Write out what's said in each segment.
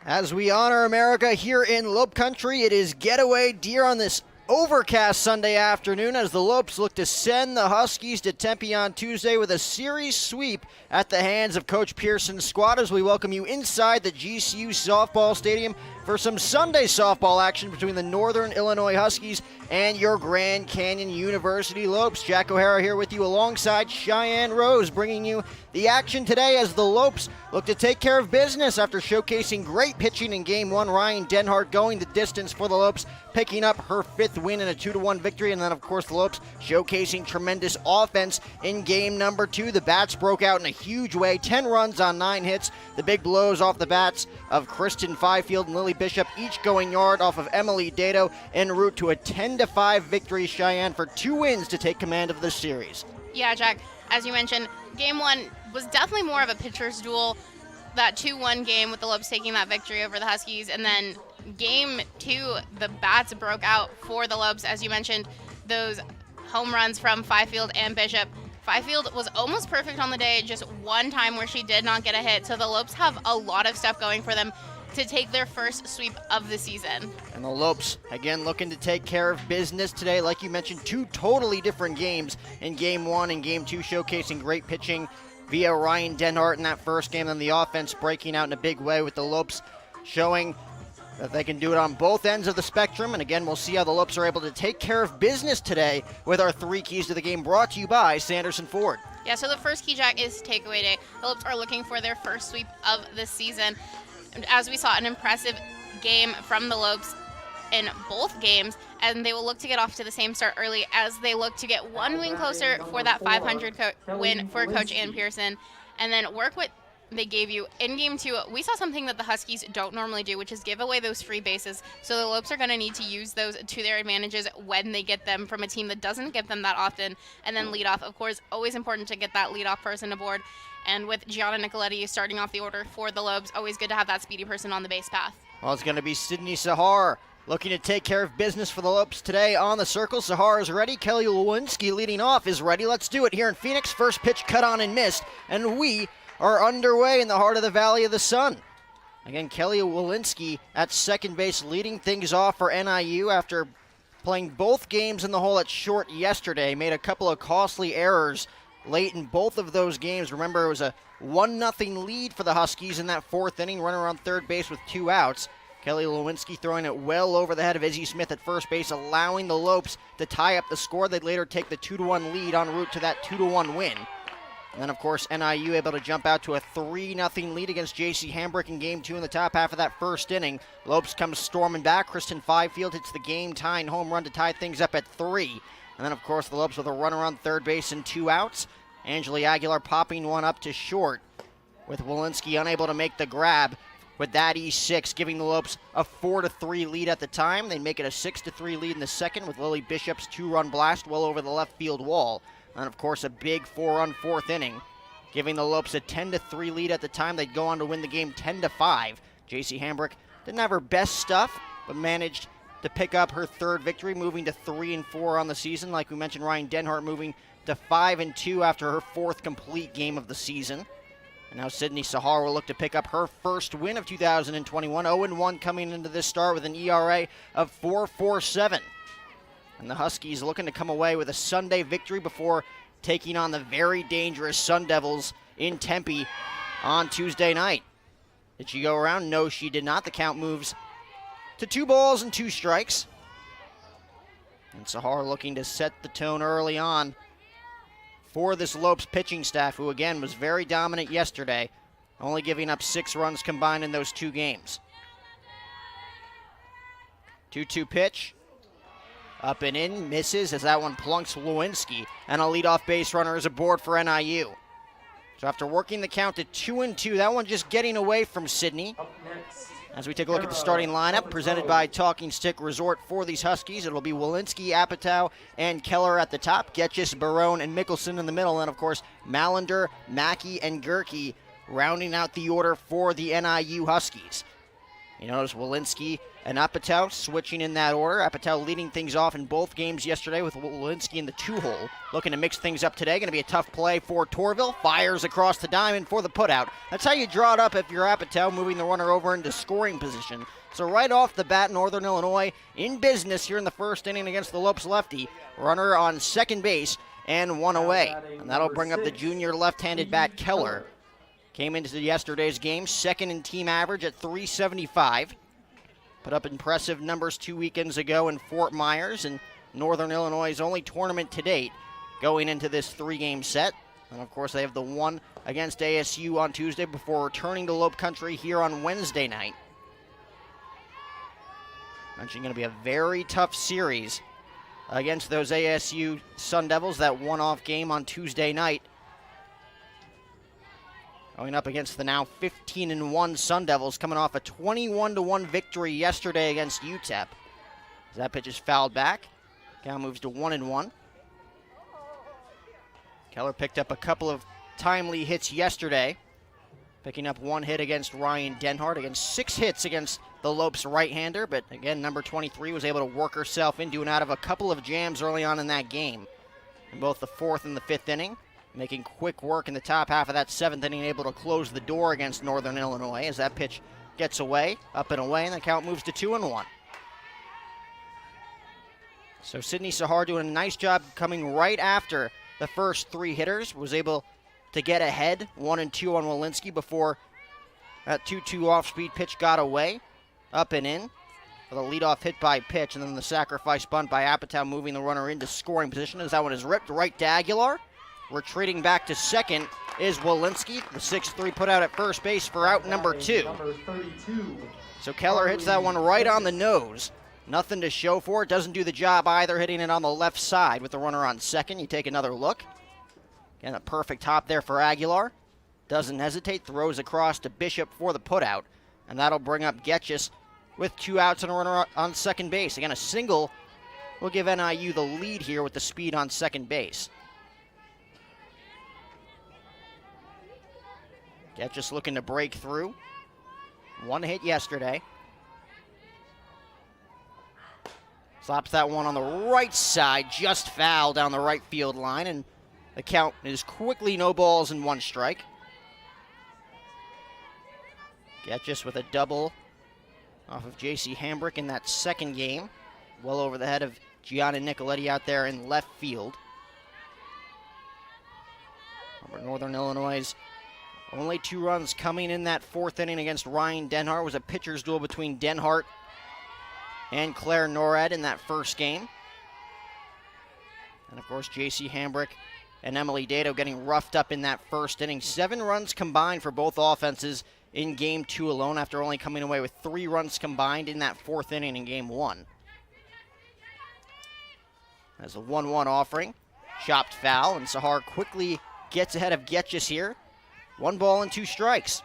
As we honor America here in Lope Country, it is Getaway Deer on this overcast Sunday afternoon as the Lopes look to send the Huskies to Tempe on Tuesday with a series sweep at the hands of Coach Pearson's squad as we welcome you inside the GCU softball stadium for some Sunday softball action between the Northern Illinois Huskies and your Grand Canyon University Lopes. Jack O'Hara here with you alongside Cheyenne Rose, bringing you the action today as the Lopes look to take care of business after showcasing great pitching in Game 1. Ryan Denhart going the distance for the Lopes, picking up her 5th win in a 2-1 victory. And then, of course, the Lopes showcasing tremendous offense in Game number 2. The bats broke out in a huge way, 10 runs on 9 hits. The big blows off the bats of Kristen Fifield and Lily Bishop, each going yard off of Emily Dado, en route to a 10-5 victory, Cheyenne, for 2 wins to take command of the series. Yeah, Jack, as you mentioned, Game 1 was definitely more of a pitcher's duel. That 2-1 game with the Lopes taking that victory over the Huskies. And then Game 2, the bats broke out for the Lopes. As you mentioned, those home runs from Fifield and Bishop. Fifield was almost perfect on the day, just one time where she did not get a hit. So the Lopes have a lot of stuff going for them to take their first sweep of the season. And the Lopes, again, looking to take care of business today. Like you mentioned, 2 totally different games in Game 1 and Game 2, showcasing great pitching via Ryan Denhart in that first game, and the offense breaking out in a big way with the Lopes showing that they can do it on both ends of the spectrum. And again, we'll see how the Lopes are able to take care of business today with our 3 keys to the game, brought to you by Sanderson Ford. Yeah, so the first key, Jack, is takeaway day. The Lopes are looking for their first sweep of the season. As we saw, an impressive game from the Lopes in both games, and they will look to get off to the same start early as they look to get 1 win closer for that 500 win for Coach Ann Pearson, and then work what they gave you in Game 2. We saw something that the Huskies don't normally do, which is give away those free bases. So the Lopes are going to need to use those to their advantages when they get them from a team that doesn't get them that often. And then lead off, of course, always important to get that leadoff person aboard. And with Gianna Nicoletti starting off the order for the Lopes, always good to have that speedy person on the base path. Well, it's going to be Sydney Sahar looking to take care of business for the Lopes today on the circle. Sahar is ready. Kelly Lewinsky leading off is ready. Let's do it here in Phoenix. First pitch cut on and missed, and we are underway in the heart of the Valley of the Sun. Again, Kelly Lewinsky at second base leading things off for NIU after playing both games in the hole at short yesterday. Made a couple of costly errors late in both of those games. Remember, it was a 1-0 lead for the Huskies in that 4th inning, runner on third base with 2 outs. Kelly Lewinsky throwing it well over the head of Izzy Smith at first base, allowing the Lopes to tie up the score. They'd later take the 2-1 lead en route to that 2-1 win. And then, of course, NIU able to jump out to a 3-0 lead against J.C. Hambrick in Game 2 in the top half of that first inning. Lopes comes storming back. Kristen Fifield hits the game-tying home run to tie things up at 3. And then, of course, the Lopes with a runner on third base and 2 outs. Angeli Aguilar popping one up to short, with Walensky unable to make the grab with that E6, giving the Lopes a 4-3 lead at the time. They make it a 6-3 lead in the second with Lily Bishop's 2-run blast well over the left field wall. And, of course, a big 4-run 4th inning, giving the Lopes a 10-3 lead at the time. They'd go on to win the game 10-5. J.C. Hambrick didn't have her best stuff, but managed to pick up her 3rd victory, moving to 3-4 on the season. Like we mentioned, Ryan Denhart moving to 5-2 after her 4th complete game of the season. And now Sydney Sahar will look to pick up her first win of 2021, 0-1 coming into this start with an ERA of 4.47. And the Huskies looking to come away with a Sunday victory before taking on the very dangerous Sun Devils in Tempe on Tuesday night. Did she go around? No, she did not. The count moves to 2 strikes. And Sahar looking to set the tone early on for this Lopes pitching staff, who again was very dominant yesterday, only giving up 6 runs combined in those 2 games. 2-2 pitch. Up and in, misses as that one plunks Lewinsky, and a leadoff base runner is aboard for NIU. So after working the count to 2-2, that one just getting away from Sydney. As we take a look at the starting lineup, presented by Talking Stick Resort for these Huskies, it'll be Walensky, Apatow, and Keller at the top, Getchis, Barone, and Mickelson in the middle, and of course, Mallender, Mackey, and Gerke rounding out the order for the NIU Huskies. You notice Walensky and Apatow switching in that order. Apatow leading things off in both games yesterday with Walensky in the 2-hole. Looking to mix things up today. Going to be a tough play for Torvill. Fires across the diamond for the putout. That's how you draw it up if you're Apatow, moving the runner over into scoring position. So right off the bat, Northern Illinois in business here in the first inning against the Lopes lefty. Runner on second base and one away. And that'll bring up the junior left-handed bat Keller. Came into yesterday's game, second in team average at .375. Put up impressive numbers 2 weekends ago in Fort Myers, and Northern Illinois' only tournament to date going into this 3-game set. And of course, they have the one against ASU on Tuesday before returning to Lope Country here on Wednesday night. Mentioned going to be a very tough series against those ASU Sun Devils, that one-off game on Tuesday night. Going up against the now 15-1 Sun Devils, coming off a 21-1 victory yesterday against UTEP. As that pitch is fouled back, count moves to 1-1. Keller picked up a couple of timely hits yesterday, picking up one hit against Ryan Denhart, against 6 hits against the Lopes right-hander, but again, number 23 was able to work herself into and out of a couple of jams early on in that game, in both the 4th and the 5th inning. Making quick work in the top half of that 7th inning, able to close the door against Northern Illinois as that pitch gets away, up and away, and the count moves to 2-1. So Sydney Sahar doing a nice job coming right after the first 3 hitters. Was able to get ahead 1-2 on Walensky before that 2-2 off-speed pitch got away, up and in for the leadoff hit by pitch, and then the sacrifice bunt by Apatow, moving the runner into scoring position as that one is ripped right to Aguilar. Retreating back to second is Walensky. The 6-3 put out at first base for out number 2. So Keller hits that one right on the nose. Nothing to show for it. Doesn't do the job either, hitting it on the left side with the runner on second. You take another look. Again, a perfect hop there for Aguilar. Doesn't hesitate. Throws across to Bishop for the putout. And that'll bring up Getchis with 2 outs and a runner on second base. Again, a single will give NIU the lead here with the speed on second base. Getchis looking to break through. 1 hit yesterday. Slaps that one on the right side, just foul down the right field line, and the count is quickly no balls and 1 strike. Getchis with a double off of J.C. Hambrick in that second game. Well over the head of Gianna Nicoletti out there in left field. Northern Illinois' only 2 runs coming in that 4th inning against Ryan Denhart. Was a pitcher's duel between Denhart and Claire Norad in that first game. And of course, J.C. Hambrick and Emily Dado getting roughed up in that first inning. 7 runs combined for both offenses in Game 2 alone, after only coming away with 3 runs combined in that 4th inning in Game 1. As a 1-1 offering, chopped foul, and Sahar quickly gets ahead of Getchis here. 1 ball and 2 strikes.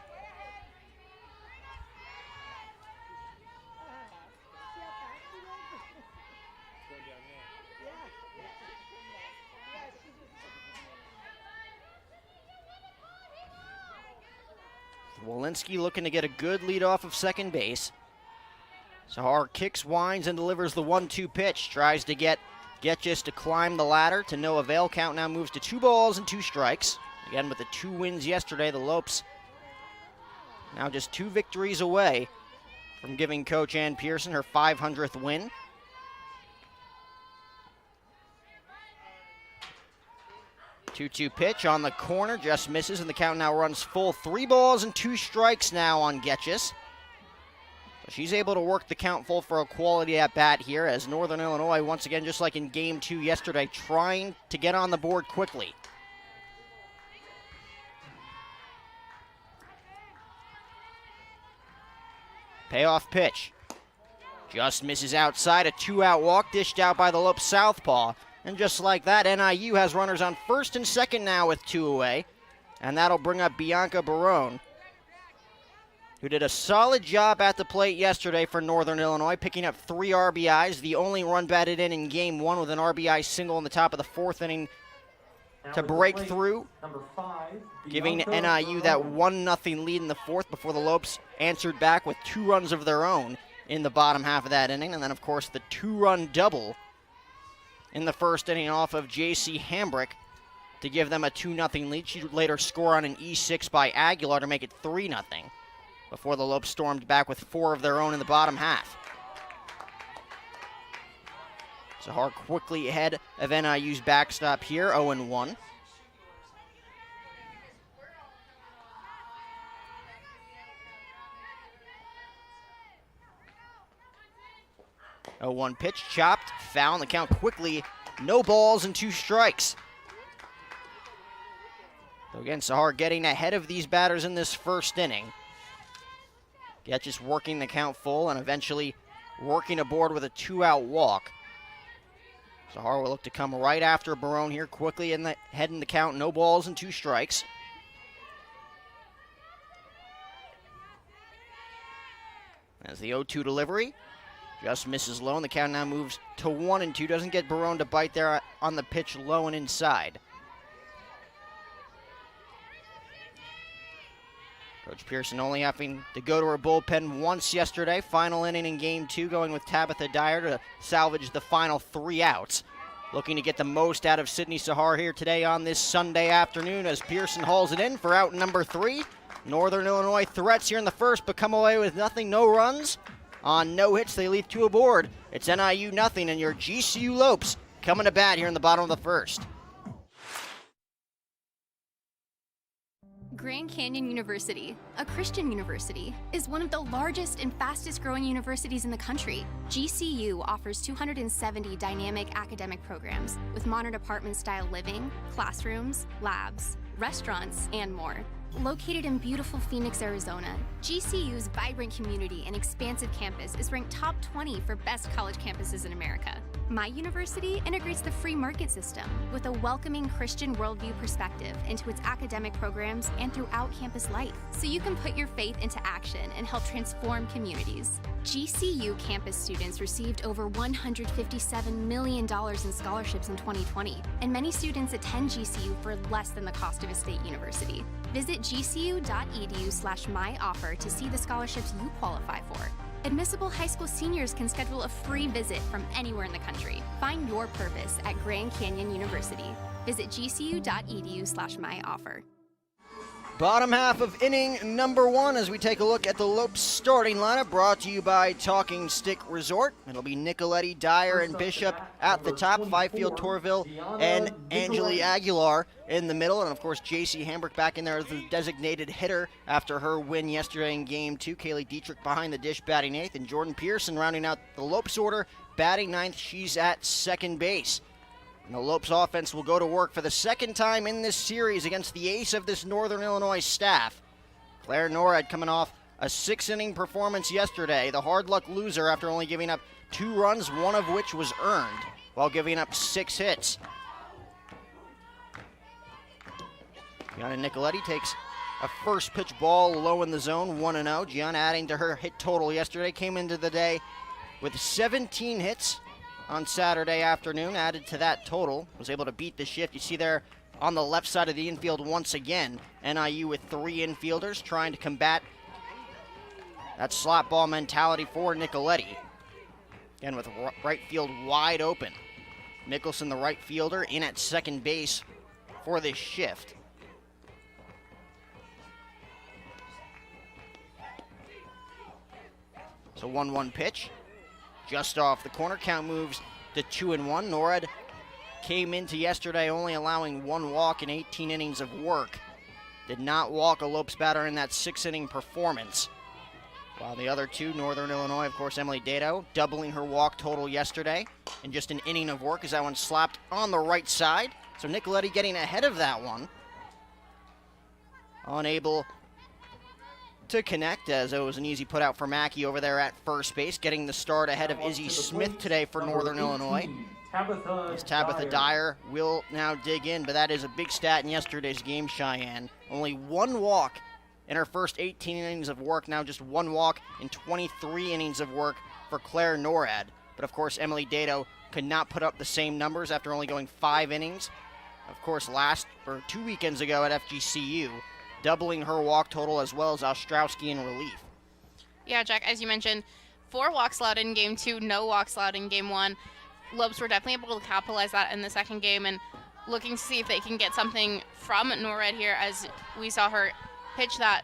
Walensky looking to get a good lead off of second base. Sahar kicks, winds, and delivers the 1-2 pitch. Tries to get Getchis to climb the ladder to no avail. Count now moves to 2 balls and 2 strikes. Again, with the 2 wins yesterday, the Lopes now just 2 victories away from giving Coach Ann Pearson her 500th win. Two-2 pitch on the corner, just misses, and the count now runs full. 3 balls and 2 strikes now on Getchis. She's able to work the count full for a quality at-bat here, as Northern Illinois, once again, just like in Game 2 yesterday, trying to get on the board quickly. Payoff pitch. Just misses outside, a 2-out walk dished out by the Lopes southpaw. And just like that, NIU has runners on first and second now with 2 away. And that'll bring up Bianca Barone, who did a solid job at the plate yesterday for Northern Illinois, picking up 3 RBIs, the only run batted in Game 1 with an RBI single in the top of the 4th inning to break through, giving NIU that 1-0 lead in the fourth before the Lopes answered back with 2 runs of their own in the bottom half of that inning. And then, of course, the 2-run double in the first inning off of J.C. Hambrick to give them a 2-0 lead. She would later score on an E6 by Aguilar to make it 3-0 before the Lopes stormed back with 4 of their own in the bottom half. Zahar quickly ahead of NIU's backstop here, 0-1. A 1 pitch, chopped, foul, and the count quickly, no balls and 2 strikes. So again, Zahar getting ahead of these batters in this first inning. Yet just working the count full and eventually working aboard with a 2-out walk. Zahar will look to come right after Barone here, quickly ahead in the count, no balls and 2 strikes. As the 0-2 delivery just misses low, and the count now moves to 1-2. Doesn't get Barone to bite there on the pitch low and inside. Coach Pearson only having to go to her bullpen once yesterday. Final inning in Game 2, going with Tabitha Dyer to salvage the final 3 outs. Looking to get the most out of Sydney Zahar here today on this Sunday afternoon as Pearson hauls it in for out number 3. Northern Illinois threats here in the first, but come away with nothing, no runs. On no hits, they leave 2 aboard. It's NIU nothing, and your GCU Lopes coming to bat here in the bottom of the first. Grand Canyon University, a Christian university, is one of the largest and fastest growing universities in the country. GCU offers 270 dynamic academic programs with modern apartment-style living, classrooms, labs, restaurants, and more. Located in beautiful Phoenix, Arizona, GCU's vibrant community and expansive campus is ranked top 20 for best college campuses in America. My university integrates the free market system with a welcoming Christian worldview perspective into its academic programs and throughout campus life, so you can put your faith into action and help transform communities. GCU campus students received over $157 million in scholarships in 2020, and many students attend GCU for less than the cost of a state university. Visit gcu.edu/myoffer to see the scholarships you qualify for. Admissible high school seniors can schedule a free visit from anywhere in the country. Find your purpose at Grand Canyon University. Visit gcu.edu/myoffer. Bottom half of inning number 1 as we take a look at the Lopes starting lineup, brought to you by Talking Stick Resort. It'll be Nicoletti, Dyer, and Bishop at the top, Fifield, Torvill, and Angeli Aguilar in the middle, and of course J.C. Hambrick back in there as the designated hitter after her win yesterday in Game 2. Kaylee Dietrich behind the dish batting 8th, and Jordan Pearson rounding out the Lopes order, batting 9th. She's at second base. And the Lopes offense will go to work for the second time in this series against the ace of this Northern Illinois staff. Claire Norad coming off a 6-inning performance yesterday, the hard luck loser after only giving up 2 runs, 1 of which was earned, while giving up 6 hits. Gianna Nicoletti takes a first pitch ball low in the zone, 1-0. Gianna adding to her hit total yesterday, came into the day with 17 hits on Saturday afternoon, added to that total, was able to beat the shift. You see there on the left side of the infield once again, NIU with 3 infielders trying to combat that slot ball mentality for Nicoletti. Again, with right field wide open. Mickelson, the right fielder, in at second base for this shift. So 1-1 pitch. Just off the corner, count moves to 2-1. Norad came into yesterday only allowing 1 walk in 18 innings of work. Did not walk a Lopes batter in that 6-inning performance. While the other 2, Northern Illinois, of course, Emily Dado, doubling her walk total yesterday in just an inning of work as that one slapped on the right side. So Nicoletti getting ahead of that one. Unable to connect, as it was an easy put out for Mackey over there at first base, getting the start ahead of Izzy Smith today for Northern Illinois. As Tabitha Dyer will now dig in, but that is a big stat in yesterday's game, Cheyenne. Only 1 walk in her first 18 innings of work, now just 1 walk in 23 innings of work for Claire Norad. But of course, Emily Dado could not put up the same numbers after only going 5 innings of course, 2 weekends ago at FGCU, doubling her walk total as well as Ostrowski in relief. Yeah, Jack, as you mentioned, 4 walks allowed in game 2, no walks allowed in game 1. Lopes were definitely able to capitalize that in the second game, and looking to see if they can get something from NORAD here, as we saw her pitch that,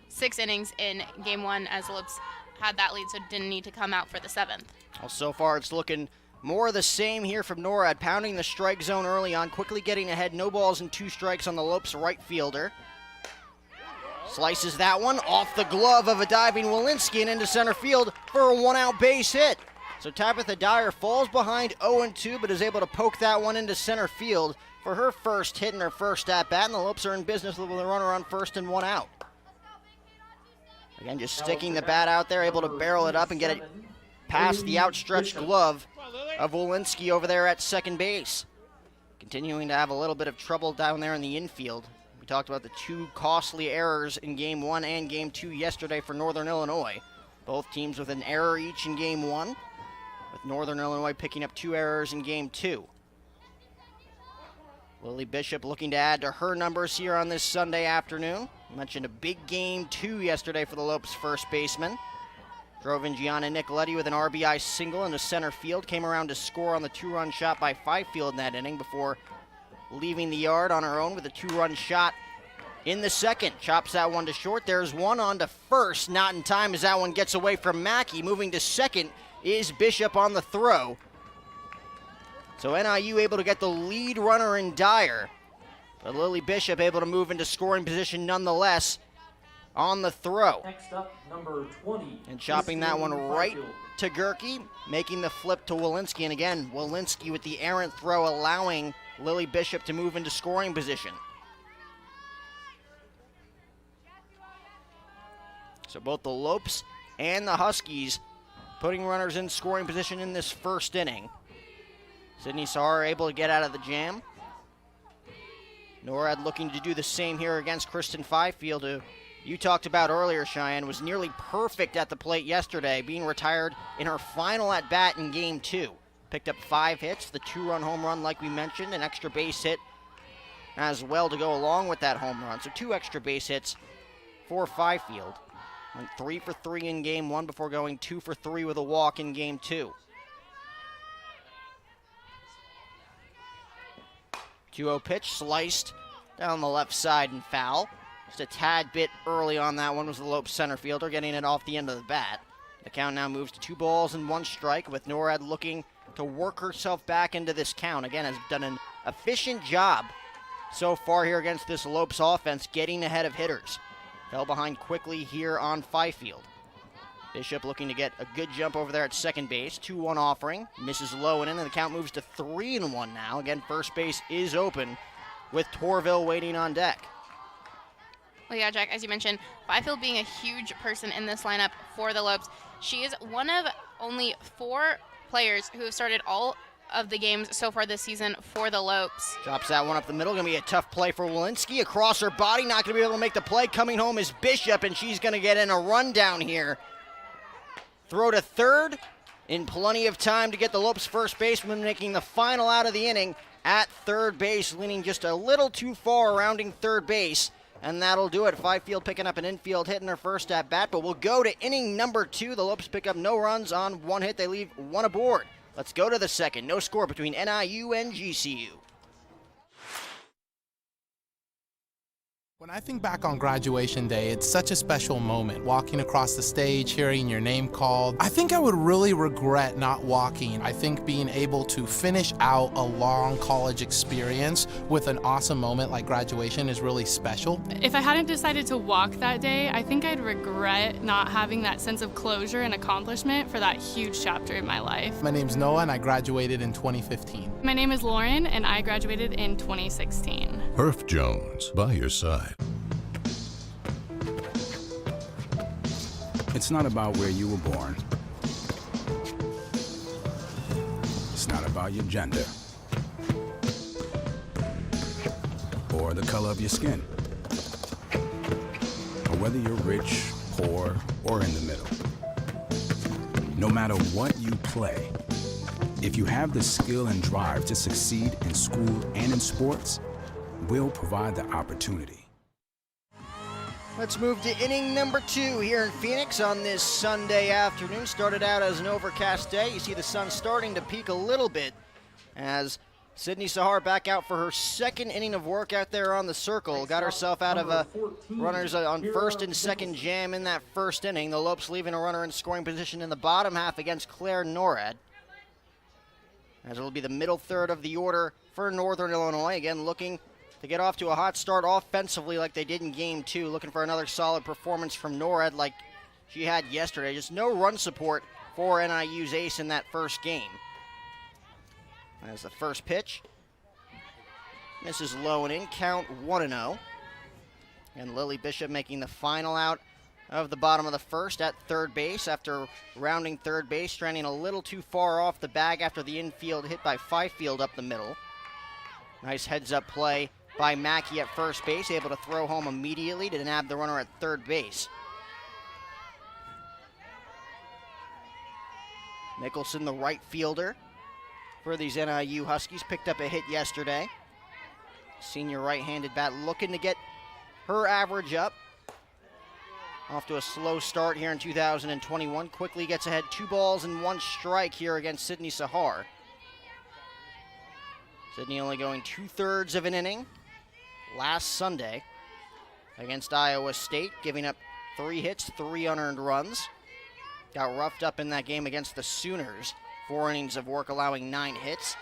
6 innings in game 1 as Lopes had that lead, so didn't need to come out for the 7th. Well, so far it's looking more of the same here from NORAD, pounding the strike zone early on, quickly getting ahead, no balls and 2 strikes on the Lopes right fielder. Slices that one off the glove of a diving Walensky and into center field for a 1-out base hit. So Tabitha Dyer falls behind 0-2, but is able to poke that one into center field for her first hit in her first at-bat, and the Lopes are in business with a runner on first and 1 out. Again, just sticking the bat out there, able to barrel it up and get it past the outstretched glove of Walensky over there at second base. Continuing to have a little bit of trouble down there in the infield. We talked about the 2 costly errors in game 1 and game 2 yesterday for Northern Illinois. Both teams with an error each in game 1, with Northern Illinois picking up 2 errors in game 2. Lily Bishop looking to add to her numbers here on this Sunday afternoon. I mentioned a big game 2 yesterday for the Lopes first baseman. Drove in Gianna Nicoletti with an RBI single into center field. Came around to score on the 2-run shot by Fifield in that inning before leaving the yard on her own with a 2-run shot in the second. Chops that one to short. There's one on to first. Not in time as that one gets away from Mackey. Moving to second is Bishop on the throw. So NIU able to get the lead runner in Dyer. But Lily Bishop able to move into scoring position nonetheless on the throw. Next up, number 20. And chopping that one right to Gerke, making the flip to Walensky. And again, Walensky with the errant throw allowing Lily Bishop to move into scoring position. So both the Lopes and the Huskies putting runners in scoring position in this first inning. Sydney Sahar able to get out of the jam. NORAD looking to do the same here against Kristen Fifield, who you talked about earlier, Cheyenne, was nearly perfect at the plate yesterday, being retired in her final at-bat in Game 2. Picked up 5 hits, the 2-run home run like we mentioned, an extra base hit as well to go along with that home run. So 2 extra base hits for Fifield. Went 3 for 3 in Game 1 before going 2 for 3 with a walk in Game 2. 2-0 pitch, sliced down the left side and foul. Just a tad bit early on that one was the Lopes center fielder, getting it off the end of the bat. The count now moves to 2 balls and 1 strike, with NORAD looking to work herself back into this count. Again, has done an efficient job so far here against this Lopes offense, getting ahead of hitters. Fell behind quickly here on Fifield. Bishop looking to get a good jump over there at second base. 2-1 offering. Misses low and in, and the count moves to 3-1 now. Again, first base is open with Torvill waiting on deck. Well, yeah, Jack, as you mentioned, Fifield being a huge person in this lineup for the Lopes. She is one of only 4 players who have started all of the games so far this season for the Lopes. Drops that one up the middle. Going to be a tough play for Walensky. Across her body, not going to be able to make the play. Coming home is Bishop, and she's going to get in a rundown here. Throw to third in plenty of time to get the Lopes first baseman making the final out of the inning at third base, leaning just a little too far, rounding third base. And that'll do it. Fifield picking up an infield hit in her first at-bat, but we'll go to inning number 2. The Lopes pick up no runs on 1 hit. They leave 1 aboard. Let's go to the second. No score between NIU and GCU. When I think back on graduation day, it's such a special moment. Walking across the stage, hearing your name called. I think I would really regret not walking. I think being able to finish out a long college experience with an awesome moment like graduation is really special. If I hadn't decided to walk that day, I think I'd regret not having that sense of closure and accomplishment for that huge chapter in my life. My name's Noah and I graduated in 2015. My name is Lauren and I graduated in 2016. Herff Jones, by your side. It's not about where you were born. It's not about your gender or the color of your skin, or whether you're rich, poor, or in the middle. No matter what you play, If you have the skill and drive to succeed in school and in sports, we'll provide the opportunity. Let's move to inning number 2 here in Phoenix on this Sunday afternoon. Started out as an overcast day. You see the sun starting to peak a little bit as Sydney Sahar back out for her second inning of work out there on the circle. Got herself out of a runners on first and second jam in that first inning. The Lopes leaving a runner in scoring position in the bottom half against Claire Norad. As it'll be the middle third of the order for Northern Illinois. Again, looking to get off to a hot start offensively like they did in Game 2. Looking for another solid performance from Norad like she had yesterday. Just no run support for NIU's ace in that first game. As the first pitch misses low and in, count 1-0. And Lily Bishop making the final out of the bottom of the first at third base after rounding third base, stranding a little too far off the bag after the infield hit by Fifield up the middle. Nice heads-up play by Mackey at first base, able to throw home immediately to nab the runner at third base. Nicholson, the right fielder for these NIU Huskies, picked up a hit yesterday. Senior right-handed bat looking to get her average up. Off to a slow start here in 2021. Quickly gets ahead 2 balls and 1 strike here against Sydney Sahar. Sydney only going 2/3 of an inning last Sunday against Iowa State, giving up 3 hits, 3 unearned runs. Got roughed up in that game against the Sooners. 4 innings of work, allowing 9 hits.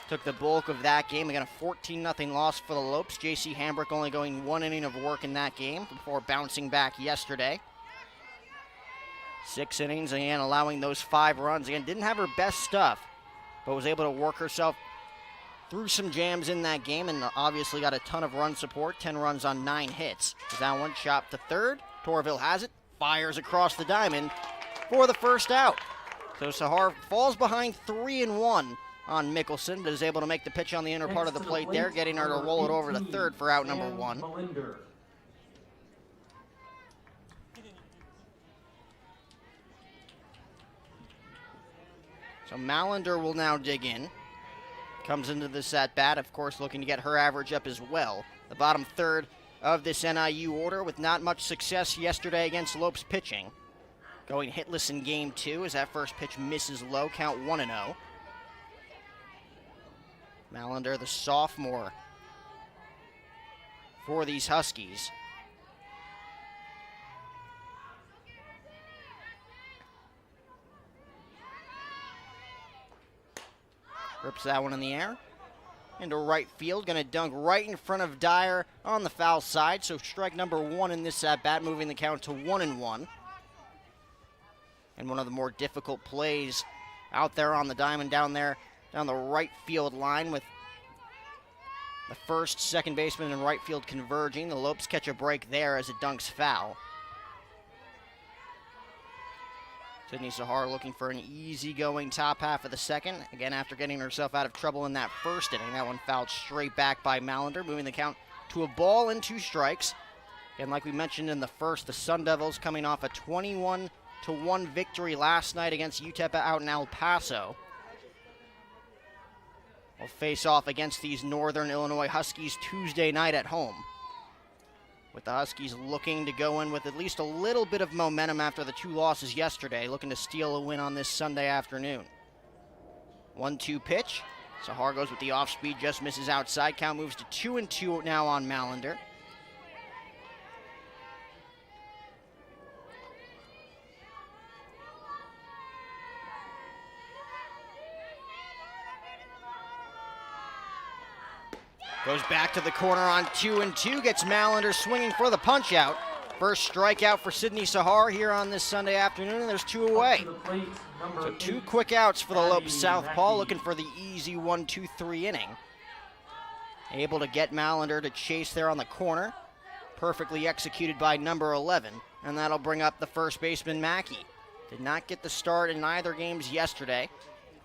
Took the bulk of that game. Again, a 14-0 loss for the Lopes. J.C. Hambrick only going 1 inning of work in that game before bouncing back yesterday. 6 innings, again, allowing those 5 runs. Again, didn't have her best stuff, but was able to work herself through some jams in that game and obviously got a ton of run support. 10 runs on 9 hits. That one chopped to third. Torvill has it. Fires across the diamond for the first out. So Sahar falls behind 3-1 on Mickelson, but is able to make the pitch on the inner part of the plate there, getting her to roll it over to third for out number 1. So Mallender will now dig in. Comes into this at bat, of course, looking to get her average up as well. The bottom third of this NIU order with not much success yesterday against Lopes pitching. Going hitless in Game 2 as that first pitch misses low, count 1-0. Mallender, the sophomore for these Huskies. Rips that one in the air. Into right field, going to dunk right in front of Dyer on the foul side. So strike number 1 in this at-bat, moving the count to 1-1. And one of the more difficult plays out there on the diamond down there, down the right field line with the first, second baseman, and right field converging. The Lopes catch a break there as it dunks foul. Sydney Sahar looking for an easy-going top half of the second. Again, after getting herself out of trouble in that first inning. That one fouled straight back by Mallender, moving the count to a ball and 2 strikes. And like we mentioned in the first, the Sun Devils coming off a 21-1 victory last night against UTEP out in El Paso. Will face off against these Northern Illinois Huskies Tuesday night at home. With the Huskies looking to go in with at least a little bit of momentum after the 2 losses yesterday, looking to steal a win on this Sunday afternoon. 1-2 pitch. Sahar goes with the off-speed, just misses outside. Count moves to 2-2 now on Mallender. Goes back to the corner on 2-2, gets Mallender swinging for the punch-out. First strikeout for Sydney Sahar here on this Sunday afternoon, and there's 2 away. So 2 quick outs for the Lopes southpaw, looking for the easy 1-2-3 inning. Able to get Mallender to chase there on the corner. Perfectly executed by number 11, and that'll bring up the first baseman, Mackey. Did not get the start in either games yesterday.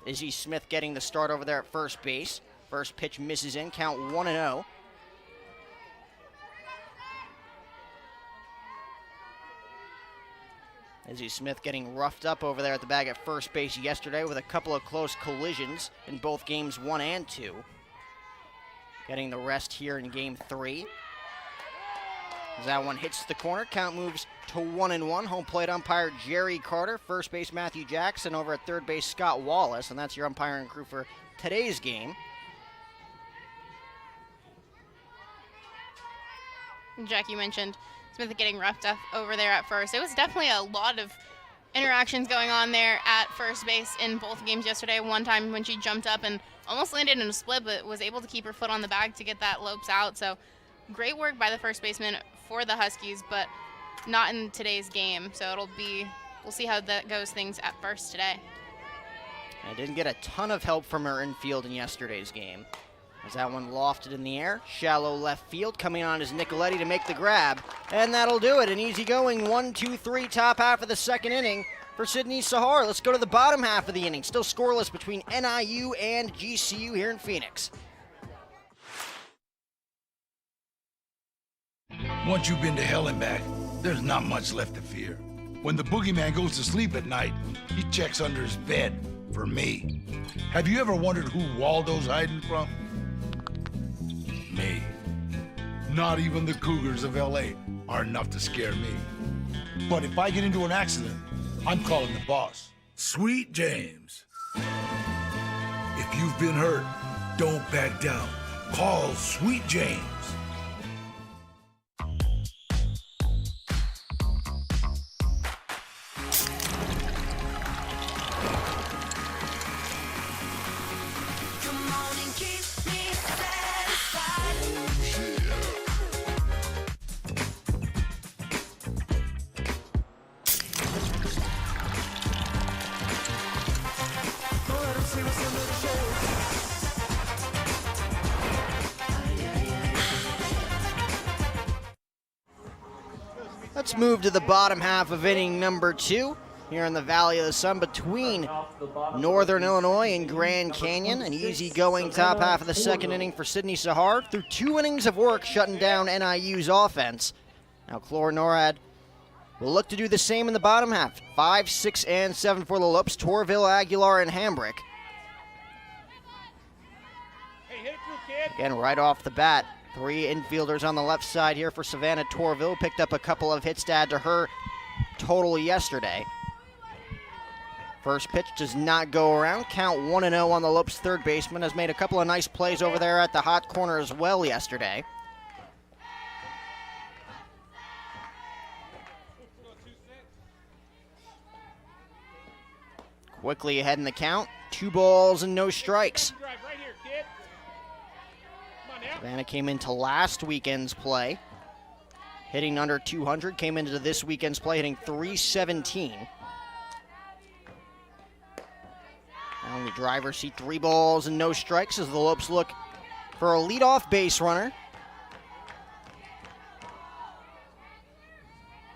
Izzy Smith getting the start over there at first base. First pitch misses in, count 1-0. Izzy Smith getting roughed up over there at the bag at first base yesterday with a couple of close collisions in both games 1 and 2. Getting the rest here in game 3. As that one hits the corner, count moves to 1-1. Home plate umpire Jerry Carter, first base Matthew Jackson, over at third base Scott Wallace, and that's your umpiring crew for today's game. Jack, you mentioned Smith getting roughed up over there at first. It was definitely a lot of interactions going on there at first base in both games yesterday. One time when she jumped up and almost landed in a split, but was able to keep her foot on the bag to get that Lopes out. So great work by the first baseman for the Huskies, but not in today's game. So we'll see how that goes things at first today. I didn't get a ton of help from her infield in yesterday's game. As that one lofted in the air, shallow left field, coming on is Nicoletti to make the grab, and that'll do it. An easy-going 1-2-3 top half of the second inning for Sydney Sahar. Let's go to the bottom half of the inning. Still scoreless between NIU and GCU here in Phoenix. Once you've been to hell and back, there's not much left to fear. When the boogeyman goes to sleep at night, he checks under his bed for me. Have you ever wondered who Waldo's hiding from? Me. Not even the Cougars of LA are enough to scare me. But if I get into an accident, I'm calling the boss. Sweet James. If you've been hurt, don't back down. Call Sweet James. Let's move to the bottom half of inning number 2 here in the Valley of the Sun between Northern Illinois and Grand Canyon. An easy-going top half of the second inning for Sydney Sahar through 2 innings of work shutting down NIU's offense. Now Chlor Norad will look to do the same in the bottom half. 5, 6, and 7 for the Lopes. Torvill, Aguilar, and Hambrick. Again, right off the bat, 3 infielders on the left side here for Savannah Torvill. Picked up a couple of hits to add to her total yesterday. First pitch does not go around. Count 1-0 on the Lopes third baseman. Has made a couple of nice plays over there at the hot corner as well yesterday. Quickly ahead in the count. 2 balls and no strikes. Savannah came into last weekend's play hitting under 200, came into this weekend's play hitting 317. Now in the driver's seat, 3 balls and no strikes as the Lopes look for a leadoff base runner.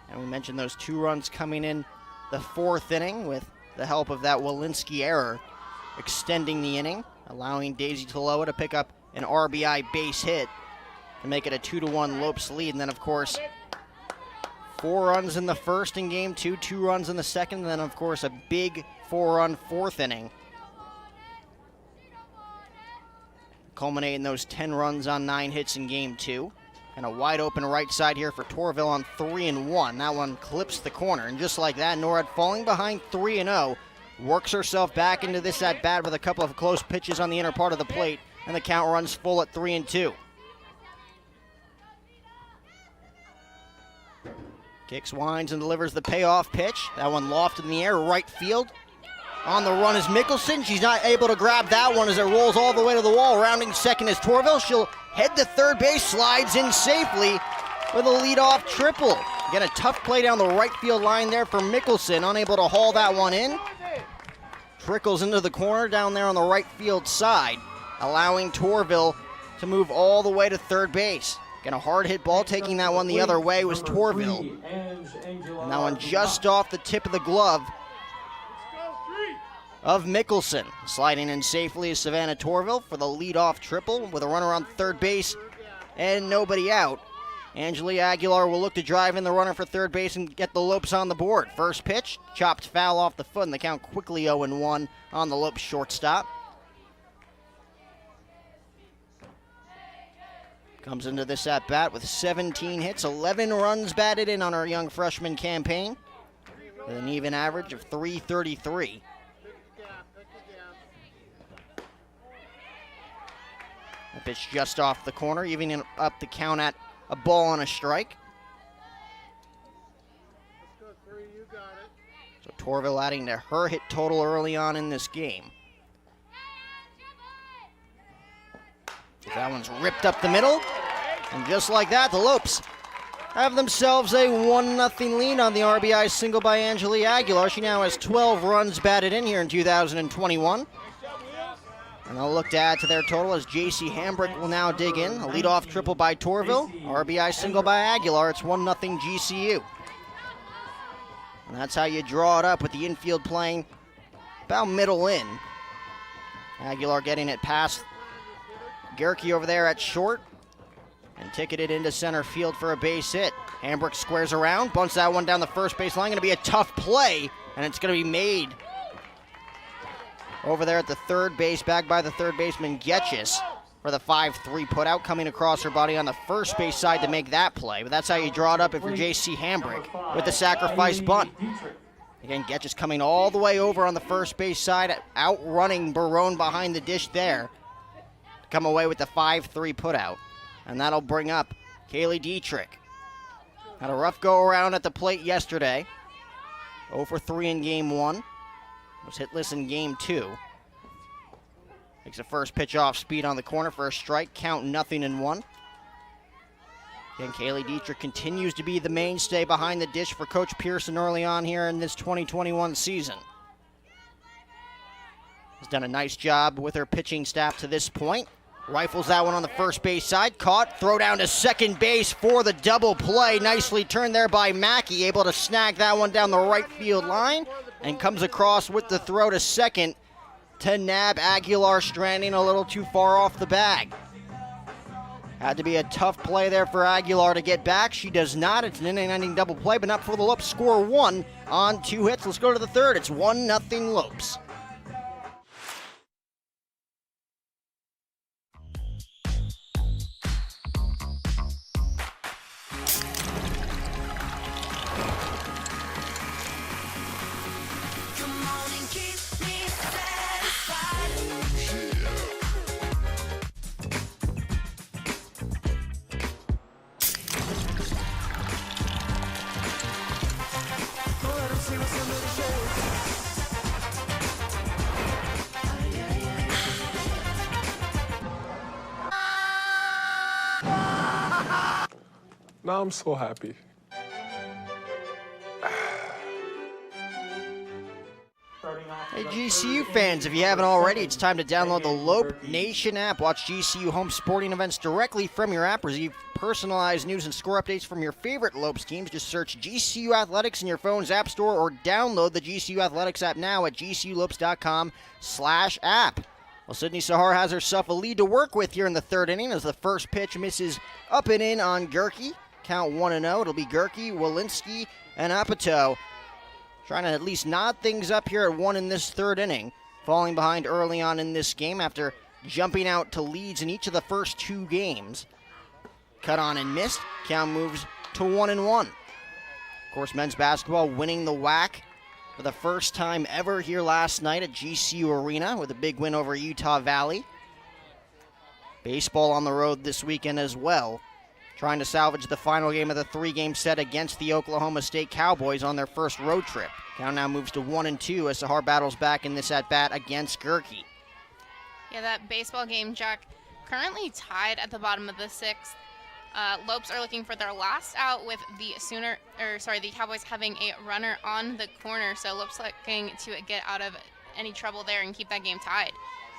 And we mentioned those 2 runs coming in the 4th inning with the help of that Walensky error extending the inning, allowing Daisy Taloa to pick up an RBI base hit to make it a 2-1 Lopes lead. And then, of course, 4 runs in the first in game 2, 2 runs in the second, and then, of course, a big 4-run 4th inning. Culminating those 10 runs on 9 hits in game 2. And a wide open right side here for Torvill on 3-1. That one clips the corner. And just like that, Norad falling behind 3-0, works herself back into this at-bat with a couple of close pitches on the inner part of the plate. And the count runs full at 3-2. Kicks, winds, and delivers the payoff pitch. That one lofted in the air, right field. On the run is Mickelson. She's not able to grab that one as it rolls all the way to the wall. Rounding second is Torvill. She'll head to third base, slides in safely with a leadoff triple. Again, a tough play down the right field line there for Mickelson. Unable to haul that one in. Trickles into the corner down there on the right field side, allowing Torvill to move all the way to third base. Again, a hard hit ball, taking that one the other way was Torvill. And that one just off the tip of the glove of Mickelson. Sliding in safely is Savannah Torvill for the leadoff triple with a runner on third base and nobody out. Angeli Aguilar will look to drive in the runner for third base and get the Lopes on the board. First pitch, chopped foul off the foot, and the count quickly 0-1 on the Lopes shortstop. Comes into this at-bat with 17 hits, 11 runs batted in on our young freshman campaign, with an even average of .333. A pitch just off the corner, evening up the count at a ball and a strike. So Torvill adding to her hit total early on in this game. That one's ripped up the middle. And just like that, the Lopes have themselves a 1-0 lead on the RBI single by Angeli Aguilar. She now has 12 runs batted in here in 2021. And they'll look to add to their total as J.C. Hambrick will now dig in. A leadoff triple by Torvill. RBI single by Aguilar. It's 1-0 GCU. And that's how you draw it up with the infield playing about middle in. Aguilar getting it past Gerke over there at short. And ticketed into center field for a base hit. Hambrick squares around, bunts that one down the first base line. Going to be a tough play, and it's going to be made over there at the third base, back by the third baseman Getchis for the 5-3 putout, coming across her body on the first base side to make that play. But that's how you draw it up if you're J.C. Hambrick with the sacrifice bunt. Again, Getchis coming all the way over on the first base side, outrunning Barone behind the dish there to come away with the 5-3 putout. And that'll bring up Kaylee Dietrich. Had a rough go-around at the plate yesterday. 0 for 3 in Game 1. Was hitless in Game 2. Takes the first pitch off speed on the corner for a strike. Count 0-1. Again, Kaylee Dietrich continues to be the mainstay behind the dish for Coach Pearson early on here in this 2021 season. Has done a nice job with her pitching staff to this point. Rifles that one on the first base side. Caught. Throw down to second base for the double play. Nicely turned there by Mackey. Able to snag that one down the right field line. And comes across with the throw to second to nab Aguilar, stranding a little too far off the bag. Had to be a tough play there for Aguilar to get back. She does not. It's an inning-ending double play, but not for the Lopes. Score 1 on 2 hits. Let's go to the third. It's 1-0 Lopes. Now I'm so happy. Hey GCU fans, if you haven't already, it's time to download the Lope Nation app. Watch GCU home sporting events directly from your app. Receive personalized news and score updates from your favorite Lopes teams. Just search GCU Athletics in your phone's app store or download the GCU Athletics app now at gculopes.com/app. Well, Sydney Sahar has herself a lead to work with here in the third inning as the first pitch misses up and in on Gerke. Count 1-0. It'll be Gerke, Walensky, and Apatow trying to at least nod things up here at 1 in this third inning, falling behind early on in this game after jumping out to leads in each of the first 2 games. Cut on and missed. Count moves to 1-1. Of course, men's basketball winning the WAC for the first time ever here last night at GCU Arena with a big win over Utah Valley. Baseball on the road this weekend as well, trying to salvage the final game of the 3-game set against the Oklahoma State Cowboys on their first road trip. Count now moves to 1-2 as Sahar battles back in this at-bat against Gerke. Yeah, that baseball game, Jack, currently tied at the bottom of the 6th. Lopes are looking for their last out with the Cowboys having a runner on the corner, so Lopes looking to get out of any trouble there and keep that game tied.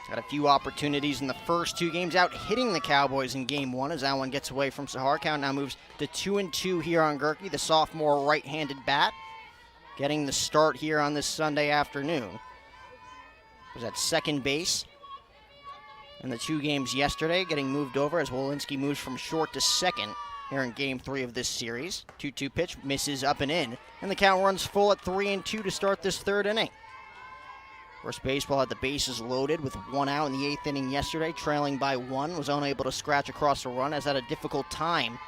Got a few opportunities in the first 2 games out hitting the Cowboys in game 1 as that one gets away from Sahar. Count now moves to 2-2 here on Gerke, the sophomore right-handed bat, getting the start here on this Sunday afternoon. Was at second base in the 2 games yesterday, getting moved over as Walensky moves from short to second here in Game 3 of this series. 2-2 pitch misses up and in, and the count runs full at 3-2 to start this third inning. First baseball had the bases loaded with one out in the 8th inning yesterday, trailing by 1, was unable to scratch across a run, has had a difficult time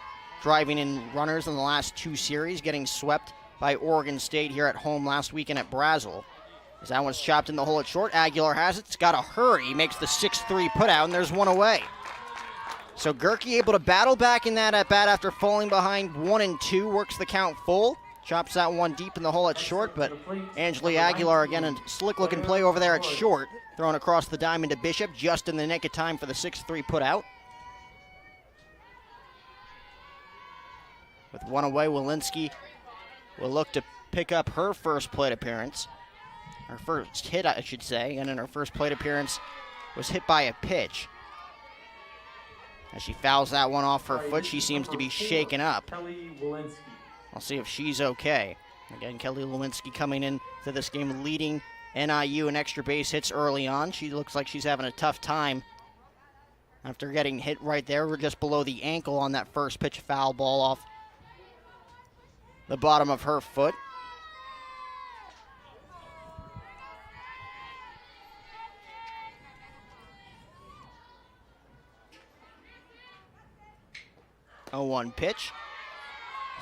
driving in runners in the last 2 series, getting swept by Oregon State here at home last weekend at Brazel. As that one's chopped in the hole at short, Aguilar has it, it's got to hurry, he makes the 6-3 putout, and there's one away. So Gerke able to battle back in that at-bat after falling behind 1-2, works the count full. Chops that one deep in the hole at short, but Angeli Aguilar again, a slick-looking play over there at short. Thrown across the diamond to Bishop, just in the nick of time for the 6-3 putout. With one away, Walensky will look to pick up her first plate appearance. Her first hit, I should say, and in her first plate appearance was hit by a pitch. As she fouls that one off her foot, she seems to be shaken up. I'll see if she's okay. Again, Kelly Lewinsky coming in to this game leading NIU in extra base hits early on. She looks like she's having a tough time after getting hit right there. We're just below the ankle on that first pitch foul ball off the bottom of her foot. A 1 pitch.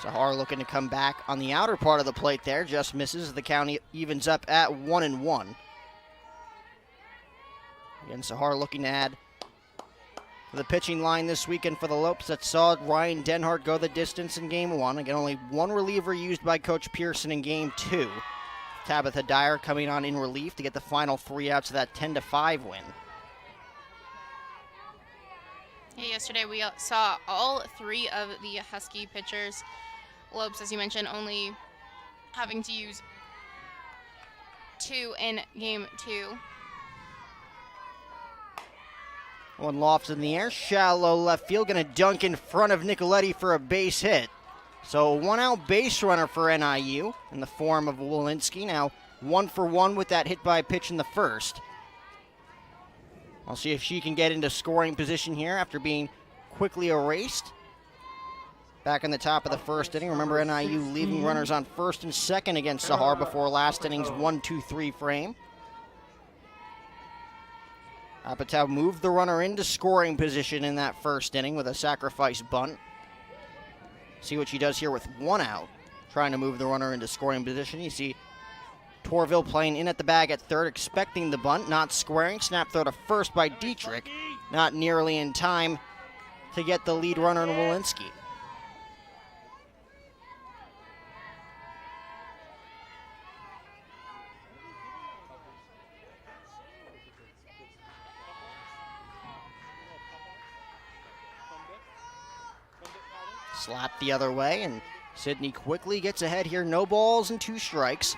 Sahar looking to come back on the outer part of the plate there. Just misses. The count evens up at 1-1. Again, Sahar looking to add to the pitching line this weekend for the Lopes that saw Ryan Denhart go the distance in Game 1. Again, only one reliever used by Coach Pearson in Game 2. Tabitha Dyer coming on in relief to get the final 3 outs of that 10-5 win. Yeah, yesterday we saw all 3 of the Husky pitchers. Lopes, as you mentioned, only having to use 2 in Game 2. One lofts in the air, shallow left field, going to dunk in front of Nicoletti for a base hit. So 1-out base runner for NIU in the form of Walensky. Now 1-for-1 with that hit by pitch in the first. I'll see if she can get into scoring position here after being quickly erased. Back in the top of the first inning. Remember, NIU leaving runners on first and second against Sahar before last inning's 1-2-3 frame. Apatow moved the runner into scoring position in that first inning with a sacrifice bunt. See what she does here with 1 out, trying to move the runner into scoring position. You see Torvill playing in at the bag at third, expecting the bunt, not squaring. Snap throw to first by Dietrich, not nearly in time to get the lead runner in Walensky. Slap the other way, and Sydney quickly gets ahead here. No balls and 2 strikes.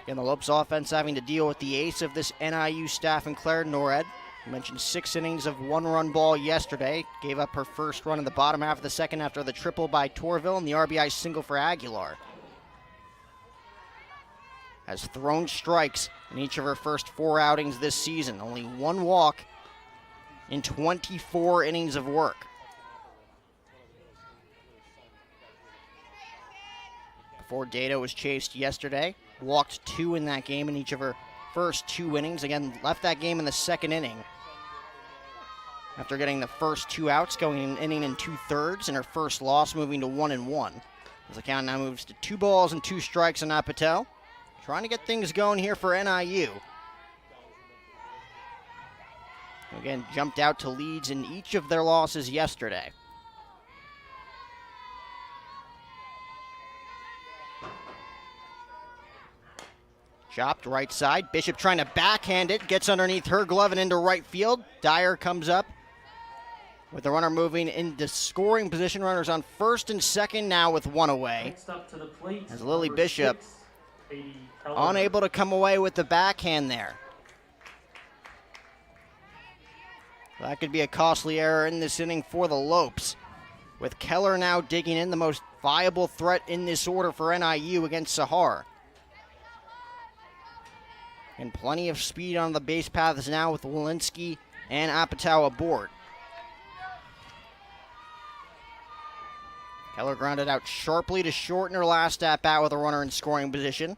Again, the Lopes offense having to deal with the ace of this NIU staff in Claire Norred. I mentioned 6 innings of 1-run ball yesterday. Gave up her first run in the bottom half of the second after the triple by Torvill and the RBI single for Aguilar. Has thrown strikes in each of her first 4 outings this season. Only 1 walk in 24 innings of work. Before Dado was chased yesterday, walked 2 in that game in each of her first 2 innings. Again, left that game in the second inning after getting the first 2 outs, going an inning and 2/3, and her first loss moving to 1-1. As the count now moves to 2 balls and 2 strikes on Apatow. Trying to get things going here for NIU. Again, jumped out to leads in each of their losses yesterday. Chopped right side. Bishop trying to backhand it. Gets underneath her glove and into right field. Dyer comes up with the runner moving into scoring position. Runners on first and second now with 1 away. Next up to the plate, As Lily number Bishop 6, Katie Keller. unable to come away with the backhand there. That could be a costly error in this inning for the Lopes. With Keller now digging in, the most viable threat in this order for NIU against Sahar. And plenty of speed on the base paths now with Walensky and Apatow aboard. Keller grounded out sharply to shorten her last at-bat with a runner in scoring position.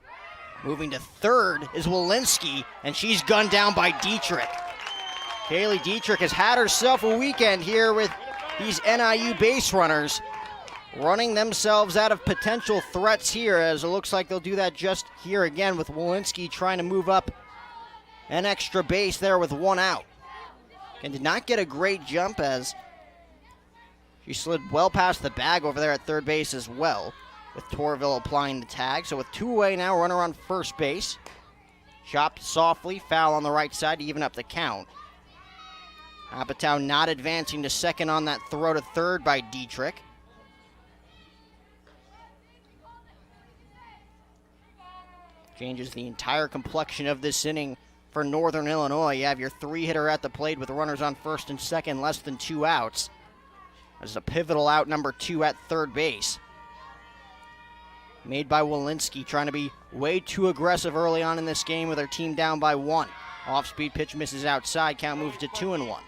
Moving to third is Walensky, and she's gunned down by Dietrich. Kaylee Dietrich has had herself a weekend here with these NIU base runners, running themselves out of potential threats here, as it looks like they'll do that just here again with Walensky trying to move up an extra base there with one out. And did not get a great jump as she slid well past the bag over there at third base as well, with Torvill applying the tag. So with two away now, runner on first base. Chopped softly, foul on the right side to even up the count. Apatow not advancing to second on that throw to third by Dietrich. Changes the entire complexion of this inning for Northern Illinois. You have your three-hitter at the plate with runners on first and second, less than two outs. There's a pivotal out number 2 at third base. Made by Walensky, trying to be way too aggressive early on in this game with her team down by 1. Off-speed pitch misses outside, count moves to 2-1.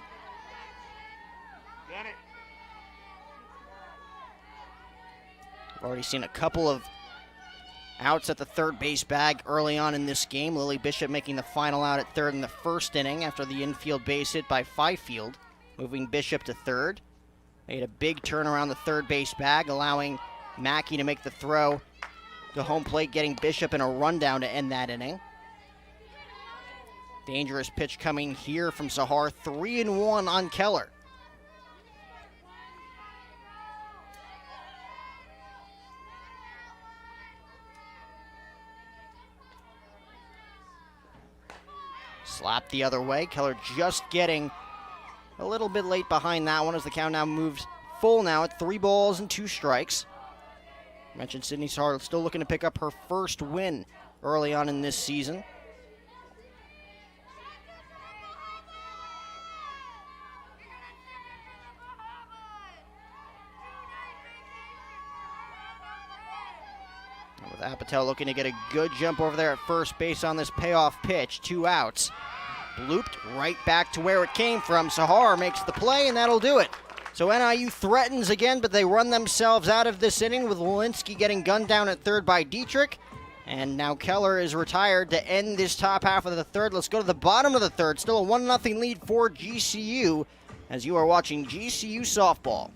We've already seen a couple of outs at the third base bag early on in this game. Lily Bishop making the final out at third in the first inning after the infield base hit by Fifield, moving Bishop to third. Made a big turn around the third base bag, allowing Mackey to make the throw to home plate, getting Bishop in a rundown to end that inning. Dangerous pitch coming here from Sahar, 3-1 on Keller. Slap the other way. Keller just getting a little bit late behind that one as the count now moves full now at 3 balls and 2 strikes. I mentioned Sydney Sahar still looking to pick up her first win early on in this season. With Apatow looking to get a good jump over there at first base on this payoff pitch. 2 outs. Looped right back to where it came from. Sahar makes the play, and that'll do it. So NIU threatens again, but they run themselves out of this inning with Walensky getting gunned down at third by Dietrich. And now Keller is retired to end this top half of the third. Let's go to the bottom of the third. Still a 1-0 lead for GCU as you are watching GCU softball.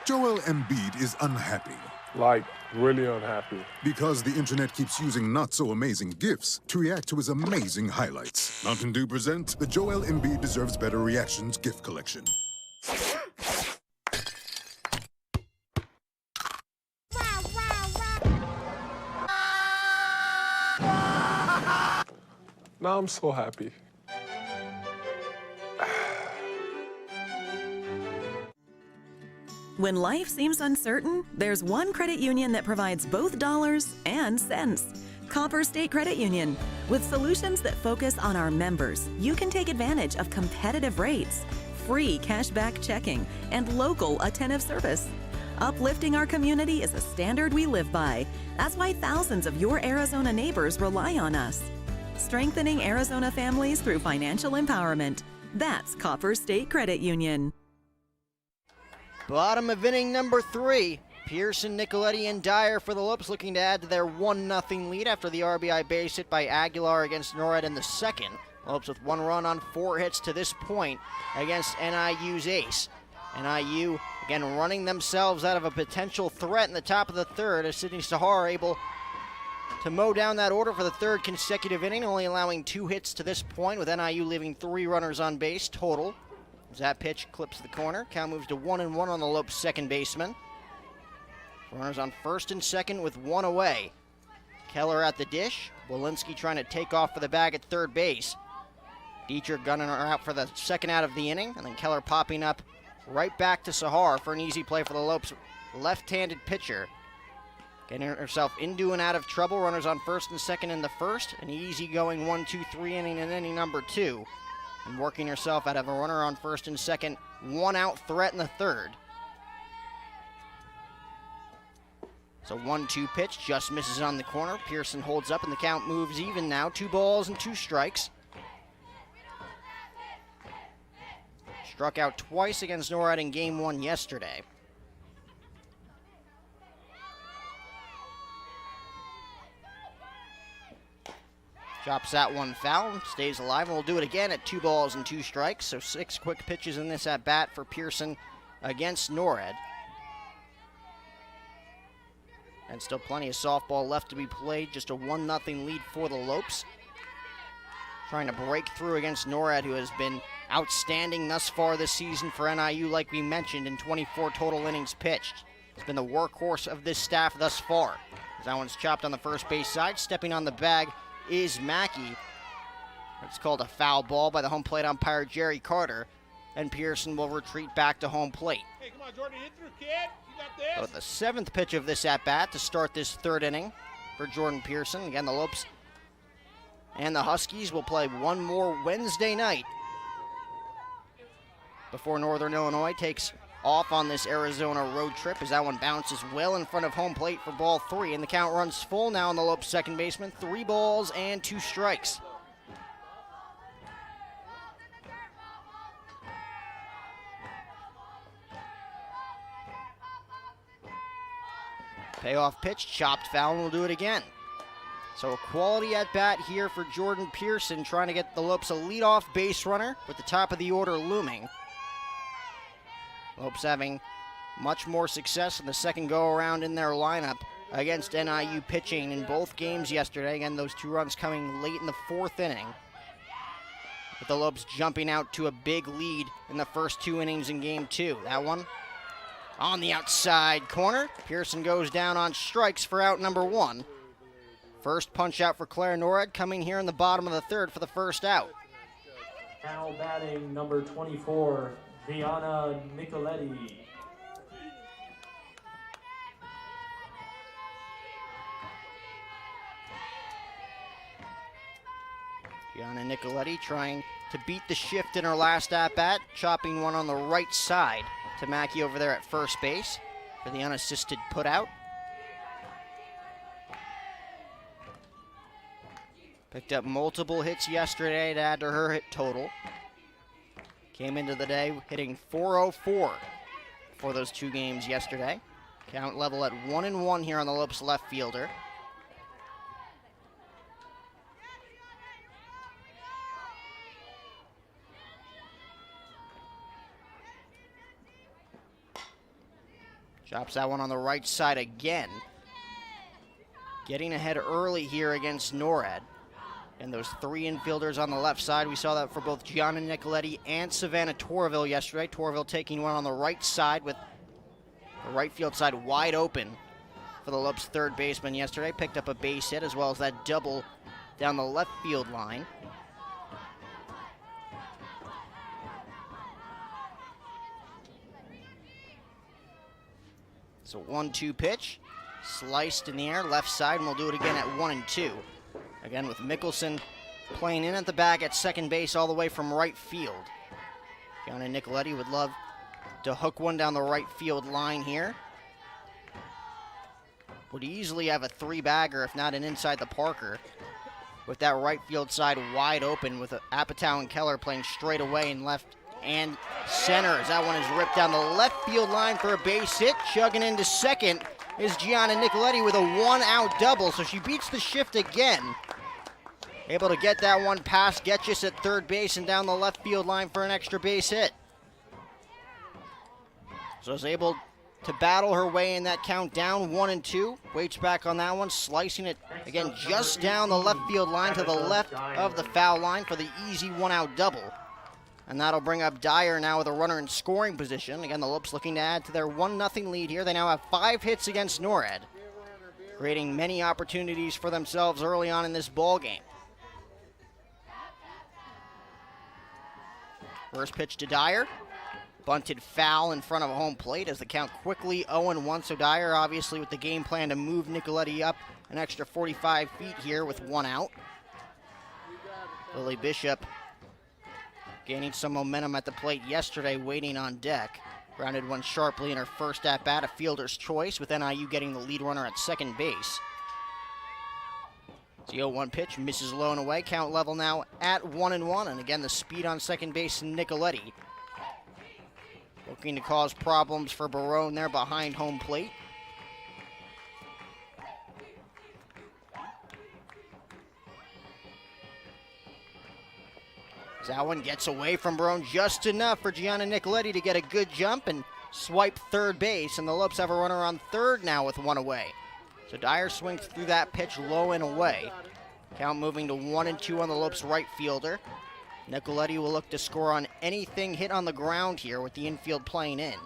Joel Embiid is unhappy. Like, really unhappy. Because the internet keeps using not-so-amazing GIFs to react to his amazing highlights. Mountain Dew presents the Joel Embiid Deserves Better Reactions GIF Collection. Now I'm so happy. When life seems uncertain, there's one credit union that provides both dollars and cents. Copper State Credit Union. With solutions that focus on our members, you can take advantage of competitive rates, free cashback checking, and local attentive service. Uplifting our community is a standard we live by. That's why thousands of your Arizona neighbors rely on us. Strengthening Arizona families through financial empowerment. That's Copper State Credit Union. Bottom of inning number 3. Pearson, Nicoletti, and Dyer for the Lopes looking to add to their 1-0 lead after the RBI base hit by Aguilar against Norred in the second. Lopes with 1 run on 4 hits to this point against NIU's ace. NIU again running themselves out of a potential threat in the top of the third as Sydney Sahar able to mow down that order for the third consecutive inning, only allowing 2 hits to this point with NIU leaving 3 runners on base total. As that pitch clips the corner, count moves to 1-1 on the Lopes second baseman. Runners on first and second with 1 away. Keller at the dish. Walensky trying to take off for the bag at third base. Dietrich gunning her out for the second out of the inning, and then Keller popping up right back to Sahar for an easy play for the Lopes left-handed pitcher. Getting herself into and out of trouble. Runners on first and second in the first. An easy-going 1-2-3 inning in inning number 2. And working herself out of a runner on first and second, 1-out threat in the third. So 1-2 pitch, just misses on the corner. Pearson holds up and the count moves even now. 2 balls and 2 strikes. Struck out twice against NORAD in Game 1 yesterday. Chops that one foul, stays alive, and we'll do it again at 2 balls and 2 strikes. So 6 quick pitches in this at bat for Pearson against NORAD. And still plenty of softball left to be played. Just a 1-0 lead for the Lopes. Trying to break through against NORAD, who has been outstanding thus far this season for NIU, like we mentioned, in 24 total innings pitched. It's been the workhorse of this staff thus far. That one's chopped on the first base side. Stepping on the bag is Mackey. It's called a foul ball by the home plate umpire Jerry Carter, and Pearson will retreat back to home plate. Hey, come on, Jordan, hit through, kid. You got this. So the 7th pitch of this at-bat to start this 3rd inning for Jordan Pearson. Again, the Lopes and the Huskies will play one more Wednesday night before Northern Illinois takes off on this Arizona road trip, as that one bounces well in front of home plate for ball 3, and the count runs full now on the Lopes second baseman. 3 balls and 2 strikes. Payoff pitch, chopped foul, and we'll do it again. So a quality at-bat here for Jordan Pearson, trying to get the Lopes a leadoff base runner with the top of the order looming. Lopes having much more success in the second go-around in their lineup against NIU pitching in both games yesterday. Again, those 2 runs coming late in the 4th inning, with the Lopes jumping out to a big lead in the first 2 innings in Game 2. That one on the outside corner. Pearson goes down on strikes for out number 1. First punch out for Claire Norad coming here in the bottom of the 3rd for the first out. Now batting number 24, Gianna Nicoletti. Gianna Nicoletti trying to beat the shift in her last at-bat, chopping one on the right side to Mackey over there at first base for the unassisted putout. Picked up multiple hits yesterday to add to her hit total. Came into the day hitting .404 for those 2 games yesterday. Count level at 1-1 here on the Lopes left fielder. Chops that one on the right side again. Getting ahead early here against NORAD. And those 3 infielders on the left side, we saw that for both Gianna Nicoletti and Savannah Torvill yesterday. Torvill taking one on the right side with the right field side wide open for the Lopes third baseman yesterday. Picked up a base hit as well as that double down the left field line. So 1-2 pitch, sliced in the air, left side, and we'll do it again at 1-2. Again with Mickelson playing in at the bag at second base all the way from right field. Gianna Nicoletti would love to hook one down the right field line here. Would easily have a 3-bagger, if not an inside the Parker, with that right field side wide open with Apatow and Keller playing straight away in left and center as that one is ripped down the left field line for a base hit. Chugging into second is Gianna Nicoletti with a 1-out double, so she beats the shift again. Able to get that one past Getchis at third base and down the left field line for an extra base hit. So is able to battle her way in that count down 1-2. Waits back on that one, slicing it again just down the left field line to the left of the foul line for the easy 1-out double. And that'll bring up Dyer now with a runner in scoring position. Again, the Lopes looking to add to their 1-0 lead here. They now have 5 hits against NORAD, creating many opportunities for themselves early on in this ball game. First pitch to Dyer. Bunted foul in front of home plate as the count quickly 0-1. So Dyer obviously with the game plan to move Nicoletti up an extra 45 feet here with 1 out. Lily Bishop gaining some momentum at the plate yesterday, waiting on deck. Grounded one sharply in her first at-bat, a fielder's choice, with NIU getting the lead runner at second base. The 0-1 pitch misses low and away. Count level now at 1-1, and again the speed on second base, Nicoletti. looking to cause problems for Barone there behind home plate. That one gets away from Barone just enough for Gianna Nicoletti to get a good jump and swipe third base, and the Lopes have a runner on third now with one away. So Dyer swings through that pitch low and away. Count moving to 1-2 on the Lopes right fielder. Nicoletti will look to score on anything hit on the ground here with the infield playing in.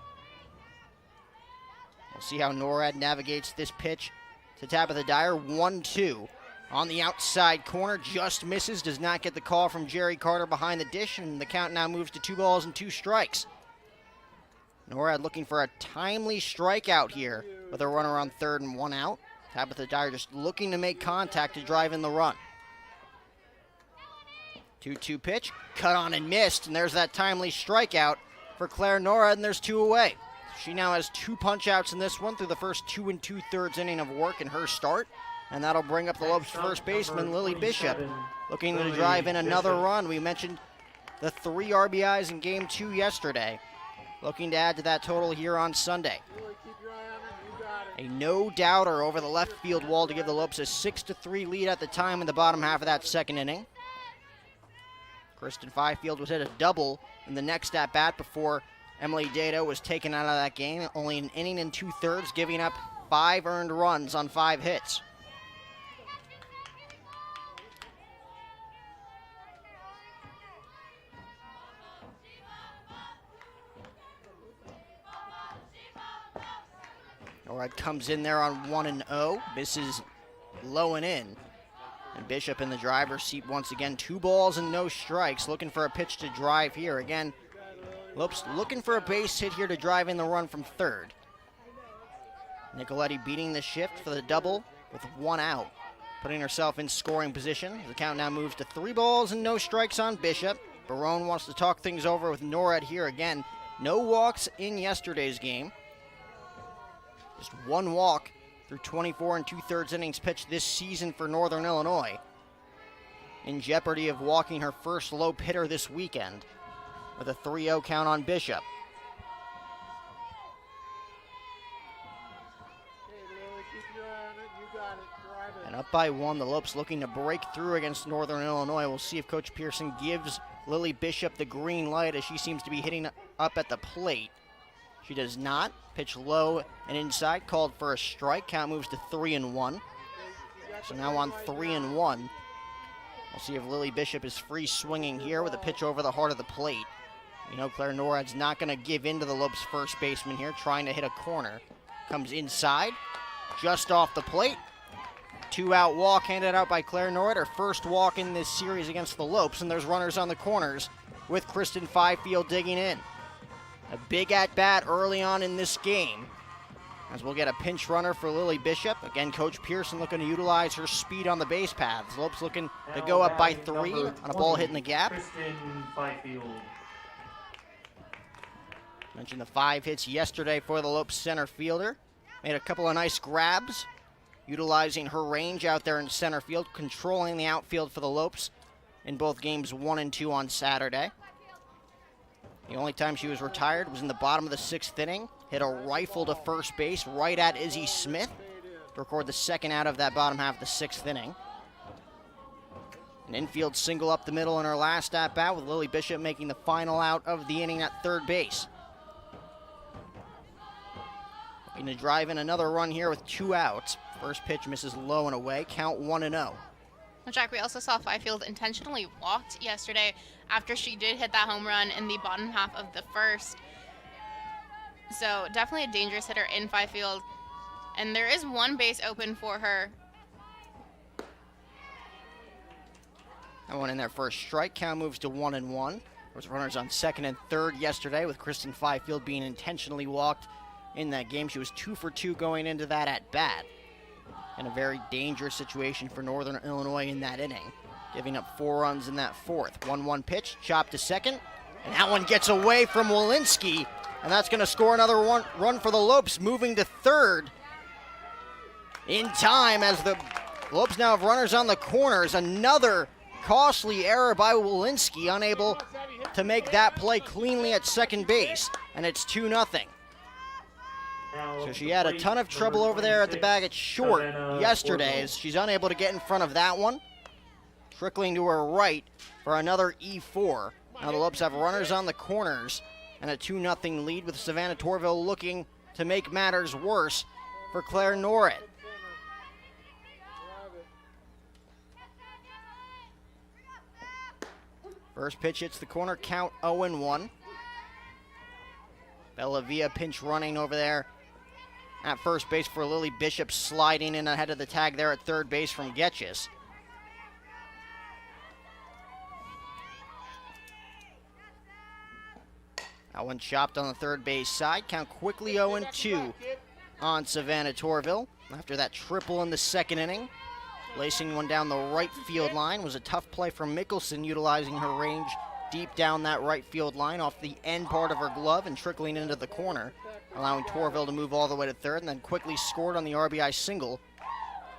We'll see how NORAD navigates this pitch to Tabitha Dyer. 1-2. On the outside corner, just misses, does not get the call from Jerry Carter behind the dish, and the count now moves to 2 balls and 2 strikes. NORAD looking for a timely strikeout here with a runner on third and 1 out. Tabitha Dyer just looking to make contact to drive in the run. 2-2 pitch, cut on and missed, and there's that timely strikeout for Claire NORAD, and there's 2 away. She now has 2 punch-outs in this one through the first 2 2/3 inning of work in her start. And that'll bring up the Lopes first baseman, Lily Bishop, looking to drive in another run. We mentioned the 3 RBIs in Game 2 yesterday. Looking to add to that total here on Sunday. A no-doubter over the left field wall to give the Lopes a 6-3 lead at the time in the bottom half of that second inning. Kristen Fifield was hit a double in the next at-bat before Emily Dado was taken out of that game. Only an inning and 2/3, giving up 5 earned runs on 5 hits. NORAD comes in there on 1-0, misses low and in. And Bishop in the driver's seat once again. 2 balls and no strikes, looking for a pitch to drive here. Again, Lopes looking for a base hit here to drive in the run from third. Nicoletti beating the shift for the double with 1 out, putting herself in scoring position. The count now moves to 3 balls and no strikes on Bishop. Barone wants to talk things over with NORAD here again. No walks in yesterday's game. Just 1 walk through 24 2/3 innings pitched this season for Northern Illinois. In jeopardy of walking her first Lope hitter this weekend with a 3-0 count on Bishop. And up by 1, the Lopes looking to break through against Northern Illinois. We'll see if Coach Pearson gives Lily Bishop the green light as she seems to be hitting up at the plate. She does not. Pitch low and inside, called for a strike. Count moves to 3-1. So now on 3-1. We'll see if Lily Bishop is free swinging here with a pitch over the heart of the plate. You know, Claire NORAD's not going to give in to the Lopes first baseman here, trying to hit a corner. Comes inside, just off the plate. 2-out walk handed out by Claire NORAD, her first walk in this series against the Lopes, and there's runners on the corners with Kristen Fifield digging in. A big at-bat early on in this game, as we'll get a pinch runner for Lily Bishop. Again, Coach Pearson looking to utilize her speed on the base paths. Lopes looking to go up by 3 on a ball hitting the gap. Kristen Fifield. Mentioned the 5 hits yesterday for the Lopes center fielder. Made a couple of nice grabs, utilizing her range out there in center field, controlling the outfield for the Lopes in both games 1 and 2 on Saturday. The only time she was retired was in the bottom of the 6th inning. Hit a rifle to first base right at Izzy Smith to record the 2nd out of that bottom half of the 6th inning. An infield single up the middle in her last at-bat, with Lily Bishop making the final out of the inning at third base. Looking to drive in another run here with 2 outs. First pitch misses low and away. Count 1-0. Well, Jack, we also saw Fifield intentionally walked yesterday after she did hit that home run in the bottom half of the first. So definitely a dangerous hitter in Fifield. And there is 1 base open for her. That one in there for a strike. Count moves to 1-1. There was runners on 2nd and 3rd yesterday, with Kristen Fifield being intentionally walked in that game. She was 2 for 2 going into that at-bat. In a very dangerous situation for Northern Illinois in that inning, giving up 4 runs in that 4th. 1-1 pitch, chopped to second, and that one gets away from Walensky, and that's going to score another run for the Lopes, moving to 3rd in time as the Lopes now have runners on the corners. Another costly error by Walensky, unable to make that play cleanly at second base, and it's 2-0. So she had a ton of trouble over there at the bag at short yesterday as she's unable to get in front of that one. Trickling to her right for another E4. Now the Lopes have runners on the corners and a 2-0 lead, with Savannah Torvill looking to make matters worse for Claire Norret. First pitch hits the corner, count 0-1. Bellavia pinch running over there at first base for Lily Bishop, sliding in ahead of the tag there at third base from Getchis. That one chopped on the third base side. Count quickly 0-2 on Savannah Torvill after that triple in the second inning. Lacing one down the right field line was a tough play from Mickelson, utilizing her range deep down that right field line off the end part of her glove and trickling into the corner, allowing Torvill to move all the way to third, and then quickly scored on the RBI single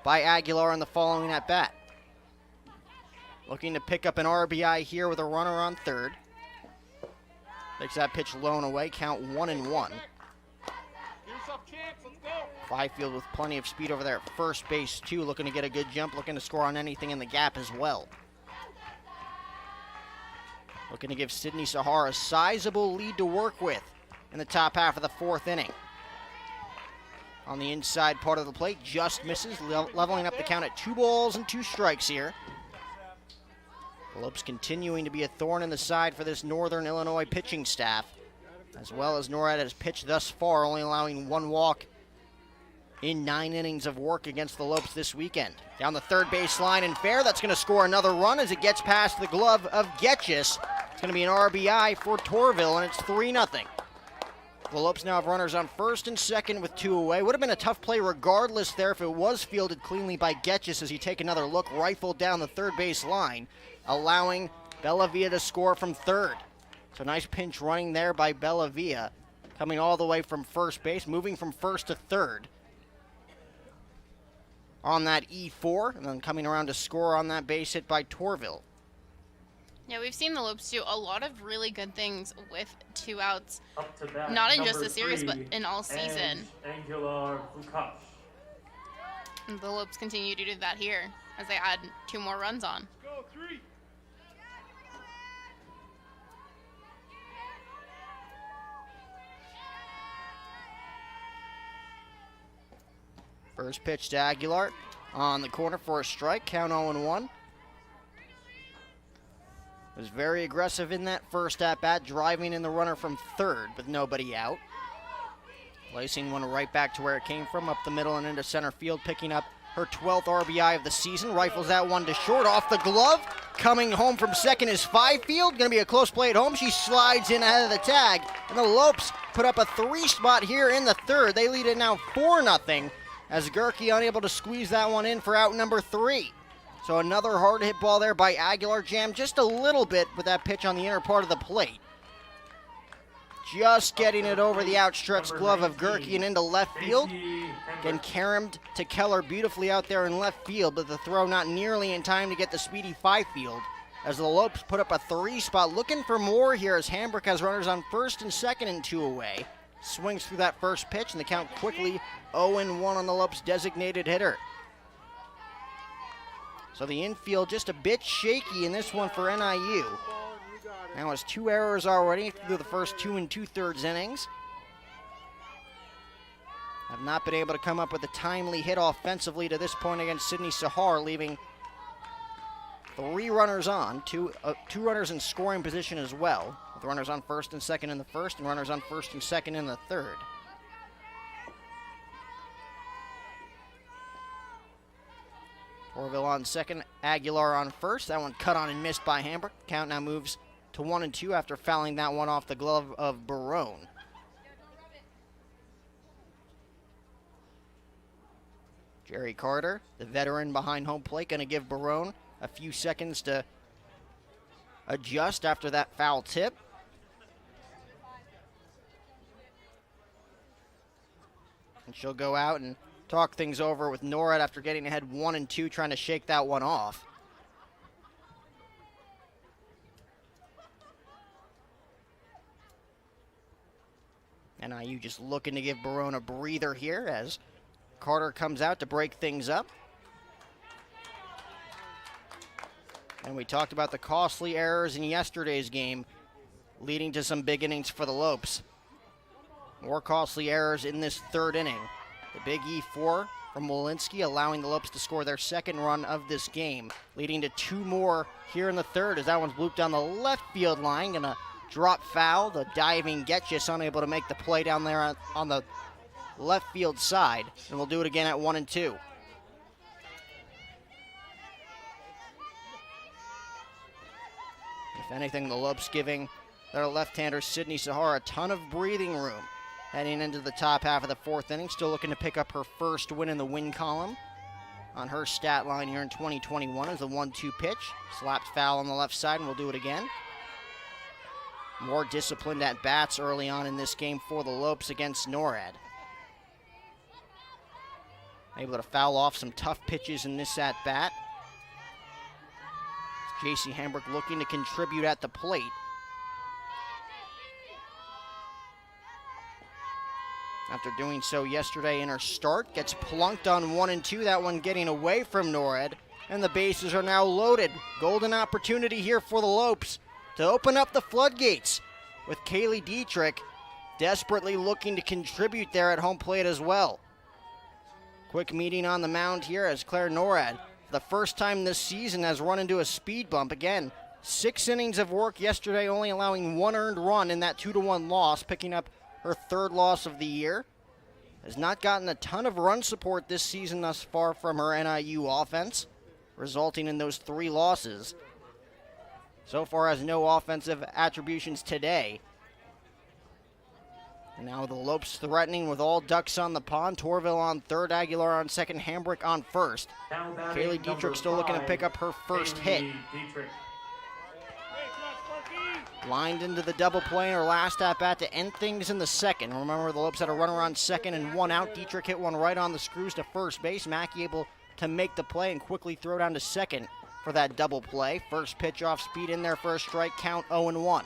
by Aguilar in the following at bat. Looking to pick up an RBI here with a runner on third. Takes that pitch low away, count 1-1. Fifield with plenty of speed over there at first base too, looking to get a good jump, looking to score on anything in the gap as well. Looking to give Sydney Sahar a sizable lead to work with in the top half of the fourth inning. On the inside part of the plate, just misses, leveling up the count at 2-2 strikes here. The Lopes continuing to be a thorn in the side for this Northern Illinois pitching staff, as well as Norad has pitched thus far, only allowing one walk in 9 innings of work against the Lopes this weekend. Down the third base line and fair, that's going to score another run as it gets past the glove of Getchis. It's going to be an RBI for Torvill, and it's 3-0. The Lopes now have runners on first and second with 2 away. Would have been a tough play regardless there if it was fielded cleanly by Getchis as you take another look, rifled down the third base line, allowing Bellavia to score from third. So nice pinch running there by Bellavia, coming all the way from first base, moving from first to third on that E4, and then coming around to score on that base hit by Torvill. Yeah, we've seen the Lopes do a lot of really good things with 2 outs, not in just the series, but in all season. And the Lopes continue to do that here as they add 2 more runs on. Go, 3. First pitch to Aguilar on the corner for a strike, count 0-1. Was very aggressive in that first at-bat, driving in the runner from third with nobody out. Placing one right back to where it came from, up the middle and into center field, picking up her 12th RBI of the season. Rifles that one to short, off the glove. Coming home from second is Fifield. Going to be a close play at home. She slides in ahead of the tag, and the Lopes put up a 3 spot here in the third. They lead it now 4-0, as Gerke unable to squeeze that one in for out number 3. So another hard hit ball there by Aguilar, jammed just a little bit with that pitch on the inner part of the plate. Just getting it over the outstretched glove of Gerke and into left field. Again, caromed to Keller beautifully out there in left field, but the throw not nearly in time to get the speedy Fifield, as the Lopes put up a 3 spot. Looking for more here as Hambrick has runners on first and second and 2 away. Swings through that first pitch, and the count quickly 0-1 on the Lopes' designated hitter. So the infield just a bit shaky in this one for NIU. Now has 2 errors already through the first 2 2/3 innings. Have not been able to come up with a timely hit offensively to this point against Sydney Sahar, leaving 3 runners on, 2 runners in scoring position as well, with runners on first and second in the first and runners on first and second in the third. Torvill on second, Aguilar on first. That one cut on and missed by Hambrick. Count now moves to 1-2 after fouling that one off the glove of Barone. Jerry Carter, the veteran behind home plate, going to give Barone a few seconds to adjust after that foul tip. And she'll go out and talk things over with Norad after getting ahead 1-2, trying to shake that one off. NIU just looking to give Barone a breather here as Carter comes out to break things up. And we talked about the costly errors in yesterday's game, leading to some big innings for the Lopes. More costly errors in this third inning. The big E4 from Walensky allowing the Lopes to score their second run of this game, leading to 2 more here in the third as that one's blooped down the left field line. Gonna drop foul. The diving Getchis unable to make the play down there on the left field side. And we'll do it again at 1-2. If anything, the Lopes giving their left-hander Sydney Sahar a ton of breathing room heading into the top half of the fourth inning. Still looking to pick up her first win in the win column on her stat line here in 2021 as a 1-2 pitch. Slapped foul on the left side, and we'll do it again. More disciplined at bats early on in this game for the Lopes against NORAD. Able to foul off some tough pitches in this at bat. J.C. Hambrick looking to contribute at the plate. After doing so yesterday in her start, gets plunked on 1-2, that one getting away from NORAD, and the bases are now loaded. Golden opportunity here for the Lopes to open up the floodgates with Kaylee Dietrich desperately looking to contribute there at home plate as well. Quick meeting on the mound here as Claire NORAD, for the first time this season, has run into a speed bump. Again, 6 innings of work yesterday, only allowing 1 earned run in that 2-1 loss, picking up her 3rd loss of the year. Has not gotten a ton of run support this season thus far from her NIU offense, resulting in those 3 losses. So far has no offensive attributions today. And now the Lopes threatening with all ducks on the pond. Torvill on third, Aguilar on second, Hambrick on first. Kaylee Dietrich still looking to pick up her first hit. Lined into the double play in her last at-bat to end things in the second. Remember, the Lopes had a runner on second and 1 out. Dietrich hit one right on the screws to first base. Mackey able to make the play and quickly throw down to second for that double play. First pitch off speed in there for a strike, count 0-1.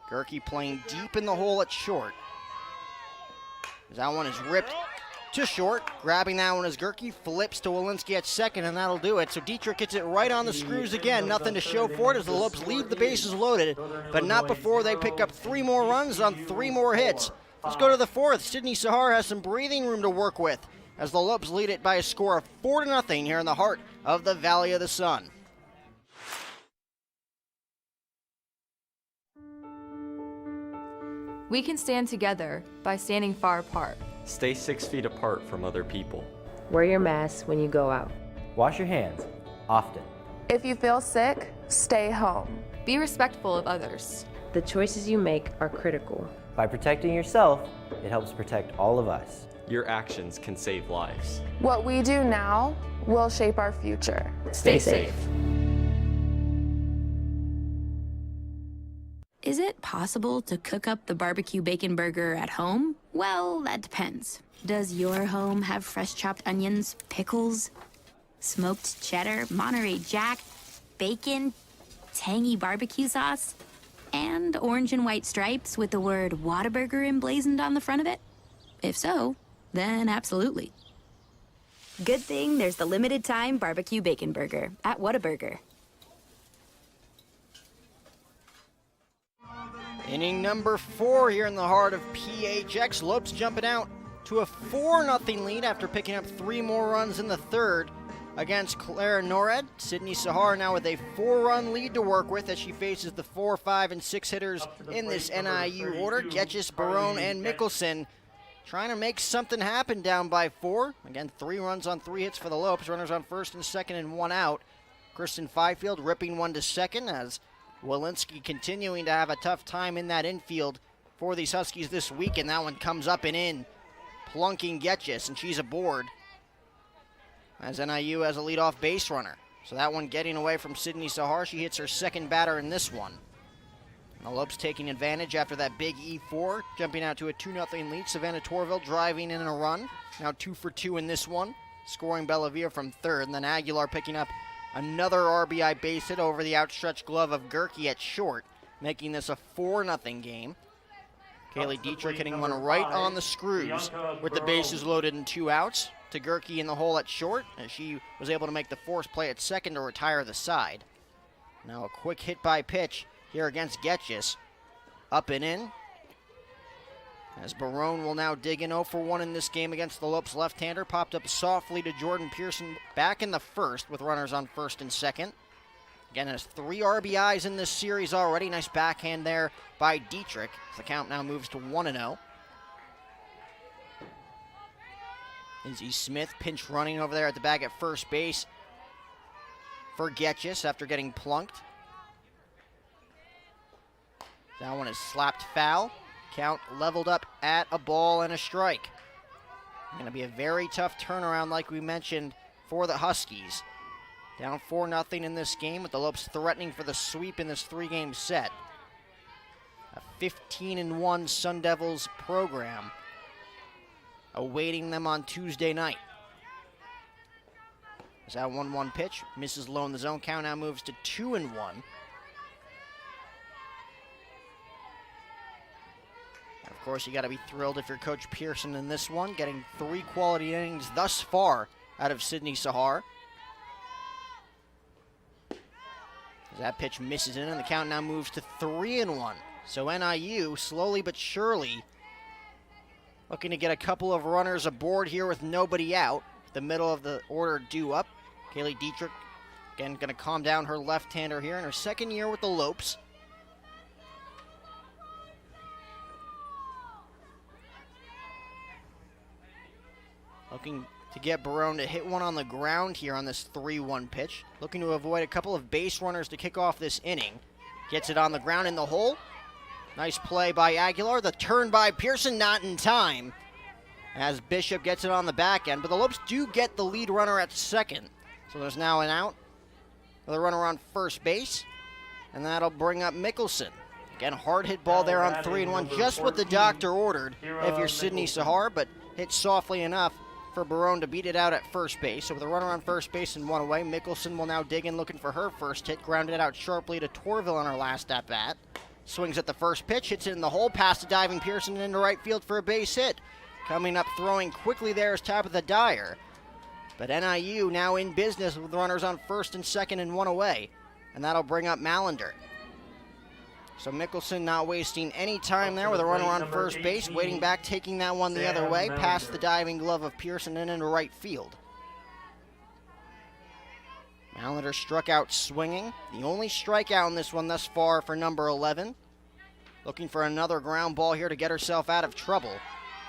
Gerke playing deep in the hole at short. That one is ripped to short. Grabbing that one as Gerke flips to Walensky at second, and that'll do it. So Dietrich hits it right on the screws again. Nothing to show for it as the Lopes leave the bases loaded, but not before they pick up 3 more runs on 3 more hits. Let's go to the fourth. Sydney Sahar has some breathing room to work with as the Lopes lead it by a score of 4-0 here in the heart of the Valley of the Sun. We can stand together by standing far apart. Stay 6 feet apart from other people. Wear your mask when you go out. Wash your hands often. If you feel sick, stay home. Be respectful of others. The choices you make are critical. By protecting yourself, it helps protect all of us. Your actions can save lives. What we do now will shape our future. Stay safe. Is it possible to cook up the barbecue bacon burger at home? Well, that depends. Does your home have fresh chopped onions, pickles, smoked cheddar, Monterey Jack, bacon, tangy barbecue sauce, and orange and white stripes with the word Whataburger emblazoned on the front of it? If so, then absolutely. Good thing there's the limited time barbecue bacon burger at Whataburger. Inning number 4 here in the heart of PHX. Lopes jumping out to a 4-0 lead after picking up 3 more runs in the third against Claire NORAD. Sydney Sahar now with a 4-run lead to work with as she faces the 4, 5, and 6 hitters in this NIU order. Getchis, Barone, and Mickelson trying to make something happen down by 4. Again, 3 runs on 3 hits for the Lopes. Runners on first and second and 1 out. Kristen Fifield ripping one to second as Walensky continuing to have a tough time in that infield for these Huskies this week, and that one comes up and in, plunking Getchis, and she's aboard as NIU has a leadoff base runner. So that one getting away from Sydney Sahar. She hits her second batter in this one. And the Lopes taking advantage after that big E4, jumping out to a 2-0 lead. Savannah Torvill driving in a run, now 2 for 2 in this one, scoring Bellavia from third, and then Aguilar picking up Another RBI base hit over the outstretched glove of Gerke at short, making this a 4-0 game. Kaylee Dietrich hitting one right on the screws with the bases loaded and 2 outs to Gerke in the hole at short, as she was able to make the force play at second to retire the side. Now a quick hit by pitch here against Getchis. Up and in. As Barone will now dig in 0 for 1 in this game against the Lopes left-hander. Popped up softly to Jordan Pearson back in the first with runners on first and second. Again, has 3 RBIs in this series already. Nice backhand there by Dietrich. The count now moves to 1-0. Izzy Smith pinch running over there at the bag at first base for Getchis after getting plunked. That one is slapped foul. Count leveled up at a ball and a strike. Going to be a very tough turnaround like we mentioned for the Huskies. Down 4-0 in this game with the Lopes threatening for the sweep in this 3-game set. A 15-1 Sun Devils program awaiting them on Tuesday night. Is that 1-1 pitch? Misses low in the zone. Count now moves to 2-1. Of course, you got to be thrilled if you're Coach Pearson in this one, getting 3 quality innings thus far out of Sydney Sahar. As that pitch misses in, and the count now moves to 3-1. So NIU, slowly but surely, looking to get a couple of runners aboard here with nobody out. The middle of the order due up. Kaylee Dietrich, again, going to calm down her left-hander here in her second year with the Lopes. Looking to get Barone to hit one on the ground here on this 3-1 pitch. Looking to avoid a couple of base runners to kick off this inning. Gets it on the ground in the hole. Nice play by Aguilar. The turn by Pearson not in time as Bishop gets it on the back end. But the Lopes do get the lead runner at second. So there's now an out with a runner on first base. And that'll bring up Mickelson. Again, hard hit ball there on 3-1. Just what the doctor ordered if you're Sydney Sahar, but hit softly enough for Barone to beat it out at first base. So with a runner on first base and 1 away, Mickelson will now dig in looking for her first hit. Grounded it out sharply to Torvill on her last at-bat. Swings at the first pitch, hits it in the hole, past the diving Pearson into right field for a base hit. Coming up throwing quickly there is Tabitha Dyer. But NIU now in business with runners on first and second and 1 away. And that'll bring up Mallender. So Mickelson not wasting any time there with a runner on first base, waiting back, taking that one the other way, past the diving glove of Pearson and into right field. Mallender struck out swinging. The only strikeout in this one thus far for number 11. Looking for another ground ball here to get herself out of trouble.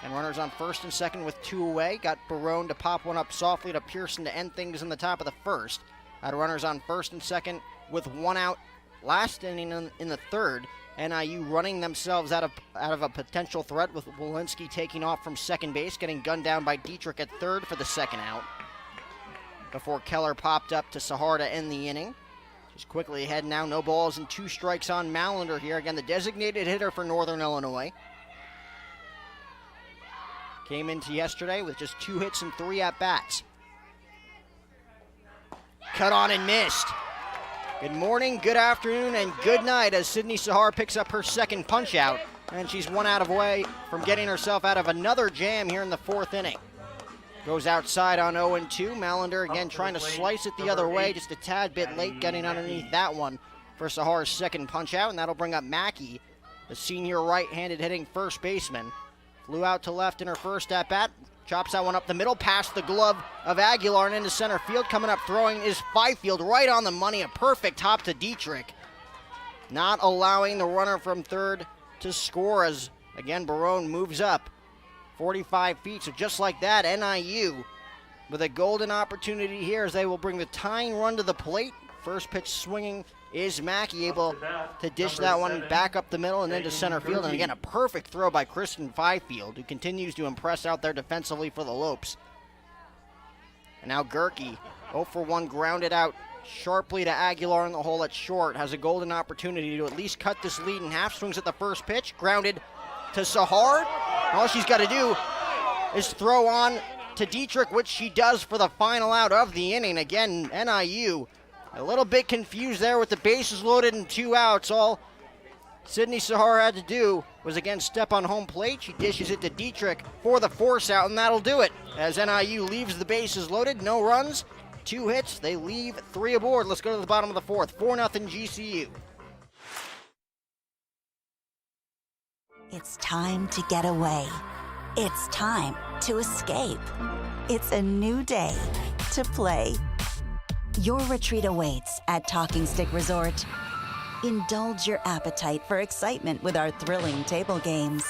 And runners on first and second with 2 away. Got Barone to pop one up softly to Pearson to end things in the top of the first. Had runners on first and second with 1 out. Last inning in the third, NIU running themselves out of a potential threat with Walensky taking off from second base, getting gunned down by Dietrich at third for the second out. Before Keller popped up to Sahar to end the inning. Just quickly ahead now, no balls and 2 strikes on Mallender here. Again, the designated hitter for Northern Illinois. Came into yesterday with just 2 hits and 3 at-bats. Cut on and missed. Good morning, good afternoon, and good night as Sydney Sahar picks up her second punch-out. And she's 1 out of way from getting herself out of another jam here in the 4th inning. Goes outside on 0-2. Mallender again trying to slice it the other way, just a tad bit late getting underneath that one for Sahar's second punch-out. And that'll bring up Mackey, the senior right-handed hitting first baseman. Flew out to left in her first at-bat. Chops that one up the middle, past the glove of Aguilar and into center field. Coming up throwing is Fifield, right on the money. A perfect hop to Dietrich. Not allowing the runner from third to score as, again, Barone moves up 45 feet. So just like that, NIU with a golden opportunity here as they will bring the tying run to the plate. First pitch swinging is Mackey, able to dish that one back up the middle and into center field. And again, a perfect throw by Kristen Fifield, who continues to impress out there defensively for the Lopes. And now Gerke, 0 for 1, grounded out sharply to Aguilar in the hole at short. Has a golden opportunity to at least cut this lead in half. Swings at the first pitch, grounded to Sahar. All she's got to do is throw on to Dietrich, which she does for the final out of the inning. Again, NIU A little bit confused there with the bases loaded and 2 outs. All Sydney Sahar had to do was again step on home plate. She dishes it to Dietrich for the force out, and that'll do it. As NIU leaves the bases loaded, no runs, 2 hits. They leave 3 aboard. Let's go to the bottom of the 4th. 4-0 GCU. It's time to get away. It's time to escape. It's a new day to play. Your retreat awaits at Talking Stick Resort. Indulge your appetite for excitement with our thrilling table games,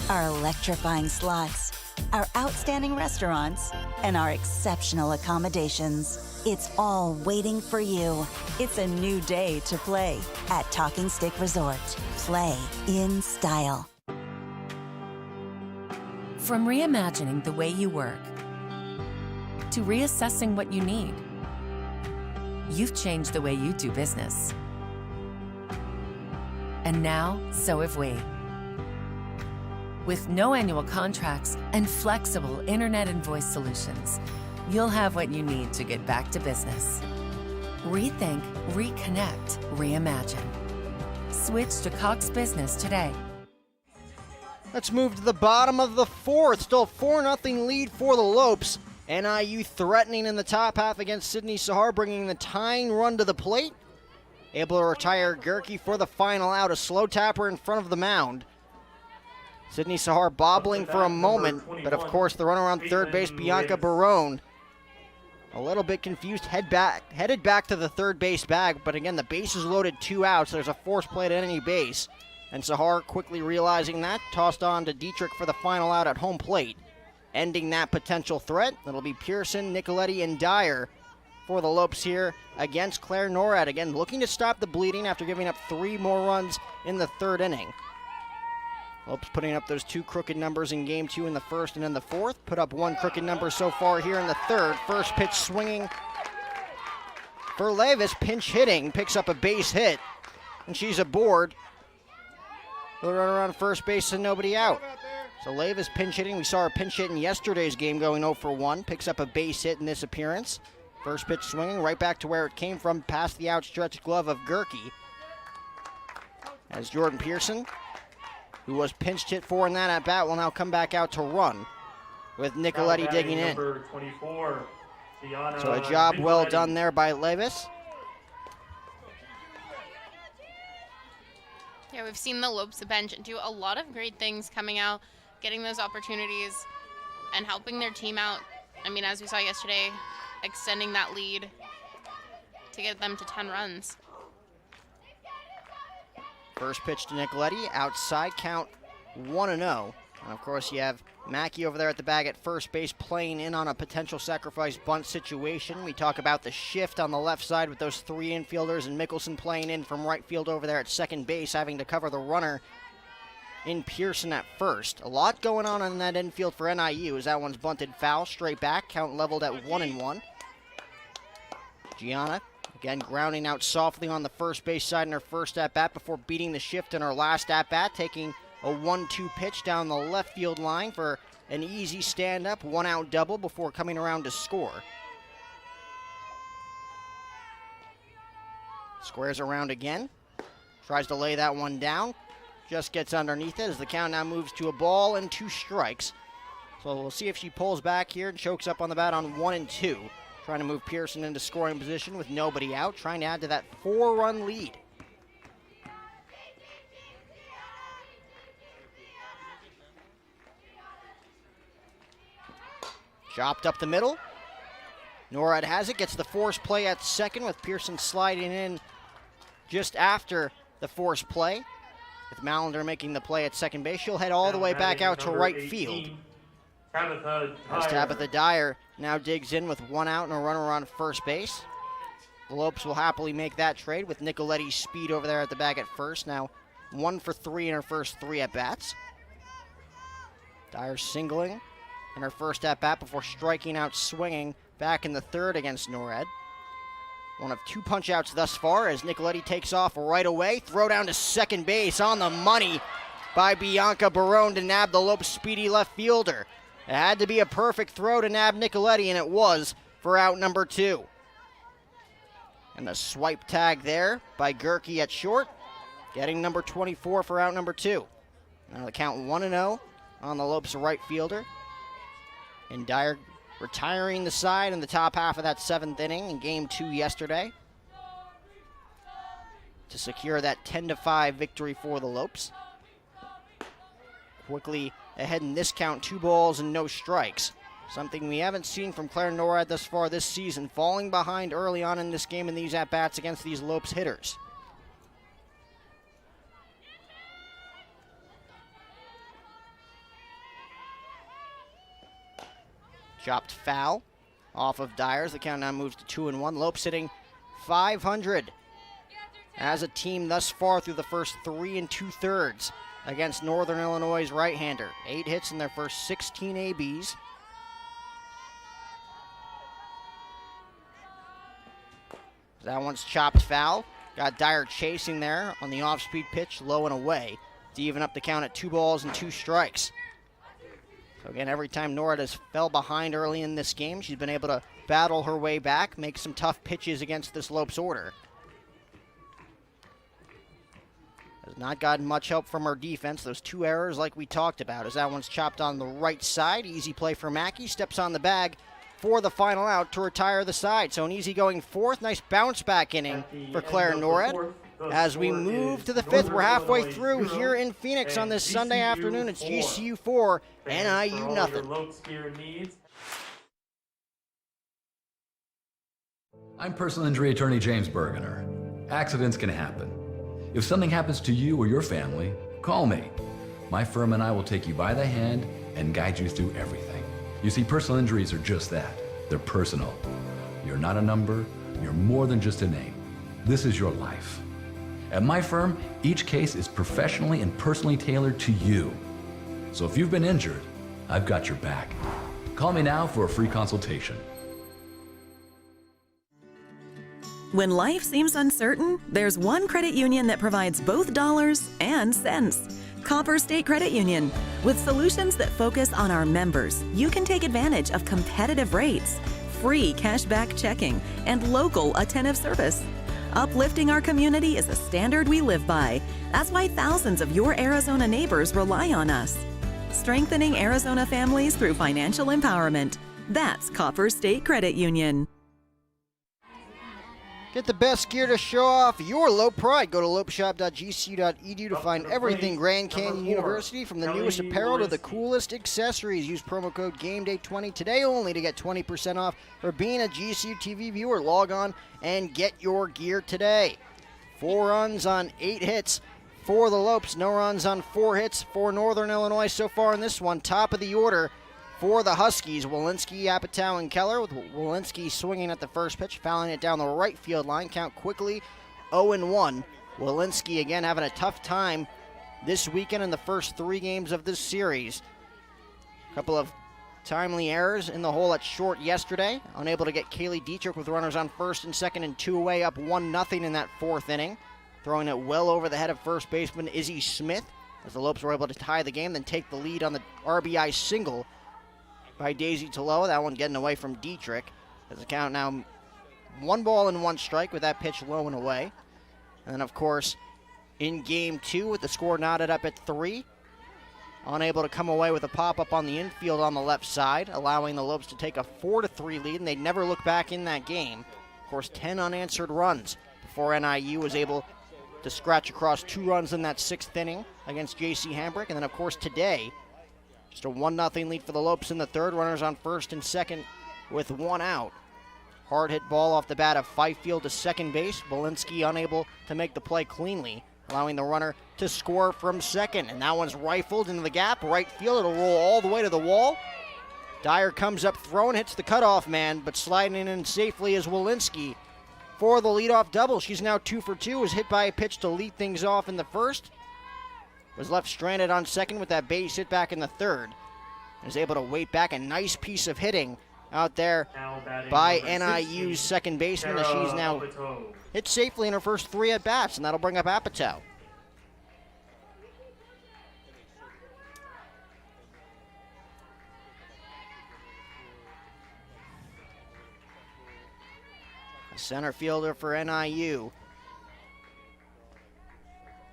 our electrifying slots, our outstanding restaurants, and our exceptional accommodations. It's all waiting for you. It's a new day to play at Talking Stick Resort. Play in style. From reimagining the way you work to reassessing what you need, you've changed the way you do business. And now, so have we. With no annual contracts and flexible internet and voice solutions, you'll have what you need to get back to business. Rethink, reconnect, reimagine. Switch to Cox Business today. Let's move to the bottom of the 4th. Still 4-0 lead for the Lopes. NIU threatening in the top half against Sydney Sahar, bringing the tying run to the plate. Able to retire Gerke for the final out, a slow tapper in front of the mound. Sydney Sahar bobbling for a moment, but of course the runner on third base, Bianca Barone, a little bit confused, headed back to the third base bag, but again the base is loaded, 2 outs. There's a force play at any base, and Sahar quickly realizing that, tossed on to Dietrich for the final out at home plate, ending that potential threat. That'll be Pearson, Nicoletti, and Dyer for the Lopes here against Claire Norad. Again, looking to stop the bleeding after giving up 3 more runs in the 3rd inning. Lopes putting up those 2 crooked numbers in Game 2 in the 1st and in the 4th. Put up 1 crooked number so far here in the 3rd. First pitch swinging for Levis, pinch hitting, picks up a base hit, and she's aboard. The runner on first base and nobody out. So Levis pinch hitting. We saw her pinch hit in yesterday's game going 0 for 1. Picks up a base hit in this appearance. First pitch swinging right back to where it came from, past the outstretched glove of Gerke. As Jordan Pearson, who was pinched hit for in that at-bat, will now come back out to run with Nicoletti digging in. Number 24, So a job well done there by Levis. Yeah, we've seen the Lopes bench do a lot of great things coming out, getting those opportunities, and helping their team out. I mean, as we saw yesterday, extending that lead to get them to 10 runs. First pitch to Nicoletti, outside count 1-0. And of course you have Mackey over there at the bag at first base playing in on a potential sacrifice bunt situation. We talk about the shift on the left side with those 3 infielders and Mickelson playing in from right field over there at second base, having to cover the runner in Pearson at first. A lot going on in that infield for NIU as that one's bunted foul, straight back, count leveled at 1-1. Gianna, again, grounding out softly on the first base side in her first at-bat before beating the shift in her last at-bat, taking a 1-2 pitch down the left field line for an easy stand-up, 1-out double before coming around to score. Squares around again, tries to lay that one down, just gets underneath it as the count now moves to a ball and 2 strikes. So we'll see if she pulls back here and chokes up on the bat on 1-2. Trying to move Pearson into scoring position with nobody out, trying to add to that 4-run lead. Chopped up the middle. Norad has it, gets the force play at second with Pearson sliding in just after the force play. With Mallender making the play at second base, she'll head all the way back out to right field. As Tabitha Dyer now digs in with 1 out and a runner on first base. The Lopes will happily make that trade with Nicoletti's speed over there at the bag at first. Now 1 for 3 in her first 3 at-bats. Dyer singling in her first at-bat before striking out swinging back in the 3rd against Norad. One of 2 punch-outs thus far as Nicoletti takes off right away. Throw down to second base on the money by Bianca Barone to nab the Lopes' speedy left fielder. It had to be a perfect throw to nab Nicoletti, and it was for out number 2. And the swipe tag there by Gerke at short, getting number 24 for out number 2. Now the count 1-0 on the Lopes right fielder. And Dyer retiring the side in the top half of that 7th inning in game 2 yesterday to secure that 10-5 victory for the Lopes. Quickly ahead in this count, 2 balls and no strikes. Something we haven't seen from Claire Norad thus far this season, falling behind early on in this game in these at-bats against these Lopes hitters. Chopped foul off of Dyers. The count now moves to 2-1. Lopes hitting .500 as a team thus far through the first 3 2/3 against Northern Illinois' right-hander. 8 hits in their first 16 ABs. That one's chopped foul. Got Dyer chasing there on the off-speed pitch, low and away, to even up the count at 2 balls and 2 strikes. So again, every time Norad has fell behind early in this game, she's been able to battle her way back, make some tough pitches against this Lopes order. Has not gotten much help from her defense. Those 2 errors like we talked about, as that one's chopped on the right side. Easy play for Mackey, steps on the bag for the final out to retire the side. So an easy-going 4th. Nice bounce-back inning for Claire Norad. As we move to the 5th, we're halfway through here in Phoenix on this Sunday afternoon. It's GCU 4, NIU nothing. I'm personal injury attorney James Bergener. Accidents can happen. If something happens to you or your family, call me. My firm and I will take you by the hand and guide you through everything. You see, personal injuries are just that. They're personal. You're not a number. You're more than just a name. This is your life. At my firm, each case is professionally and personally tailored to you. So if you've been injured, I've got your back. Call me now for a free consultation. When life seems uncertain, there's one credit union that provides both dollars and cents. Copper State Credit Union. With solutions that focus on our members, you can take advantage of competitive rates, free cashback checking, and local attentive service. Uplifting our community is a standard we live by. That's why thousands of your Arizona neighbors rely on us. Strengthening Arizona families through financial empowerment. That's Copper State Credit Union. Get the best gear to show off your Lope pride. Go to lopeshop.gcu.edu to find everything Grand Canyon University, from the newest apparel to the coolest accessories. Use promo code GameDay20 today only to get 20% off for being a GCU TV viewer. Log on and get your gear today. 4 runs on 8 hits for the Lopes. No runs on 4 hits for Northern Illinois so far in this one. Top of the order for the Huskies, Walensky, Apatow, and Keller, with Walensky swinging at the first pitch, fouling it down the right field line. Count quickly 0-1. Walensky again having a tough time this weekend in the first 3 games of this series. A couple of timely errors in the hole at short yesterday. Unable to get Kaylee Dietrich with runners on first and second and 2 away, up 1-0 in that 4th inning. Throwing it well over the head of first baseman Izzy Smith, as the Lopes were able to tie the game, then take the lead on the RBI single by Daisy Taloa. That one getting away from Dietrich. As the count now 1 ball and 1 strike with that pitch low and away. And then, of course, in game 2 with the score knotted up at 3, unable to come away with a pop-up on the infield on the left side, allowing the Lopes to take a 4-3 lead, and they'd never look back in that game. Of course, 10 unanswered runs before NIU was able to scratch across 2 runs in that 6th inning against J.C. Hambrick. And then, of course, today, just a 1-0 lead for the Lopes in the 3rd. Runners on first and second with 1 out. Hard hit ball off the bat of Fifield to second base. Walensky unable to make the play cleanly, allowing the runner to score from second. And that one's rifled into the gap. Right field, it'll roll all the way to the wall. Dyer comes up throwing, hits the cutoff man, but sliding in safely is Walensky for the leadoff double. She's now 2 for 2. Was hit by a pitch to lead things off in the 1st. Was left stranded on second with that base hit back in the 3rd. Was able to wait back. A nice piece of hitting out there by NIU's second baseman, as she's now hit safely in her first 3 at-bats, and that'll bring up Apatow. The center fielder for NIU.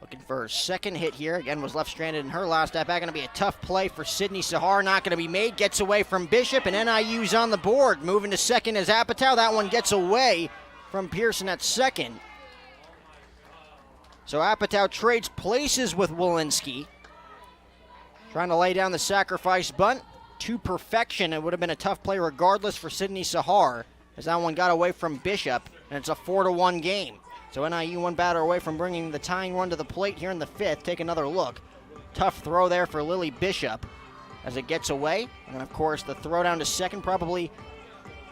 Looking for her second hit here. Again, was left stranded in her last at bat. Going to be a tough play for Sydney Sahar. Not going to be made. Gets away from Bishop, and NIU's on the board. Moving to second is Apatow. That one gets away from Pearson at second. So Apatow trades places with Walensky. Trying to lay down the sacrifice bunt to perfection. It would have been a tough play regardless for Sydney Sahar, as that one got away from Bishop, and it's a 4-1 game. So NIU one batter away from bringing the tying run to the plate here in the fifth. Take another look. Tough throw there for Lily Bishop as it gets away. And of course, the throw down to second probably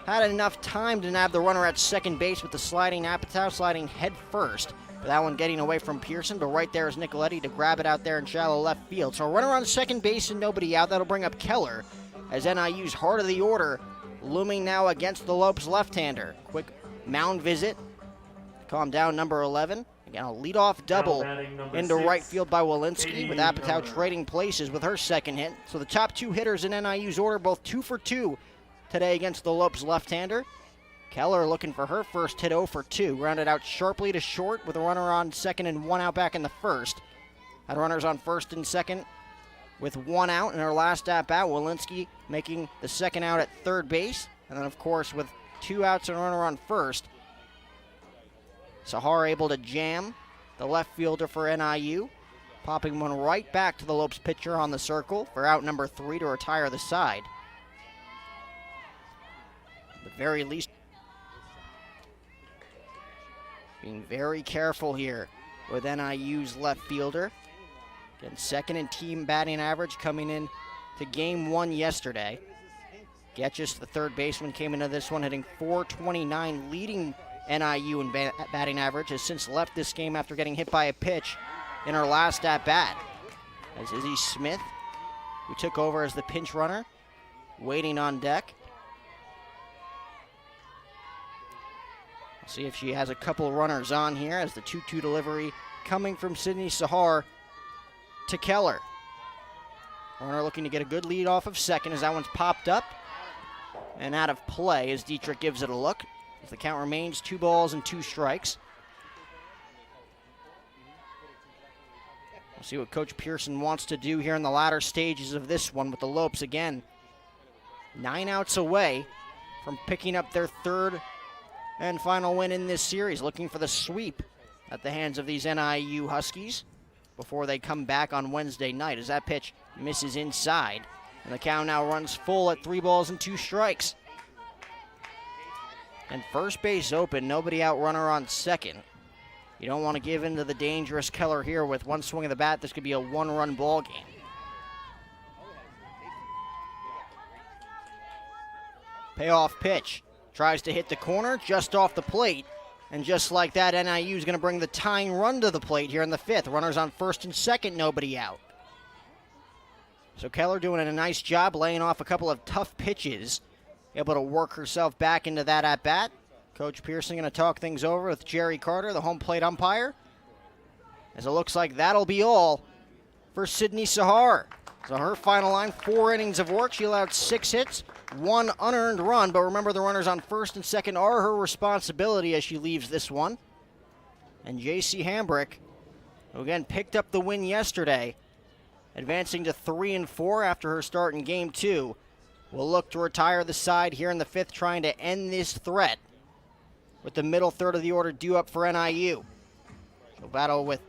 had enough time to nab the runner at second base with the sliding Apatow sliding head first. But that one getting away from Pearson, but right there is Nicoletti to grab it out there in shallow left field. So a runner on second base and nobody out. That'll bring up Keller as NIU's heart of the order looming now against the Lopes left-hander. Quick mound visit. Calm down, number 11. Again, a leadoff double into right field by Walensky, with Apatow trading places with her second hit. So the top two hitters in NIU's order, both 2 for 2 today against the Lopes left-hander. Keller looking for her first hit, 0 for 2. Rounded out sharply to short with a runner on second and 1 out back in the first. Had runners on first and second with 1 out in her last at-bat. Walensky making the second out at third base. And then, of course, with 2 outs and a runner on first, Sahar able to jam the left fielder for NIU, popping one right back to the Lopes pitcher on the circle for out number 3 to retire the side. At the very least, being very careful here with NIU's left fielder. Again, second in team batting average coming in to game 1 yesterday. Getchis, the third baseman, came into this one hitting .429, leading NIU in batting average, has since left this game after getting hit by a pitch in her last at-bat. As Izzy Smith, who took over as the pinch runner, waiting on deck. We'll see if she has a couple runners on here as the 2-2 delivery coming from Sydney Sahar to Keller. Runner looking to get a good lead off of second as that one's popped up and out of play as Dietrich gives it a look. As the count remains 2 balls and 2 strikes. We'll see what Coach Pearson wants to do here in the latter stages of this one with the Lopes again. 9 outs away from picking up their third and final win in this series, looking for the sweep at the hands of these NIU Huskies before they come back on Wednesday night, as that pitch misses inside. And the count now runs full at 3 balls and 2 strikes. And first base open, nobody out, runner on second. You don't want to give in to the dangerous Keller here. With one swing of the bat, this could be a 1-run ball game. Payoff pitch. Tries to hit the corner, just off the plate. And just like that, NIU is going to bring the tying run to the plate here in the fifth. Runners on first and second, nobody out. So Keller doing a nice job laying off a couple of tough pitches. Able to work herself back into that at-bat. Coach Pearson going to talk things over with Jerry Carter, the home plate umpire. As it looks like that'll be all for Sydney Sahar. So her final line, 4 innings of work. She allowed 6 hits, 1 unearned run. But remember, the runners on first and second are her responsibility as she leaves this one. And J.C. Hambrick, who again picked up the win yesterday, advancing to 3-4 after her start in game 2. Will look to retire the side here in the fifth, trying to end this threat with the middle third of the order due up for NIU. She'll battle with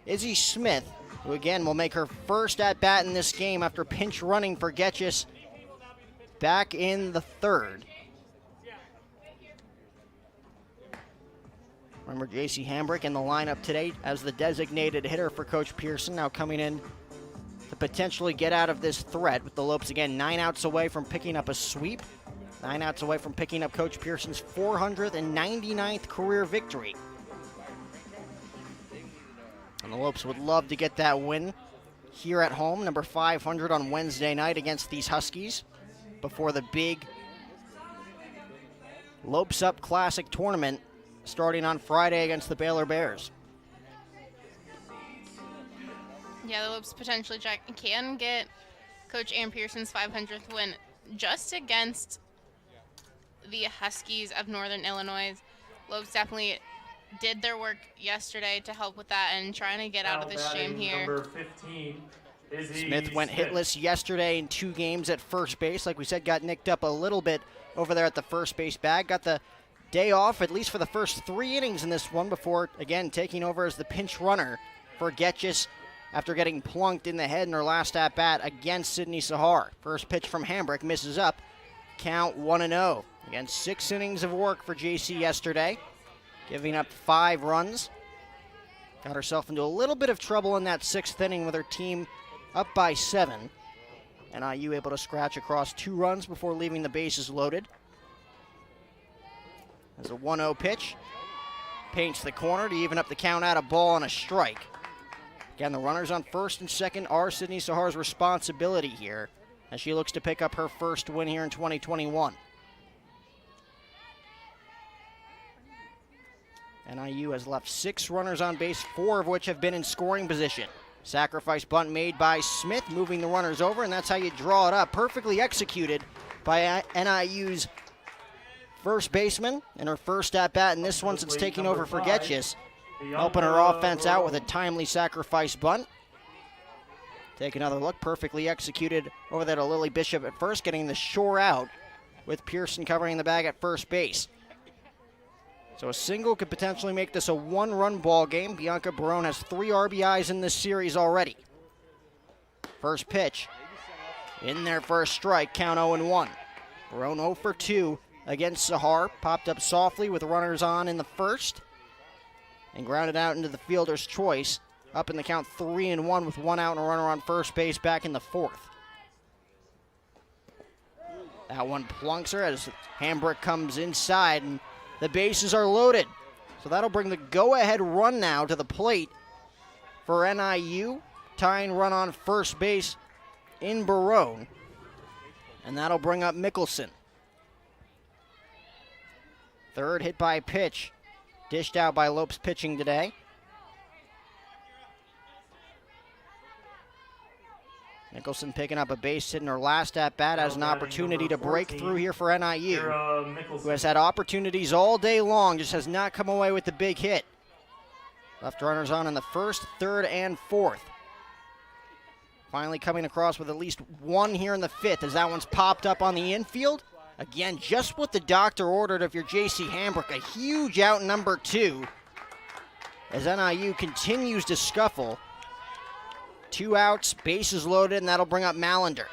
Izzy Smith, who again will make her first at-bat in this game after pinch running for Getchis back in the third. Remember, J.C. Hambrick in the lineup today as the designated hitter for Coach Pearson, now coming in to potentially get out of this threat with the Lopes again 9 outs away from picking up a sweep. 9 outs away from picking up Coach Pearson's 499th career victory. And the Lopes would love to get that win here at home, number 500 on Wednesday night against these Huskies before the big Lopes Up Classic tournament starting on Friday against the Baylor Bears. Yeah, the Lopes potentially can get Coach Ann Pearson's 500th win just against the Huskies of Northern Illinois. Lopes definitely did their work yesterday to help with that and trying to get out of this jam here. Number 15, Smith went hitless yesterday in 2 games at first base. Like we said, got nicked up a little bit over there at the first base bag. Got the day off, at least for the first 3 innings in this one, before, again, taking over as the pinch runner for Getchis after getting plunked in the head in her last at-bat against Sydney Sahar. First pitch from Hambrick misses up. Count 1-0. Again, 6 innings of work for JC yesterday, giving up 5 runs. Got herself into a little bit of trouble in that 6th inning with her team up by 7. NIU able to scratch across 2 runs before leaving the bases loaded. As a 1-0 pitch. Paints the corner to even up the count at a ball and a strike. Again, the runners on first and second are Sydney Sahar's responsibility here as she looks to pick up her first win here in 2021. NIU has left 6 runners on base, 4 of which have been in scoring position. Sacrifice bunt made by Smith, moving the runners over, and that's how you draw it up. Perfectly executed by NIU's first baseman in her first at-bat in this one since taking over for Getchis, helping her offense out with a timely sacrifice bunt. Take another look, perfectly executed over there to Lily Bishop at first, getting the shore out with Pearson covering the bag at first base. So a single could potentially make this a 1-run ball game. Bianca Barone has 3 RBIs in this series already. First pitch in there for a strike, count 0-1. Barone 0 for 2 against Sahar. Popped up softly with runners on in the first and grounded out into the fielder's choice. Up in the count 3-1 with 1 out and a runner on first base back in the 4th. That one plunks her as Hambrick comes inside and the bases are loaded. So that'll bring the go-ahead run now to the plate for NIU. Tying run on first base in Barone. And that'll bring up Mickelson. Third hit by pitch. Dished out by Lopes pitching today. Mickelson picking up a base hit in her last at-bat as an opportunity to break through here for NIU, who has had opportunities all day long, just has not come away with the big hit. Left runners on in the first, third, and fourth. Finally coming across with at least 1 here in the 5th as that one's popped up on the infield. Again, just what the doctor ordered if you're J.C. Hambrick, a huge out number 2 as NIU continues to scuffle. 2 outs, bases loaded, and that'll bring up Mallender.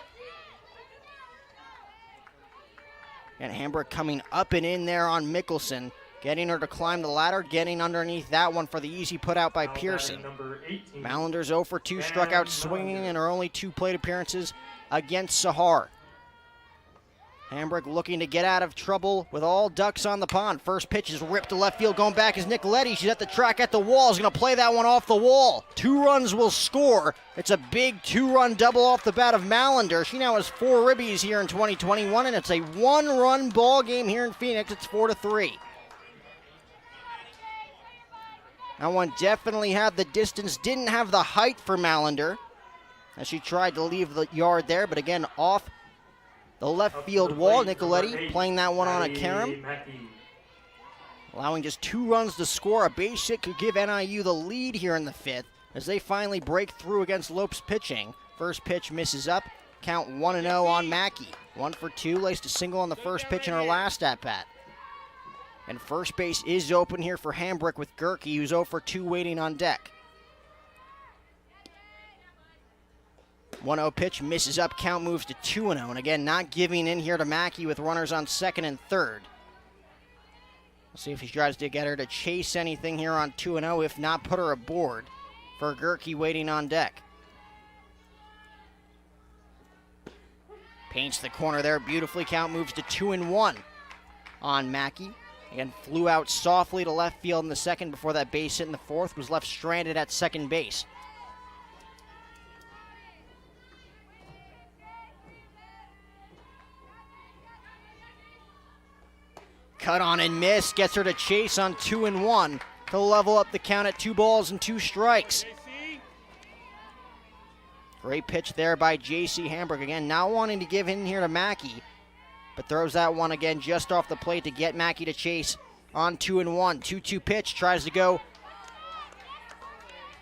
And Hambrick coming up and in there on Mickelson, getting her to climb the ladder, getting underneath that one for the easy put out by Pearson. Mallender's 0 for 2, struck out swinging in her only 2 plate appearances against Sahar. Hambrick looking to get out of trouble with all ducks on the pond. First pitch is ripped to left field, going back is Nicoletti. She's at the track at the wall. Is going to play that one off the wall. 2 runs will score. It's a big 2-run double off the bat of Mallender. She now has 4 ribbies here in 2021, and it's a 1-run ball game here in Phoenix. It's 4-3. That one definitely had the distance, didn't have the height for Mallender as she tried to leave the yard there, but again, off the left field wall. Nicoletti playing that one on a carom, allowing just 2 runs to score. A base hit could give NIU the lead here in the 5th as they finally break through against Lopes pitching. First pitch misses up. Count 1-0 on Mackey. 1 for 2, laced a single on the first pitch in her last at-bat. And first base is open here for Hambrick with Gerke, who's 0 for 2 waiting on deck. 1-0 pitch misses up, count moves to 2-0, and again, not giving in here to Mackey with runners on second and third. We'll see if he tries to get her to chase anything here on 2-0, if not, put her aboard for Gerke waiting on deck. Paints the corner there beautifully, count moves to 2-1 on Mackey. Again, flew out softly to left field in the second before that base hit in the 4th, was left stranded at second base. Cut on and miss, gets her to chase on 2-1 to level up the count at 2 balls and 2 strikes. Great pitch there by J.C. Hambrick. Again, not wanting to give in here to Mackey, but throws that one again just off the plate to get Mackey to chase on 2-1. 2-2 pitch, tries to go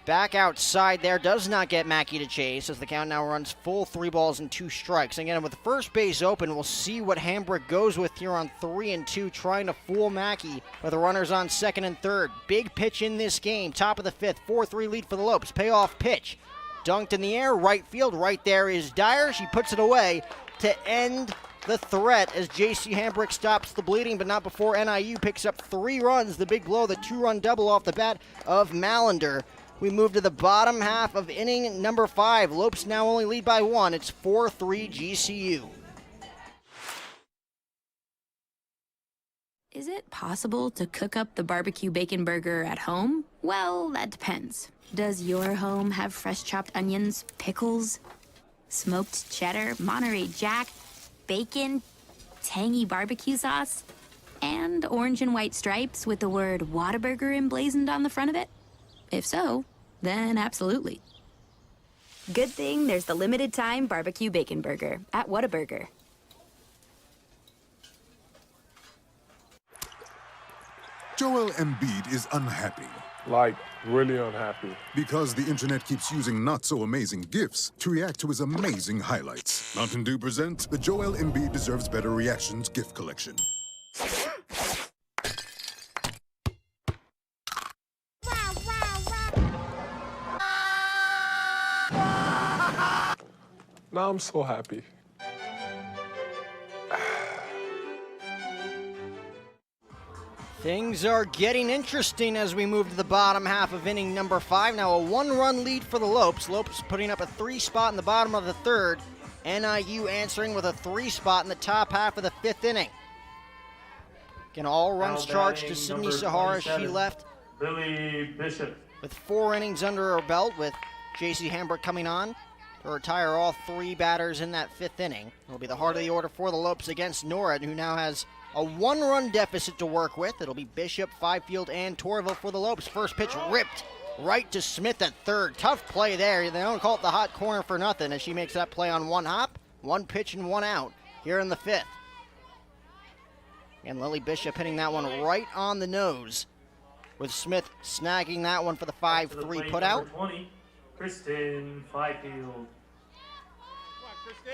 back outside there, does not get Mackey to chase as the count now runs full 3 balls and 2 strikes. Again, with the first base open, we'll see what Hambrick goes with here on 3-2, trying to fool Mackey with the runners on second and third. Big pitch in this game, top of the 5th, 4-3 lead for the Lopes. Payoff pitch, dunked in the air, right field, right there is Dyer. She puts it away to end the threat as J.C. Hambrick stops the bleeding, but not before NIU picks up 3 runs. The big blow, the 2-run double off the bat of Mallender. We move to the bottom half of inning number 5. Lopes now only lead by 1. It's 4-3 GCU. Is it possible to cook up the barbecue bacon burger at home? Well, that depends. Does your home have fresh chopped onions, pickles, smoked cheddar, Monterey Jack, bacon, tangy barbecue sauce, and orange and white stripes with the word Whataburger emblazoned on the front of it? If so, then absolutely. Good thing there's the limited time barbecue bacon burger at Whataburger. Joel Embiid is unhappy. Like, really unhappy. Because the internet keeps using not-so-amazing GIFs to react to his amazing highlights. Mountain Dew presents the Joel Embiid Deserves Better Reactions gift collection. Now I'm so happy. Things are getting interesting as we move to the bottom half of inning number 5. Now a 1-run lead for the Lopes. Lopes putting up a 3 spot in the bottom of the 3rd. NIU answering with a 3 spot in the top half of the 5th inning. Again, all runs charged to Sydney Sahara. She left Billy Bishop with 4 innings under her belt, with J.C. Hambrick coming on to retire all 3 batters in that 5th inning. It'll be the heart of the order for the Lopes against Norad, who now has a 1-run deficit to work with. It'll be Bishop, Fifield, and Torvill for the Lopes. First pitch ripped right to Smith at third. Tough play there. They don't call it the hot corner for nothing as she makes that play on 1 hop, 1 pitch, and 1 out here in the 5th. And Lily Bishop hitting that one right on the nose, with Smith snagging that one for the 5-3 put out. 20, Kristen Fifield.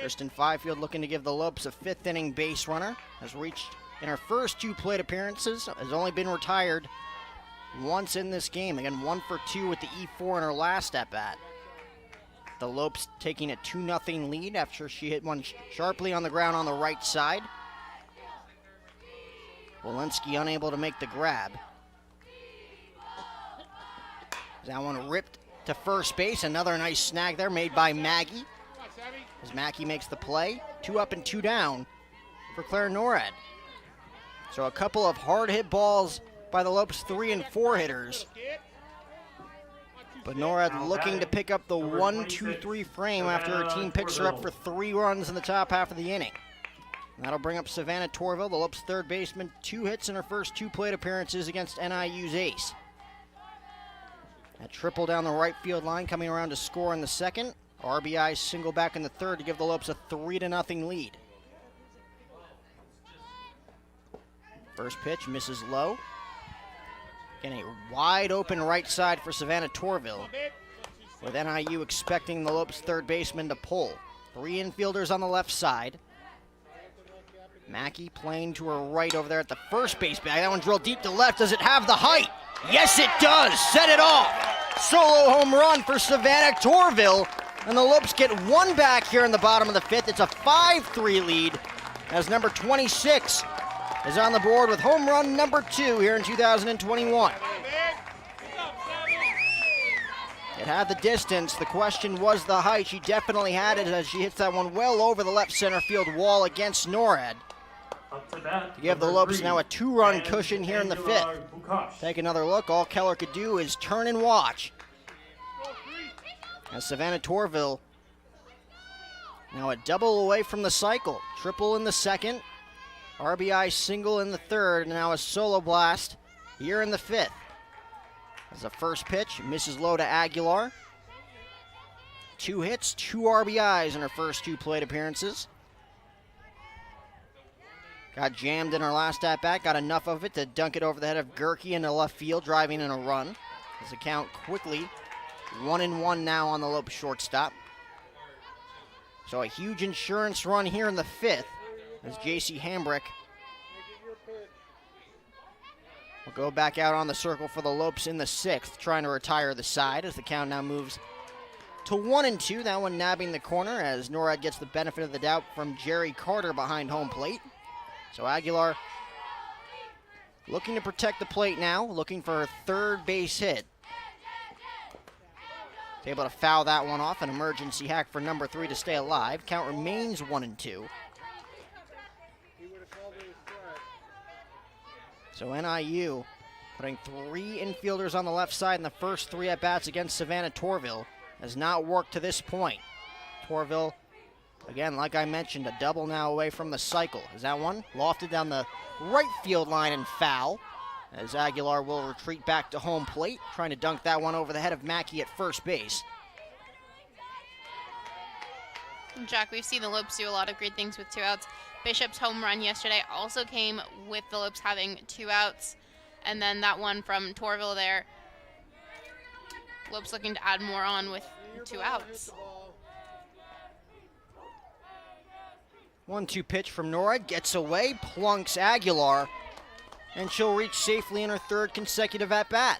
Kristen Fifield looking to give the Lopes a 5th inning base runner. Has reached in her first 2 plate appearances. Has only been retired once in this game. Again, 1 for 2 with the E4 in her last at bat. The Lopes taking a 2-0 lead after she hit one sharply on the ground on the right side. Walensky unable to make the grab. That one ripped to first base. Another nice snag there made by Maggie, as Mackey makes the play. 2 up and 2 down for Claire Norad. So a couple of hard hit balls by the Lopes 3 and 4 hitters. But Norad looking to pick up the 1-2-3 frame after her team picks her up for 3 runs in the top half of the inning. And that'll bring up Savannah Torvill, the Lopes' 3rd baseman, 2 hits in her first 2 plate appearances against NIU's ace. A triple down the right field line, coming around to score in the 2nd. RBI single back in the 3rd to give the Lopes a 3-0 lead. First pitch misses low. Again, a wide open right side for Savannah Torvill, with NIU expecting the Lopes' 3rd baseman to pull. 3 infielders on the left side. Mackey playing to her right over there at the first base bag. That one drilled deep to left. Does it have the height? Yes, it does. Set it off. Solo home run for Savannah Torvill. And the Lopes get 1 back here in the bottom of the 5th. It's a 5-3 lead as number 26 is on the board with home run number 2 here in 2021. It had the distance. The question was the height. She definitely had it as she hits that one well over the left center field wall against NORAD. To give the Lopes now a 2-run cushion here in the 5th. Take another look. All Keller could do is turn and watch, as Savannah Torvill now a double away from the cycle. Triple in the 2nd, RBI single in the 3rd, and now a solo blast here in the 5th. As the first pitch misses low to Aguilar. 2 hits, 2 RBIs in her first 2 plate appearances. Got jammed in her last at-bat, got enough of it to dunk it over the head of Gerke into left field, driving in a run. As the count quickly 1-1 now on the Lopes shortstop. So a huge insurance run here in the 5th as J.C. Hambrick will go back out on the circle for the Lopes in the 6th, trying to retire the side as the count now moves to 1-2. That one nabbing the corner as NORAD gets the benefit of the doubt from Jerry Carter behind home plate. So Aguilar looking to protect the plate now, looking for a third base hit. Is able to foul that one off, an emergency hack for number 3 to stay alive. Count remains 1-2. So NIU putting 3 infielders on the left side in the first 3 at-bats against Savannah Torvill. Has not worked to this point. Torvill, again, like I mentioned, a double now away from the cycle. Is that one lofted down the right field line and foul, as Aguilar will retreat back to home plate, trying to dunk that one over the head of Mackey at first base. Jack, we've seen the Lopes do a lot of great things with 2 outs. Bishop's home run yesterday also came with the Lopes having 2 outs, and then that one from Torvill there. Lopes looking to add more on with 2 outs. 1-2 pitch from NORAD, gets away, plunks Aguilar, and she'll reach safely in her 3rd consecutive at-bat.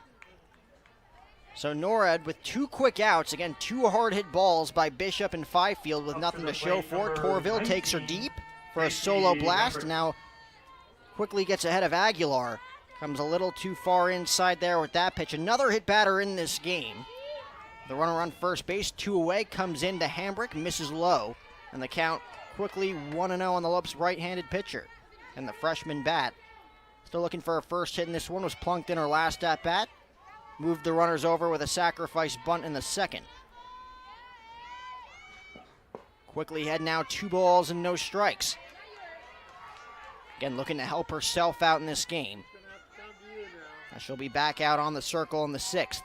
So NORAD with 2 quick outs, again 2 hard-hit balls by Bishop and Fifield with nothing to show for it. Torvill takes her deep for a solo blast, now quickly gets ahead of Aguilar. Comes a little too far inside there with that pitch. Another hit batter in this game. The runner on first base, 2 away, comes into Hambrick, misses low, and the count quickly 1-0 on the Lopes right-handed pitcher. And the freshman bat, still looking for her first hit in this one, was plunked in her last at-bat. Moved the runners over with a sacrifice bunt in the 2nd. Quickly head now 2 balls and no strikes. Again, looking to help herself out in this game. She'll be back out on the circle in the 6th.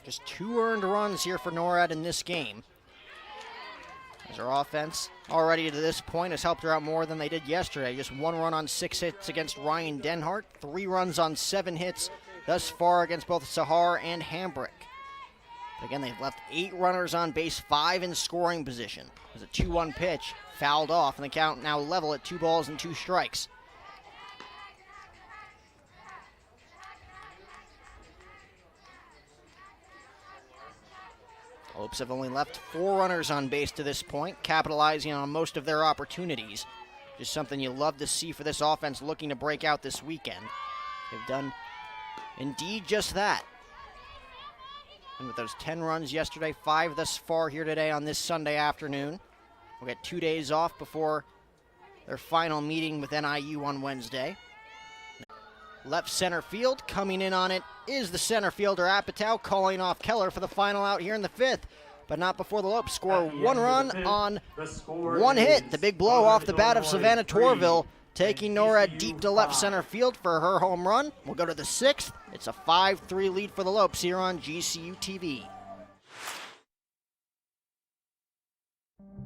Just 2 earned runs here for NORAD in this game. As her offense already to this point has helped her out more than they did yesterday. Just 1 run on 6 hits against Ryan Denhart. 3 runs on 7 hits thus far against both Sahar and Hambrick. But again, they've left 8 runners on base, 5 in scoring position. As a 2-1 pitch fouled off, and the count now level at 2 balls and 2 strikes. Lopes have only left 4 runners on base to this point, capitalizing on most of their opportunities. Just something you love to see for this offense looking to break out this weekend. They've done indeed just that. And with those 10 runs yesterday, 5 thus far here today on this Sunday afternoon. We'll get 2 days off before their final meeting with NIU on Wednesday. Left center field, coming in on it is the center fielder Apatow, calling off Keller for the final out here in the 5th. But not before the Lopes score 1 run on 1 hit. The big blow off the bat of Savannah Torvill, taking NORAD deep to left center field for her home run. We'll go to the 6th. It's a 5-3 lead for the Lopes here on GCU TV.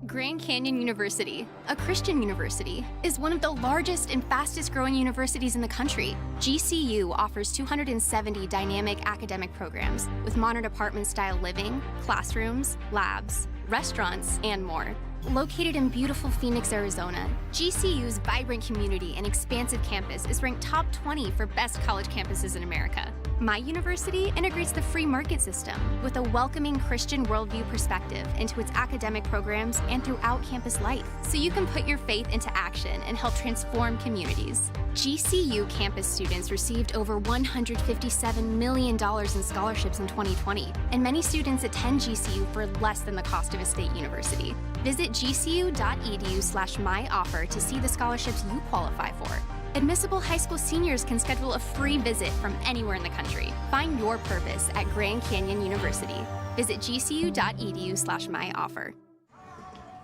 Grand Canyon University, a Christian university, is one of the largest and fastest growing universities in the country. GCU offers 270 dynamic academic programs with modern apartment-style living, classrooms, labs, restaurants, and more. Located in beautiful Phoenix, Arizona, GCU's vibrant community and expansive campus is ranked top 20 for best college campuses in America. My university integrates the free market system with a welcoming Christian worldview perspective into its academic programs and throughout campus life, so you can put your faith into action and help transform communities. GCU campus students received over $157 million in scholarships in 2020, and many students attend GCU for less than the cost of a state university. Visit gcu.edu/myoffer to see the scholarships you qualify for. Admissible high school seniors can schedule a free visit from anywhere in the country. Find your purpose at Grand Canyon University. Visit gcu.edu/myoffer.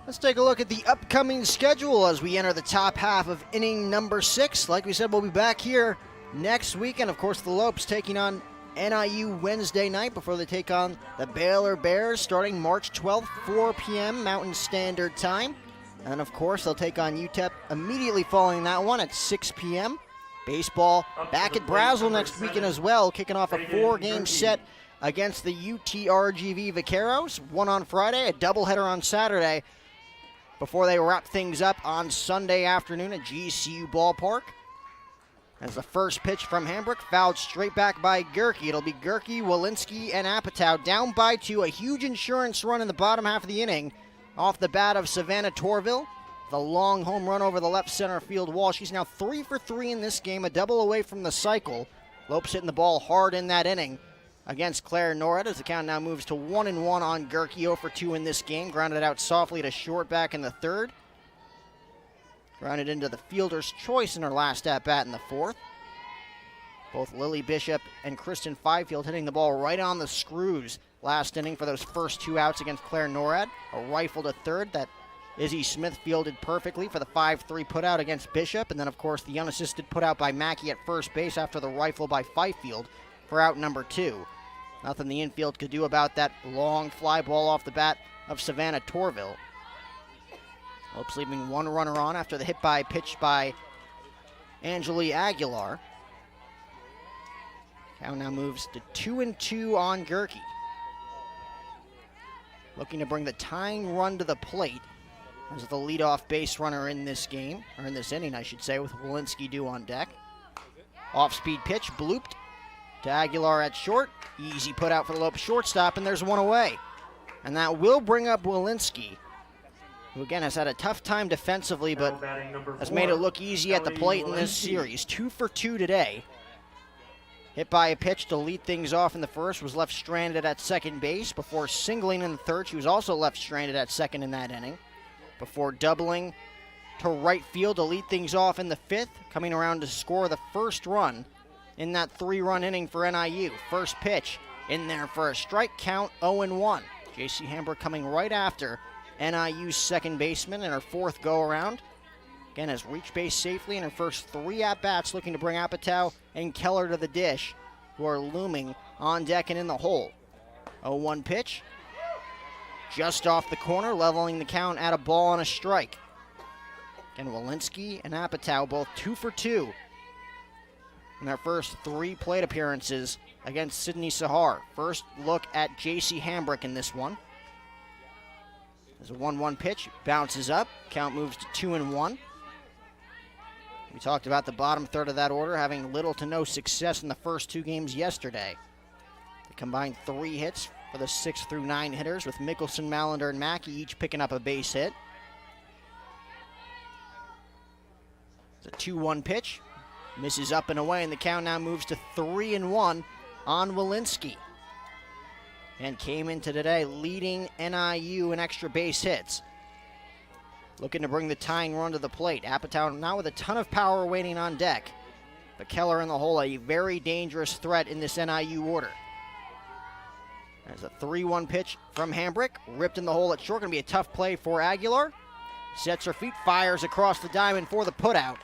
Let's take a look at the upcoming schedule as we enter the top half of inning number 6. Like we said, we'll be back here next week, and of course the Lopes taking on NIU Wednesday night before they take on the Baylor Bears starting March 12th, 4 p.m. Mountain Standard Time. And, of course, they'll take on UTEP immediately following that one at 6 p.m. Baseball back at Brazel next weekend as well, kicking off a 4-game set against the UTRGV Vaqueros. One on Friday, a doubleheader on Saturday before they wrap things up on Sunday afternoon at GCU Ballpark. As the first pitch from Hambrick, fouled straight back by Gerke. It'll be Gerke, Walensky, and Apatow down by 2. A huge insurance run in the bottom half of the inning off the bat of Savannah Torvill. The long home run over the left center field wall. She's now 3 for 3 in this game, a double away from the cycle. Lopes hitting the ball hard in that inning against Claire Norred as the count now moves to 1-1 on Gerke. 0 for 2 in this game. Grounded out softly to short back in the third. Grounded into the fielder's choice in her last at-bat in the fourth. Both Lily Bishop and Kristen Fifield hitting the ball right on the screws last inning for those first 2 outs against Claire Norred. A rifle to third that Izzy Smith fielded perfectly for the 5-3 putout against Bishop. And then, of course, the unassisted putout by Mackey at first base after the rifle by Fifield for out number 2. Nothing the infield could do about that long fly ball off the bat of Savannah Torvill. Lopes leaving one runner on after the hit by pitch by Angeli Aguilar. Count now moves to 2-2 on Gerke. Looking to bring the tying run to the plate as the leadoff base runner in this game, or in this inning, I should say, with Walensky due on deck. Off-speed pitch, blooped to Aguilar at short. Easy put out for the Lopes shortstop, and there's one away. And that will bring up Walensky, who again has had a tough time defensively, but has made it look easy at the plate in this series. 2 for 2 today. Hit by a pitch to lead things off in the first, was left stranded at second base. Before singling in the third, she was also left stranded at second in that inning. Before doubling to right field to lead things off in the fifth, coming around to score the first run in that 3-run inning for NIU. First pitch in there for a strike, count 0-1. J.C. Hambrick coming right after NIU's second baseman in her 4th go-around. Again, has reached base safely in her first 3 at-bats, looking to bring Apatow and Keller to the dish, who are looming on deck and in the hole. 0-1 pitch. Just off the corner, leveling the count at a ball and a strike. Again, Walensky and Apatow both 2 for 2 in their first 3 plate appearances against Sydney Sahar. First look at J.C. Hambrick in this one. There's a 1-1 pitch, bounces up, count moves to 2-1. We talked about the bottom third of that order having little to no success in the first 2 games yesterday. They combined 3 hits for the 6 through 9 hitters, with Mickelson, Mallender, and Mackey each picking up a base hit. It's a 2-1 pitch. Misses up and away, and the count now moves to 3-1 on Walensky. And came into today leading NIU in extra base hits. Looking to bring the tying run to the plate. Apatow now with a ton of power waiting on deck. But Keller in the hole, a very dangerous threat in this NIU order. There's a 3-1 pitch from Hambrick. Ripped in the hole at short. Going to be a tough play for Aguilar. Sets her feet, fires across the diamond for the putout.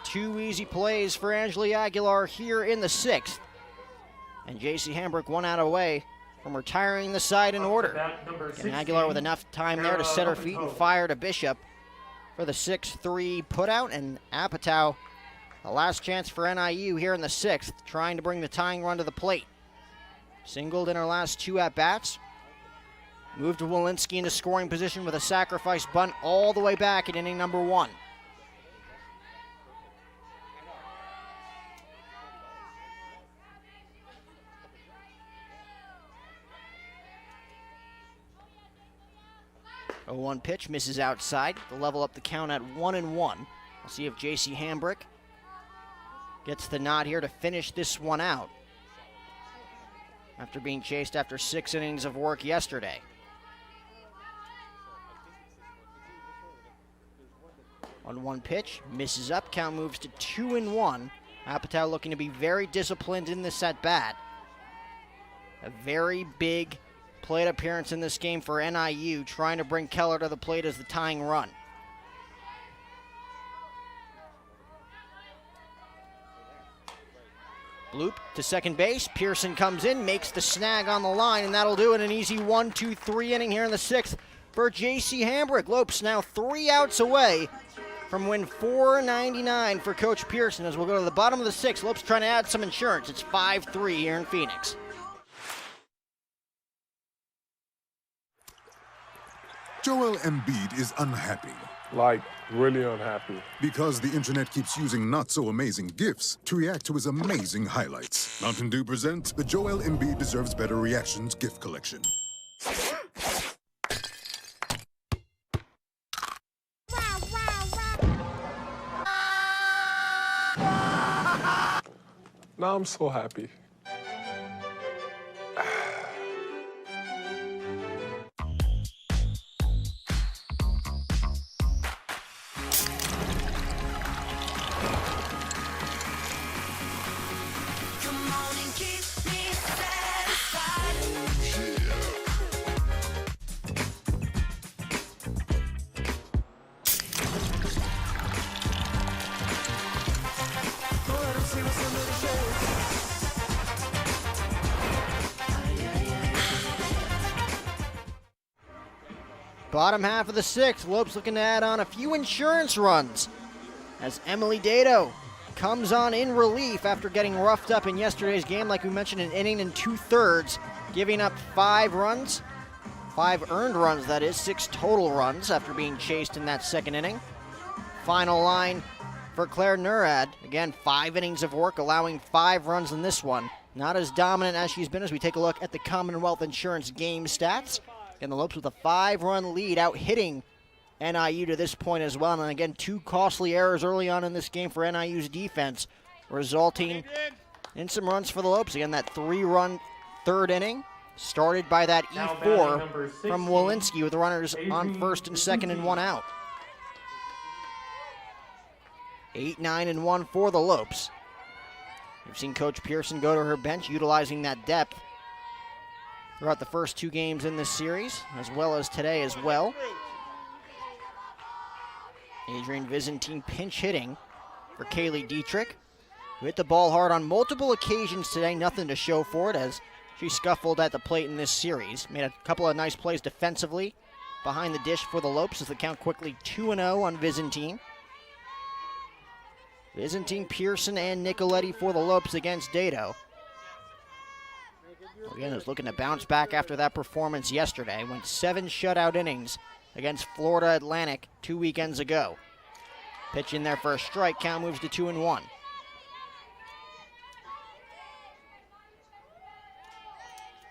2 easy plays for Angeli Aguilar here in the 6th. And J.C. Hambrick 1 out away from retiring the side in order. And Aguilar with enough time there to set her feet and fire to Bishop for the 6-3 putout. And Apatow, the last chance for NIU here in the 6th, trying to bring the tying run to the plate. Singled in her last 2 at-bats. Moved Walensky into scoring position with a sacrifice bunt all the way back in inning number 1. A 1 pitch misses outside to level up the count at 1-1. We'll see if J.C. Hambrick gets the nod here to finish this one out after being chased after 6 innings of work yesterday. 1-1 pitch misses up. Count moves to 2-1. Apatow looking to be very disciplined in this at bat. A very big plate appearance in this game for NIU, trying to bring Keller to the plate as the tying run. Bloop to second base. Pearson comes in, makes the snag on the line, and that'll do it. An easy 1-2-3 inning here in the 6th for J.C. Hambrick. Lopes now 3 outs away from win 499 for Coach Pearson. As we'll go to the bottom of the 6th, Lopes trying to add some insurance. It's 5-3 here in Phoenix. Joel Embiid is unhappy. Like, really unhappy. Because the internet keeps using not-so-amazing GIFs to react to his amazing highlights. Mountain Dew presents the Joel Embiid Deserves Better Reactions GIF Collection. Now I'm so happy. Bottom half of the 6th, Lopes looking to add on a few insurance runs as Emily Dado comes on in relief after getting roughed up in yesterday's game. Like we mentioned, an inning and 2/3, giving up 5 runs, 5 earned runs, that is, 6 total runs after being chased in that second inning. Final line for Claire Nurad. Again, 5 innings of work, allowing 5 runs in this one. Not as dominant as she's been as we take a look at the Commonwealth Insurance game stats. And the Lopes with a 5-run lead, out hitting NIU to this point as well. And again, 2 costly errors early on in this game for NIU's defense, resulting in some runs for the Lopes. Again, that 3-run 3rd inning, started by that E4 from Walensky with the runners on 1st and 2nd and 1 out. 8-9-1 for the Lopes. We've seen Coach Pearson go to her bench, utilizing that depth throughout the first 2 games in this series, as well as today as well. Adrian Vizentine pinch hitting for Kaylee Dietrich, who hit the ball hard on multiple occasions today. Nothing to show for it as she scuffled at the plate in this series. Made a couple of nice plays defensively behind the dish for the Lopes as the count quickly 2-0 on Vizentine. Vizentine, Pearson, and Nicoletti for the Lopes against Dado. Again, is looking to bounce back after that performance yesterday. Went 7 shutout innings against Florida Atlantic 2 weekends ago. Pitch in there for a strike, count moves to 2-1.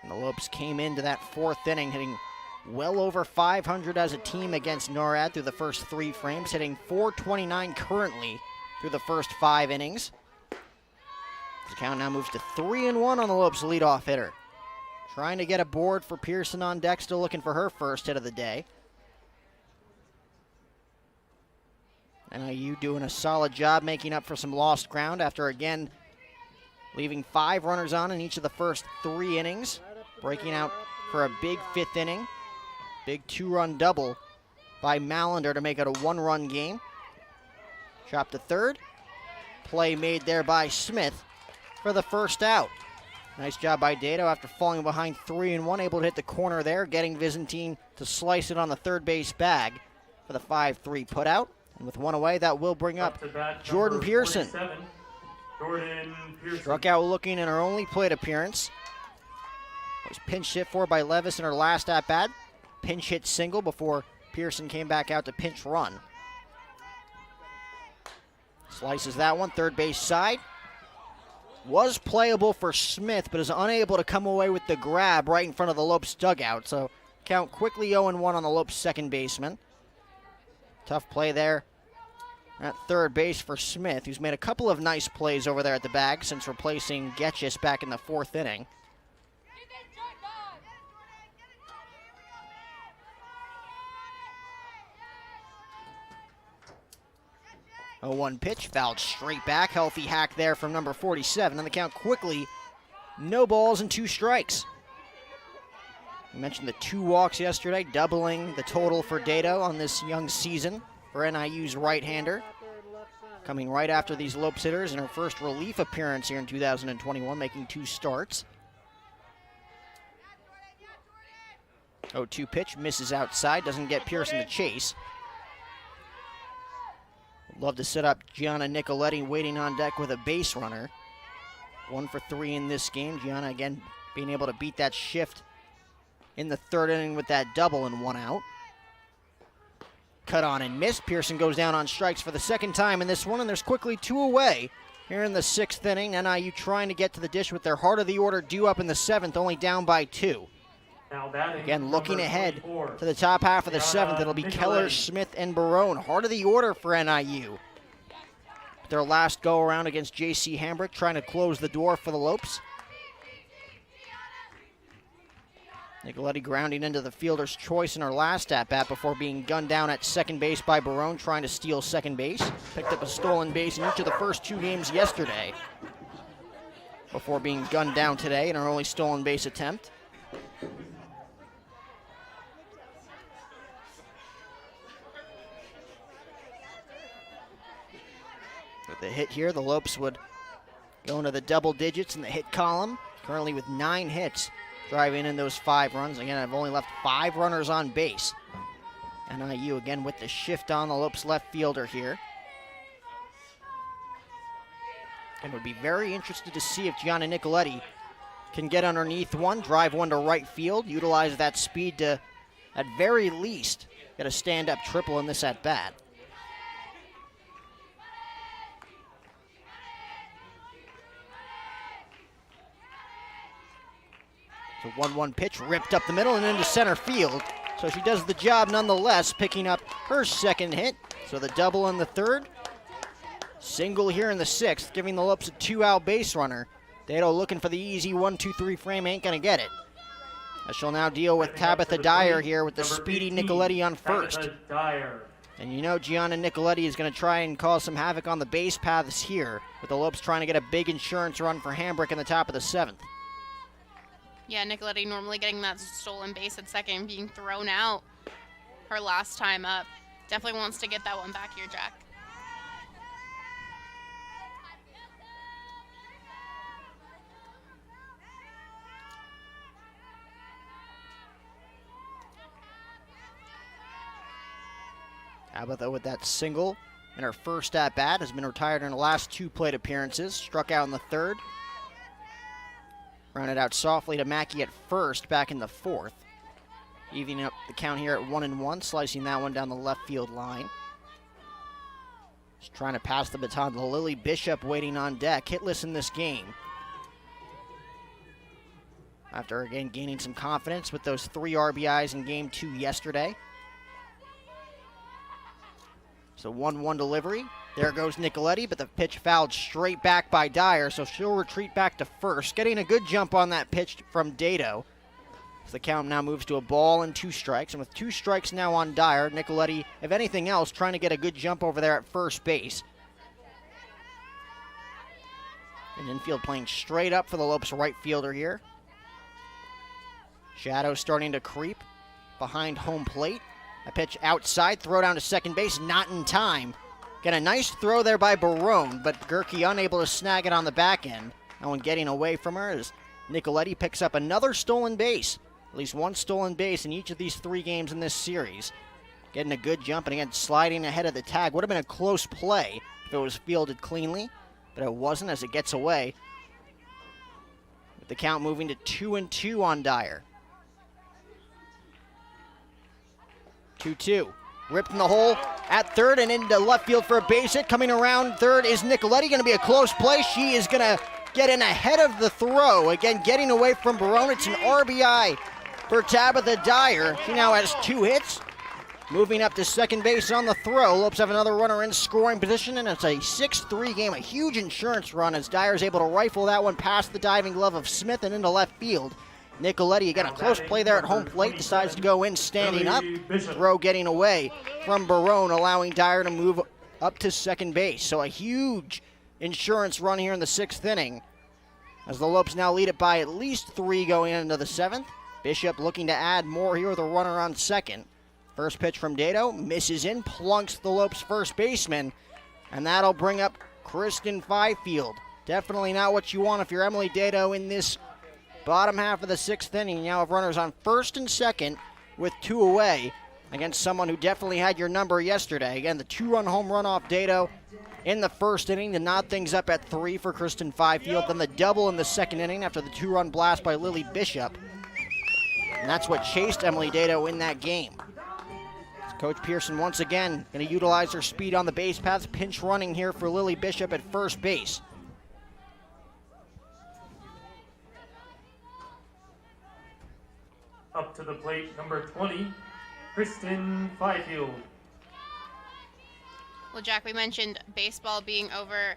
And the Lopes came into that 4th inning hitting well over 500 as a team against NORAD through the first 3 frames, hitting .429 currently through the first 5 innings. The count now moves to 3-1 on the Lopes leadoff hitter. Trying to get a board for Pearson on deck, still looking for her first hit of the day. NIU doing a solid job making up for some lost ground after again leaving 5 runners on in each of the first 3 innings. Breaking out for a big 5th inning. Big 2-run double by Mallender to make it a 1-run game. Chopped to 3rd. Play made there by Smith for the first out. Nice job by Dado after falling behind 3-1, able to hit the corner there, getting Vizentine to slice it on the 3rd base bag for the 5-3 putout. And with 1 away, that will bring up Jordan Pearson. Struck out looking in her only plate appearance. Was pinch hit for by Levis in her last at-bat. Pinch hit single before Pearson came back out to pinch run. Slices that one, 3rd base side. Was playable for Smith, but is unable to come away with the grab right in front of the Lopes dugout. So count quickly 0-1 on the Lopes second baseman. Tough play there at 3rd base for Smith, who's made a couple of nice plays over there at the bag since replacing Getchis back in the 4th inning. A 1 pitch, fouled straight back. Healthy hack there from number 47. And the count quickly, no balls and 2 strikes. We mentioned the 2 walks yesterday, doubling the total for Dado on this young season for NIU's right-hander. coming right after these Lopes hitters in her first relief appearance here in 2021, making 2 starts. 0-2 pitch, misses outside, doesn't get Pearson to chase. Would love to set up Gianna Nicoletti waiting on deck with a base runner. 1 for 3 in this game. Gianna again being able to beat that shift in the 3rd inning with that double and 1 out. Cut on and missed. Pearson goes down on strikes for the 2nd time in this one, and there's quickly 2 away here in the 6th inning. NIU trying to get to the dish with their heart of the order due up in the 7th, only down by 2. Again, looking ahead to the top half of the 7th, it'll be Keller, Smith, and Barone. Heart of the order for NIU. Their last go-around against J.C. Hambrick, trying to close the door for the Lopes. Nicoletti grounding into the fielder's choice in her last at-bat before being gunned down at second base by Barone, trying to steal second base. Picked up a stolen base in each of the first 2 games yesterday before being gunned down today in her only stolen base attempt. With the hit here, the Lopes would go into the double digits in the hit column, currently with 9 hits, driving in those 5 runs. Again, I've only left 5 runners on base. NIU again with the shift on the Lopes left fielder here. And would be very interested to see if Gianna Nicoletti can get underneath one, drive one to right field, utilize that speed to, at very least, get a stand-up triple in this at-bat. So 1-1 pitch ripped up the middle and into center field. So she does the job nonetheless, picking up her 2nd hit. So the double in the 3rd. Single here in the 6th, giving the Lopes a 2-out base runner. Dado looking for the easy 1-2-3 frame, ain't gonna get it. As she'll now deal with Tabitha Dyer here with the speedy Nicoletti on first. And you know Gianna Nicoletti is gonna try and cause some havoc on the base paths here, with the Lopes trying to get a big insurance run for Hambrick in the top of the 7th. Yeah, Nicoletti normally getting that stolen base at second, being thrown out her last time up. Definitely wants to get that one back here, Jack. Tabitha with that single in her first at-bat, has been retired in the last 2 plate appearances, struck out in the 3rd. Rounded out softly to Mackey at first back in the 4th. Evening up the count here at 1-1, slicing that one down the left field line. Just trying to pass the baton to Lily Bishop waiting on deck, hitless in this game. After again gaining some confidence with those 3 RBIs in game 2 yesterday. So 1-1 delivery. There goes Nicoletti, but the pitch fouled straight back by Dyer, so she'll retreat back to first. Getting a good jump on that pitch from Dado. So the count now moves to a ball and 2 strikes. And with 2 strikes now on Dyer, Nicoletti, if anything else, trying to get a good jump over there at first base. And infield playing straight up for the Lopes right fielder here. Shadow starting to creep behind home plate. A pitch outside, throw down to second base, not in time. Get a nice throw there by Barone, but Gerke unable to snag it on the back end. That one getting away from her as Nicoletti picks up another stolen base. At least 1 stolen base in each of these 3 games in this series. Getting a good jump and again sliding ahead of the tag. Would have been a close play if it was fielded cleanly, but it wasn't as it gets away. With the count moving to 2-2 on Dyer. 2-2. Ripped in the hole at third and into left field for a base hit. Coming around third is Nicoletti. Going to be a close play. She is going to get in ahead of the throw. Again, getting away from Barone. It's an RBI for Tabitha Dyer. She now has 2 hits. Moving up to second base on the throw. Lopes have another runner in scoring position, and it's a 6-3 game. A huge insurance run as Dyer is able to rifle that one past the diving glove of Smith and into left field. Nicoletti, again, a close play there at home plate, decides to go in standing up. Throw getting away from Barone, allowing Dyer to move up to second base. So a huge insurance run here in the 6th inning as the Lopes now lead it by at least 3 going into the 7th. Bishop looking to add more here with a runner on second. First pitch from Dado, misses in, plunks the Lopes first baseman. And that'll bring up Kristen Fifield. Definitely not what you want if you're Emily Dado in this bottom half of the 6th inning. You now have runners on first and second with 2 away against someone who definitely had your number yesterday. Again, the 2-run home run off Dado in the first inning to nod things up at 3 for Kristen Fifield. Then the double in the second inning after the 2-run blast by Lily Bishop. And that's what chased Emily Dado in that game. Coach Pearson once again going to utilize her speed on the base paths. Pinch running here for Lily Bishop at first base. Up to the plate, number 20, Kristen Fifield. Well, Jack, we mentioned baseball being over,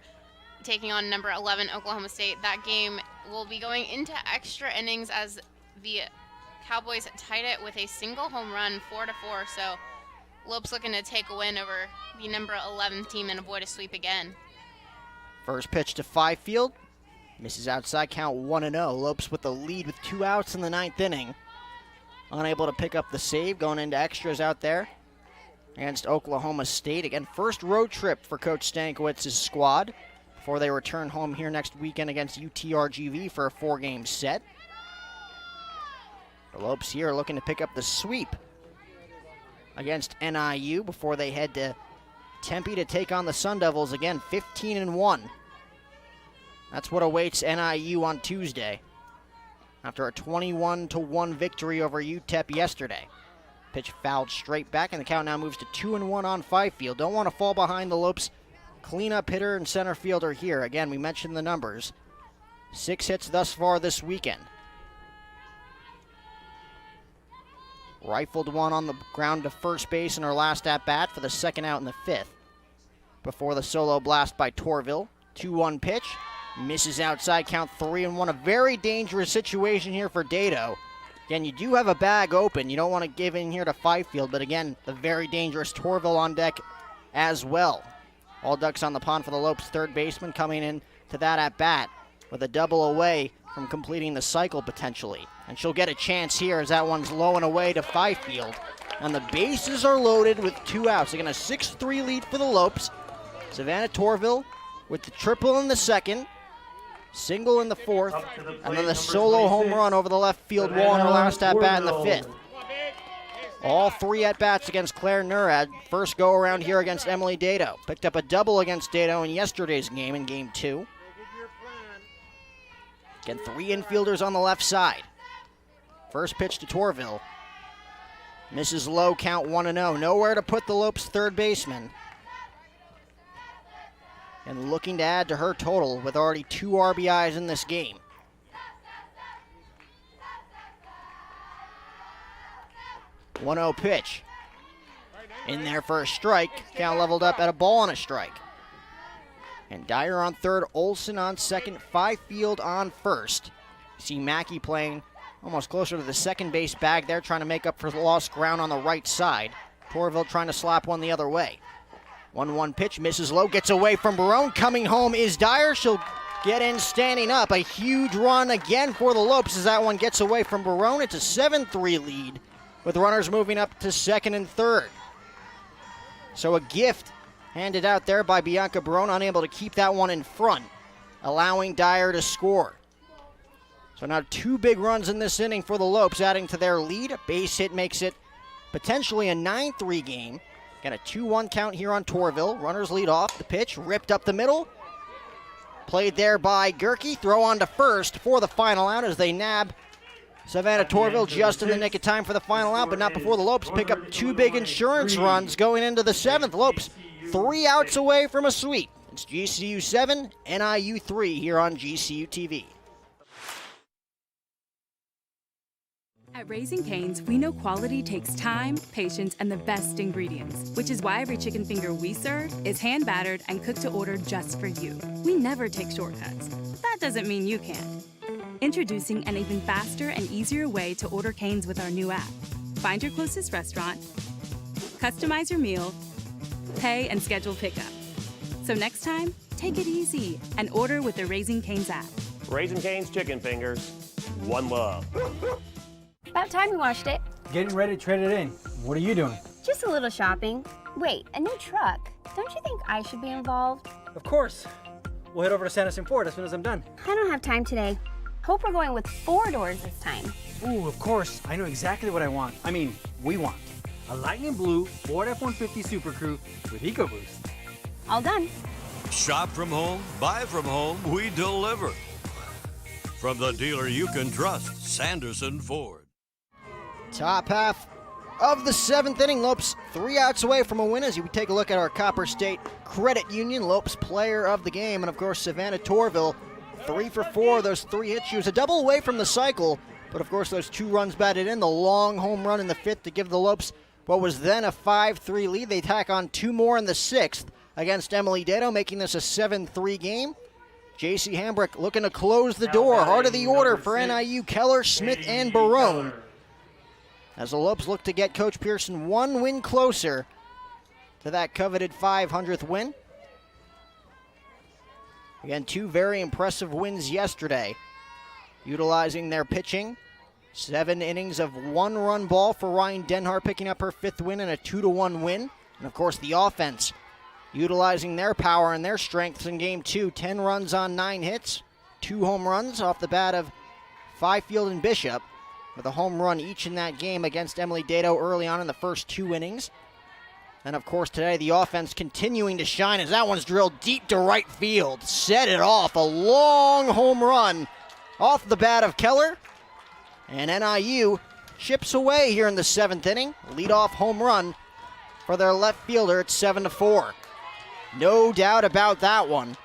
taking on number 11 Oklahoma State. That game will be going into extra innings as the Cowboys tied it with a single home run, 4-4. So Lopes looking to take a win over the number 11 team and avoid a sweep again. First pitch to Fifield. Misses outside, count 1-0. Lopes with the lead with 2 outs in the 9th inning. Unable to pick up the save, going into extras out there against Oklahoma State. Again, first road trip for Coach Stankiewicz's squad before they return home here next weekend against UTRGV for a 4-game set. The Lopes here looking to pick up the sweep against NIU before they head to Tempe to take on the Sun Devils again, 15-1. That's what awaits NIU on Tuesday after a 21-1 victory over UTEP yesterday. Pitch fouled straight back, and the count now moves to 2-1 on Fifield. Don't want to fall behind the Lopes. Cleanup hitter and center fielder here. Again, we mentioned the numbers. 6 hits thus far this weekend. Rifled one on the ground to first base in her last at-bat for the second out in the 5th. Before the solo blast by Torvill. 2-1 pitch. Misses outside, count 3-1. A very dangerous situation here for Dado. Again, you do have a bag open. You don't want to give in here to Fifield, but again, the very dangerous Torvill on deck as well. All ducks on the pond for the Lopes third baseman coming in to that at-bat with a double away from completing the cycle potentially. And she'll get a chance here as that one's low and away to Fifield. And the bases are loaded with 2 outs. Again, a 6-3 lead for the Lopes. Savannah Torvill with the triple in the second, single in the 4th, and then the solo home run over the left field wall in her last at-bat in the 5th. All 3 at-bats against Claire Nurad. First go-around here against Emily Dado. Picked up a double against Dado in yesterday's game in Game 2. Again, 3 infielders on the left side. First pitch to Torvill. Misses low, count 1-0. Nowhere to put the Lopes third baseman. And looking to add to her total with already 2 RBIs in this game. .1-0 pitch. In there for a strike. Count leveled up at a ball and a strike. And Dyer on third, Olsen on second, Fifield on first. See Mackey playing almost closer to the second base bag there, trying to make up for the lost ground on the right side. Torvill trying to slap one the other way. 1-1 pitch, misses low, gets away from Barone. Coming home is Dyer. She'll get in standing up. A huge run again for the Lopes as that one gets away from Barone. It's a 7-3 lead with runners moving up to second and third. So a gift handed out there by Bianca Barone, unable to keep that one in front, allowing Dyer to score. So now 2 big runs in this inning for the Lopes, adding to their lead. A base hit makes it potentially a 9-3 game. Got a 2-1 count here on Torvill. Runners lead off. The pitch ripped up the middle. Played there by Gerke. Throw on to first for the final out as they nab Savannah Torvill just in the nick of time for the final out, but not before the Lopes pick up 2 big insurance runs going into the 7th. Lopes 3 outs away from a sweep. It's GCU 7, NIU 3 here on GCU TV. At Raising Cane's, we know quality takes time, patience, and the best ingredients, which is why every chicken finger we serve is hand-battered and cooked to order just for you. We never take shortcuts. That doesn't mean you can't. Introducing an even faster and easier way to order Cane's with our new app. Find your closest restaurant, customize your meal, pay, and schedule pickup. So next time, take it easy and order with the Raising Cane's app. Raising Cane's chicken fingers, one love. About time we washed it. Getting ready to trade it in. What are you doing? Just a little shopping. Wait, a new truck? Don't you think I should be involved? Of course. We'll head over to Sanderson Ford as soon as I'm done. I don't have time today. Hope we're going with 4 doors this time. Ooh, of course. I know exactly what I want. I mean, we want. A lightning blue Ford F-150 Super Crew with EcoBoost. All done. Shop from home, buy from home, we deliver. From the dealer you can trust, Sanderson Ford. Top half of the 7th inning. Lopes 3 outs away from a win as you take a look at our Copper State Credit Union Lopes player of the game. And of course, Savannah Torvill, 3 for 4. Those 3 hits. She was a double away from the cycle. But of course, those 2 runs batted in. The long home run in the 5th to give the Lopes what was then a 5-3 lead. They tack on 2 more in the 6th against Emily Dato, making this a 7-3 game. J.C. Hambrick looking to close the door. Heart of the order for NIU, Keller, Smith, and Barone. As the Lopes look to get Coach Pearson 1 win closer to that coveted 500th win. Again, 2 very impressive wins yesterday, utilizing their pitching. 7 innings of 1-run ball for Ryan Denhart, picking up her 5th win and a 2-1 win. And of course, the offense utilizing their power and their strengths in Game 2. 10 runs on 9 hits, 2 home runs off the bat of Fifield and Bishop, with a home run each in that game against Emily Dato early on in the first 2 innings. And of course today, the offense continuing to shine as that one's drilled deep to right field. Set it off, a long home run off the bat of Keller. And NIU chips away here in the 7th inning. Leadoff home run for their left fielder at 7-4. No doubt about that one.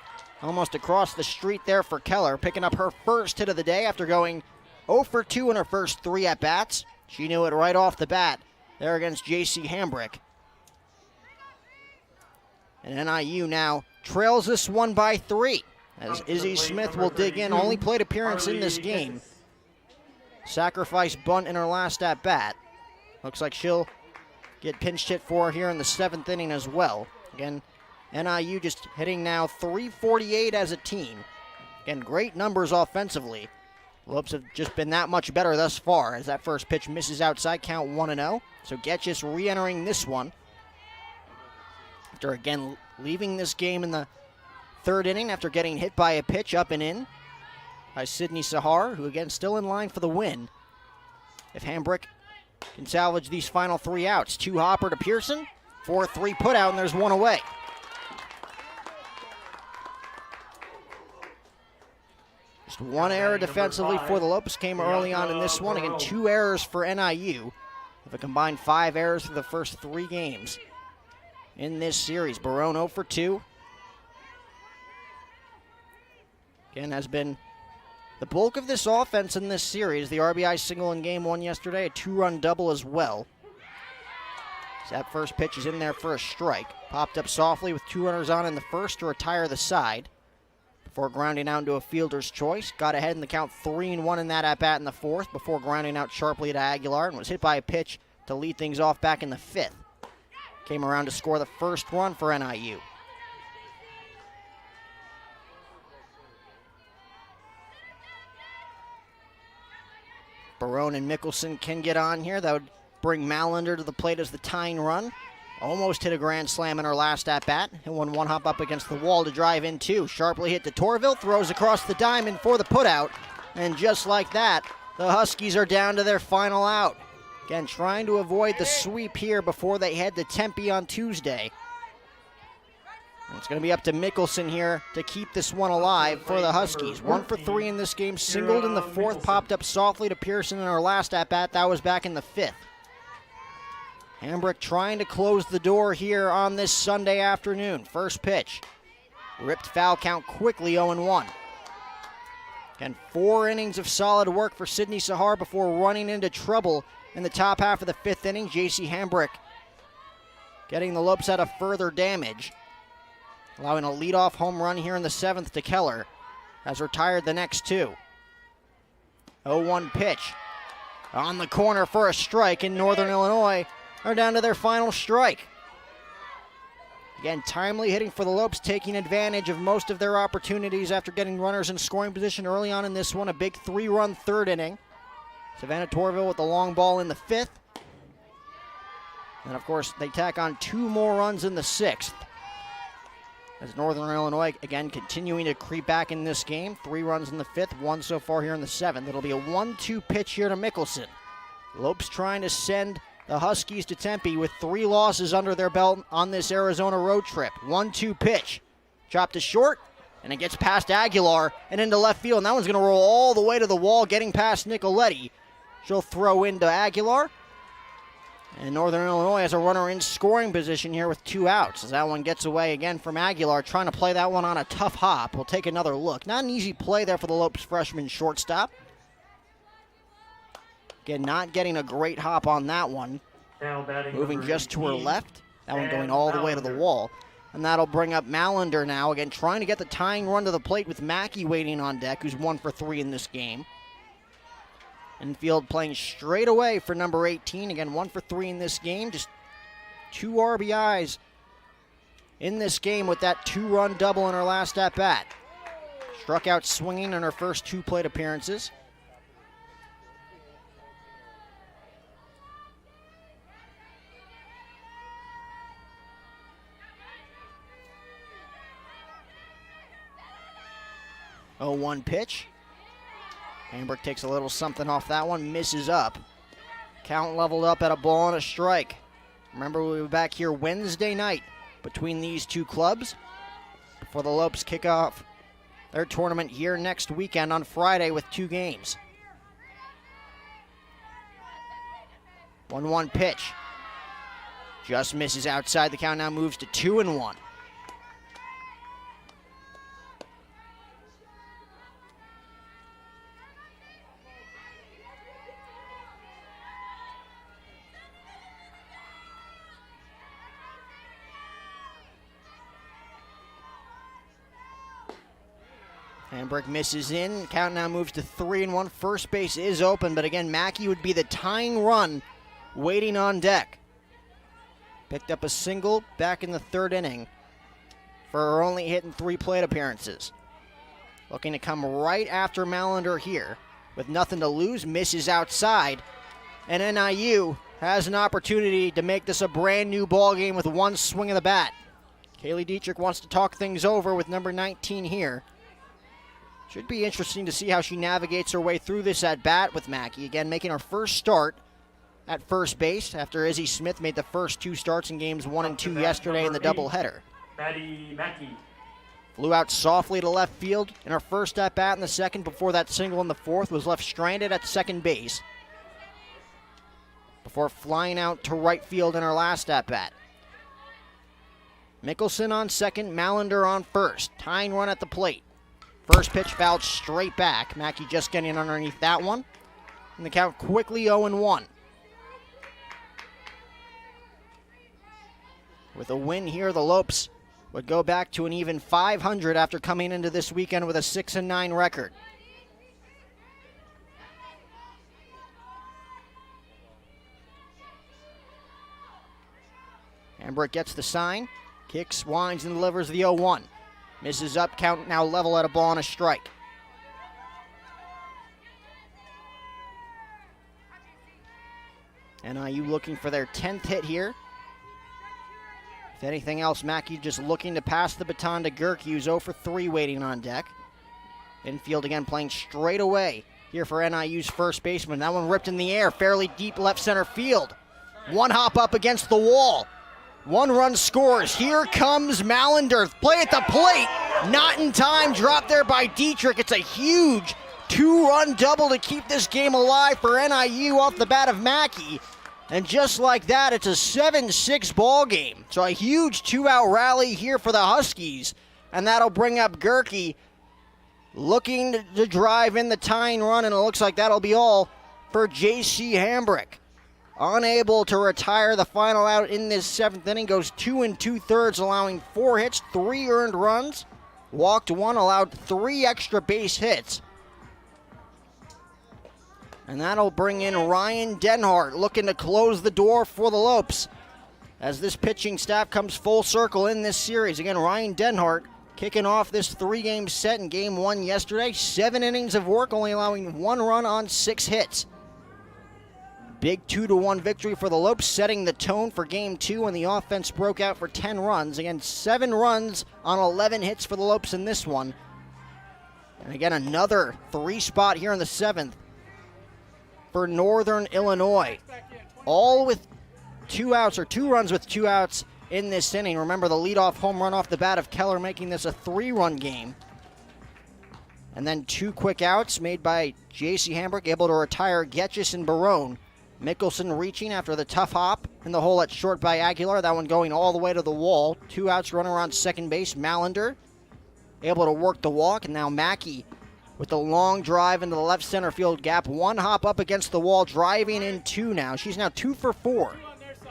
Almost across the street there for Keller, picking up her first hit of the day after going 0 for 2 in her first 3 at-bats. She knew it right off the bat there against J.C. Hambrick. And NIU now trails this one by 3 as Izzy Smith will dig in. Only plate appearance in this game. Sacrifice bunt in her last at-bat. Looks like she'll get pinch hit for here in the 7th inning as well. Again, NIU just hitting now .348 as a team. Again, great numbers offensively. Lopes have just been that much better thus far as that first pitch misses outside, count 1-0. So Getchis re-entering this one after again leaving this game in the 3rd inning after getting hit by a pitch up and in by Sydney Sahar, who again still in line for the win. If Hambrick can salvage these final 3 outs. 2 hopper to Pearson, 4-3 put out, and there's 1 away. Just 1 error defensively for the Lopes came early on in this one. Again, 2 errors for NIU. With a combined 5 errors for the first 3 games in this series. Barone 0 for 2. Again, has been the bulk of this offense in this series. The RBI single in Game 1 yesterday, a 2-run double as well. So that first pitch is in there for a strike. Popped up softly with 2 runners on in the first to retire the side before grounding out into a fielder's choice. Got ahead in the count 3-1 in that at-bat in the 4th before grounding out sharply to Aguilar and was hit by a pitch to lead things off back in the 5th. Came around to score the first run for NIU. Barone and Mickelson can get on here. That would bring Mallender to the plate as the tying run. Almost hit a grand slam in her last at-bat. Hit one hop up against the wall to drive in 2. Sharply hit to Torvill, throws across the diamond for the putout. And just like that, the Huskies are down to their final out. Again, trying to avoid the sweep here before they head to Tempe on Tuesday. And it's going to be up to Mickelson here to keep this one alive for the Huskies. 1 for 3 in this game, singled in the 4th, popped up softly to Pearson in her last at-bat. That was back in the 5th. Hambrick trying to close the door here on this Sunday afternoon. First pitch. Ripped foul count quickly, 0-1. Again, 4 innings of solid work for Sydney Sahar before running into trouble in the top half of the 5th inning. J.C. Hambrick getting the Lopes out of further damage, allowing a leadoff home run here in the 7th to Keller. Has retired the next 2. 0-1 pitch. On the corner for a strike, in Northern Illinois are down to their final strike. Again, timely hitting for the Lopes, taking advantage of most of their opportunities after getting runners in scoring position early on in this one. A big 3-run 3rd inning. Savannah Torvill with the long ball in the 5th. And, of course, they tack on 2 more runs in the 6th. As Northern Illinois, again, continuing to creep back in this game. 3 runs in the 5th, 1 so far here in the 7th. It'll be a 1-2 pitch here to Mickelson. Lopes trying to send the Huskies to Tempe with 3 losses under their belt on this Arizona road trip. 1-2 pitch. Chopped to short, and it gets past Aguilar and into left field. And that one's going to roll all the way to the wall, getting past Nicoletti. She'll throw into Aguilar. And Northern Illinois has a runner in scoring position here with 2 outs. As that one gets away again from Aguilar, trying to play that one on a tough hop. We'll take another look. Not an easy play there for the Lopes freshman shortstop. Again, not getting a great hop on that one. Now batting Moving number just to her 18, left. That one going and all the way to the Mallender. wall. And that'll bring up Mallender now. Again, trying to get the tying run to the plate with Mackey waiting on deck, who's 1 for 3 in this game. Infield playing straight away for number 18. Again, 1 for 3 in this game. Just 2 RBIs in this game with that 2-run double in her last at-bat. Struck out swinging in her first 2 plate appearances. Oh, 1 pitch. Hambrick takes a little something off that one, misses up. Count leveled up at a ball and a strike. Remember, we were back here Wednesday night between these 2 clubs before the Lopes kick off their tournament here next weekend on Friday with 2 games. 1-1 pitch. Just misses outside. The count now moves to 2-1. Hambrick misses in. Count now moves to 3-1. First base is open, but again, Mackey would be the tying run waiting on deck. Picked up a single back in the 3rd inning for her only hit in 3 plate appearances. Looking to come right after Mallender here with nothing to lose. Misses outside. And NIU has an opportunity to make this a brand new ball game with 1 swing of the bat. Kaylee Dietrich wants to talk things over with number 19 here. Should be interesting to see how she navigates her way through this at-bat with Mackey. Again, making her first start at first base after Izzy Smith made the first 2 starts in games 1 and 2 yesterday in the doubleheader. Maddie Mackey. Flew out softly to left field in her first at-bat in the 2nd before that single in the 4th. Was left stranded at second base before flying out to right field in her last at-bat. Mickelson on 2nd, Mallender on 1st. Tying run at the plate. First pitch fouled straight back. Mackey just getting underneath that one. And the count quickly 0-1. With a win here, the Lopes would go back to an even 500 after coming into this weekend with a 6-9 record. Hambrick gets the sign. Kicks, winds, and delivers the 0-1. Misses up, count now level at a ball and a strike. NIU looking for their 10th hit here. If anything else, Mackey just looking to pass the baton to Gerke, who's 0 for 3 waiting on deck. Infield again playing straight away here for NIU's first baseman. That one ripped in the air, fairly deep left center field. 1 hop up against the wall. 1 run scores. Here comes Mallender. Play at the plate. Not in time. Dropped there by Dietrich. It's a huge 2-run double to keep this game alive for NIU off the bat of Mackey. And just like that, it's a 7-6 ball game. So a huge 2-out rally here for the Huskies. And that'll bring up Gerke looking to drive in the tying run. And it looks like that'll be all for J.C. Hambrick. Unable to retire the final out in this 7th inning. Goes 2 2/3, allowing 4 hits, 3 earned runs. Walked 1, allowed 3 extra base hits. And that'll bring in Ryan Denhart, looking to close the door for the Lopes as this pitching staff comes full circle in this series. Again, Ryan Denhart kicking off this 3-game set in Game 1 yesterday. 7 innings of work, only allowing 1 run on 6 hits. Big 2-1 victory for the Lopes, setting the tone for Game 2, and the offense broke out for 10 runs. Again, 7 runs on 11 hits for the Lopes in this one. And again, another 3 spot here in the 7th for Northern Illinois. All with 2 outs, or 2 runs with 2 outs in this inning. Remember the leadoff home run off the bat of Keller, making this a 3-run game. And then 2 quick outs made by J.C. Hambrick, able to retire Getchis and Barone. Mickelson reaching after the tough hop in the hole at short by Aguilar. That one going all the way to the wall. 2 outs, runner on second base. Mallender able to work the walk. And now Mackey with the long drive into the left center field gap. 1 hop up against the wall, driving in 2 now. She's now 2 for 4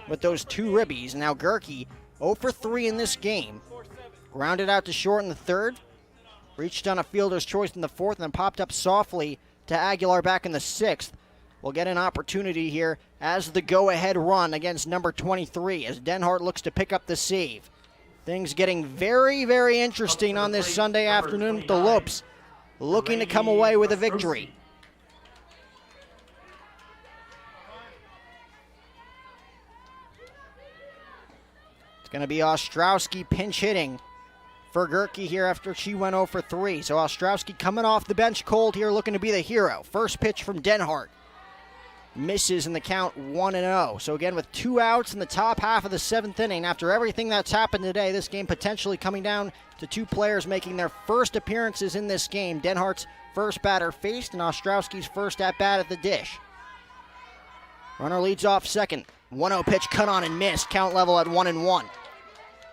with those 2 ribbies. Now Gerke 0 for 3 in this game. Grounded out to short in the 3rd. Reached on a fielder's choice in the 4th and then popped up softly to Aguilar back in the 6th. We'll get an opportunity here as the go-ahead run against number 23 as Denhart looks to pick up the save. Things getting very, very interesting on this Sunday afternoon with the Lopes looking to come away with a victory. It's going to be Ostrowski pinch hitting for Gerke here after she went 0 for 3. So Ostrowski coming off the bench cold here, looking to be the hero. First pitch from Denhart. Misses in the count 1-0. So again, with 2 outs in the top half of the 7th inning, after everything that's happened today, this game potentially coming down to 2 players making their first appearances in this game. Denhart's first batter faced and Ostrowski's first at-bat at the dish. Runner leads off second. 1-0 pitch cut on and missed. Count level at 1-1.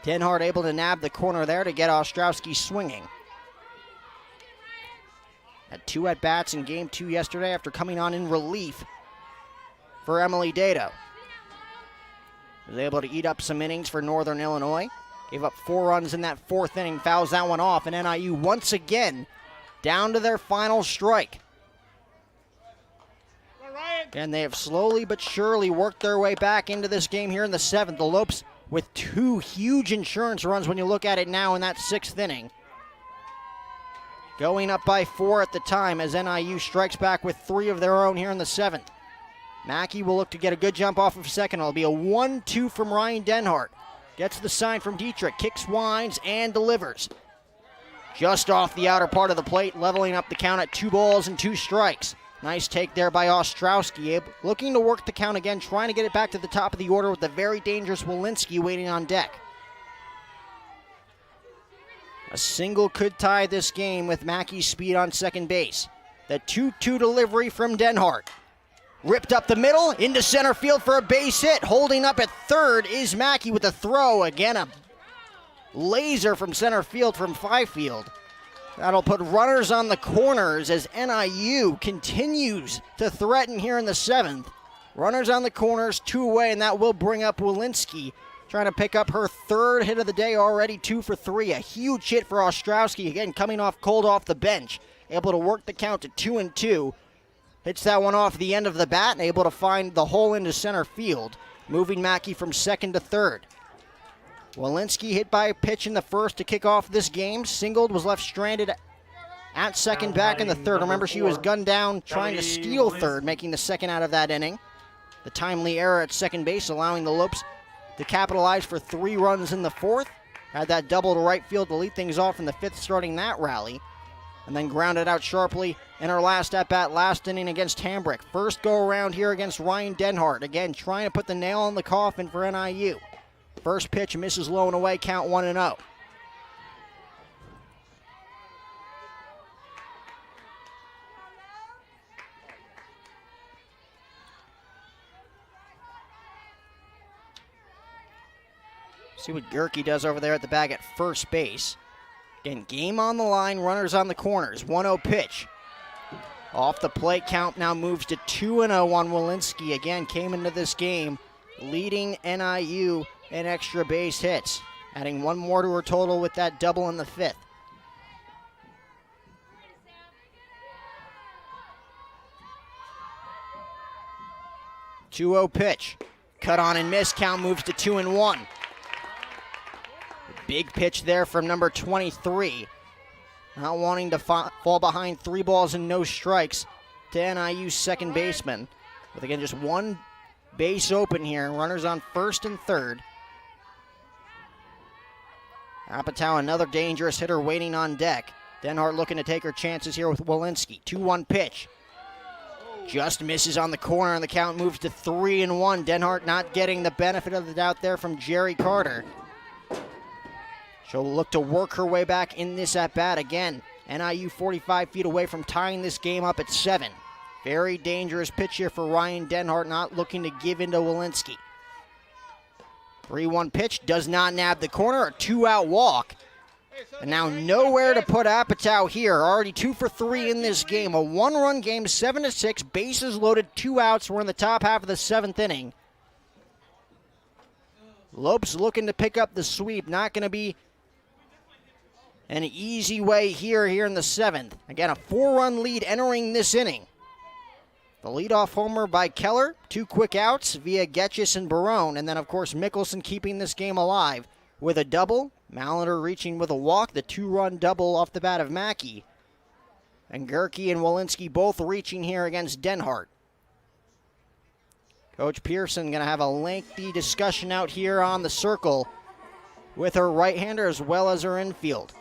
Denhart able to nab the corner there to get Ostrowski swinging. Had 2 at-bats in Game 2 yesterday after coming on in relief for Emily Dato. Was able to eat up some innings for Northern Illinois. Gave up 4 runs in that 4th inning, fouls that one off, and NIU once again down to their final strike. And they have slowly but surely worked their way back into this game here in the 7th. The Lopes with 2 huge insurance runs when you look at it now in that 6th inning. Going up by 4 at the time as NIU strikes back with 3 of their own here in the 7th. Mackey will look to get a good jump off of second. It'll be a 1-2 from Ryan Denhart. Gets the sign from Dietrich, kicks, winds, and delivers. Just off the outer part of the plate, leveling up the count at 2 balls and 2 strikes. Nice take there by Ostrowski, looking to work the count again, trying to get it back to the top of the order with the very dangerous Walensky waiting on deck. A single could tie this game with Mackey's speed on second base. The 2-2 delivery from Denhart. Ripped up the middle, into center field for a base hit. Holding up at third is Mackey with a throw. Again, a laser from center field from Fifield. That'll put runners on the corners as NIU continues to threaten here in the 7th. Runners on the corners, 2 away, and that will bring up Walensky, trying to pick up her 3rd hit of the day already, 2 for 3. A huge hit for Ostrowski, again coming off cold off the bench. Able to work the count to 2-2. Hits that one off the end of the bat and able to find the hole into center field, moving Mackey from 2nd to 3rd. Walensky hit by a pitch in the 1st to kick off this game. Singled, was left stranded at 2nd, back in the 3rd. Remember, she was gunned down trying to steal 3rd, making the 2nd out of that inning. The timely error at second base allowing the Lopes to capitalize for 3 runs in the 4th. Had that double to right field to lead things off in the 5th, starting that rally. And then grounded out sharply in her last at-bat, last inning against Hambrick. First go-around here against Ryan Denhart. Again, trying to put the nail in the coffin for NIU. First pitch misses low and away, count 1-0. See what Gerke does over there at the bag at first base. Again, game on the line, runners on the corners. 1-0 pitch. Off the plate, count now moves to 2-0 on Walensky. Again, came into this game leading NIU in extra base hits, adding 1 more to her total with that double in the 5th. Two-0 pitch. Cut on and miss, count moves to 2-1. Big pitch there from number 23. Not wanting to fall behind 3 balls and no strikes to NIU's second baseman. with, again, just one base open here. Runners on first and third. Apatow, another dangerous hitter waiting on deck. Denhart looking to take her chances here with Walensky. 2-1 pitch. Just misses on the corner, and the count moves to 3-1. Denhart not getting the benefit of the doubt there from Jerry Carter. She'll look to work her way back in this at-bat again. NIU 45 feet away from tying this game up at 7. Very dangerous pitch here for Ryan Denhart, not looking to give into Walensky. 3-1 pitch, does not nab the corner, a 2-out walk. And now nowhere to put Apatow here. Already 2 for 3 in this game. A 1-run game, 7-6, bases loaded, 2 outs. We're in the top half of the 7th inning. Lopes looking to pick up the sweep. Not going to be an easy way here in the 7th. Again, a 4-run lead entering this inning. The leadoff homer by Keller. 2 quick outs via Getchis and Barone. And then, of course, Mickelson keeping this game alive with a double. Mallender reaching with a walk. The 2-run double off the bat of Mackey. And Gerke and Walensky both reaching here against Denhart. Coach Pearson going to have a lengthy discussion out here on the circle with her right-hander as well as her infield.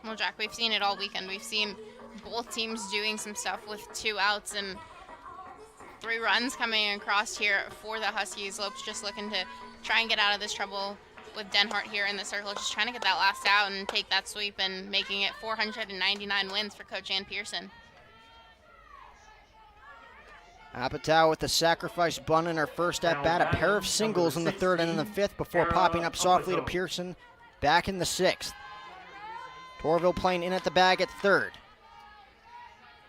Well, Jack, we've seen it all weekend. We've seen both teams doing some stuff with 2 outs and 3 runs coming across here for the Huskies. Lopes just looking to try and get out of this trouble with Denhart here in the circle, just trying to get that last out and take that sweep and making it 499 wins for Coach Ann Pearson. Apatow with the sacrifice bunt in her first at-bat, a pair of singles in the 3rd and in the 5th before popping up softly to Pearson back in the 6th. Torvill playing in at the bag at 3rd.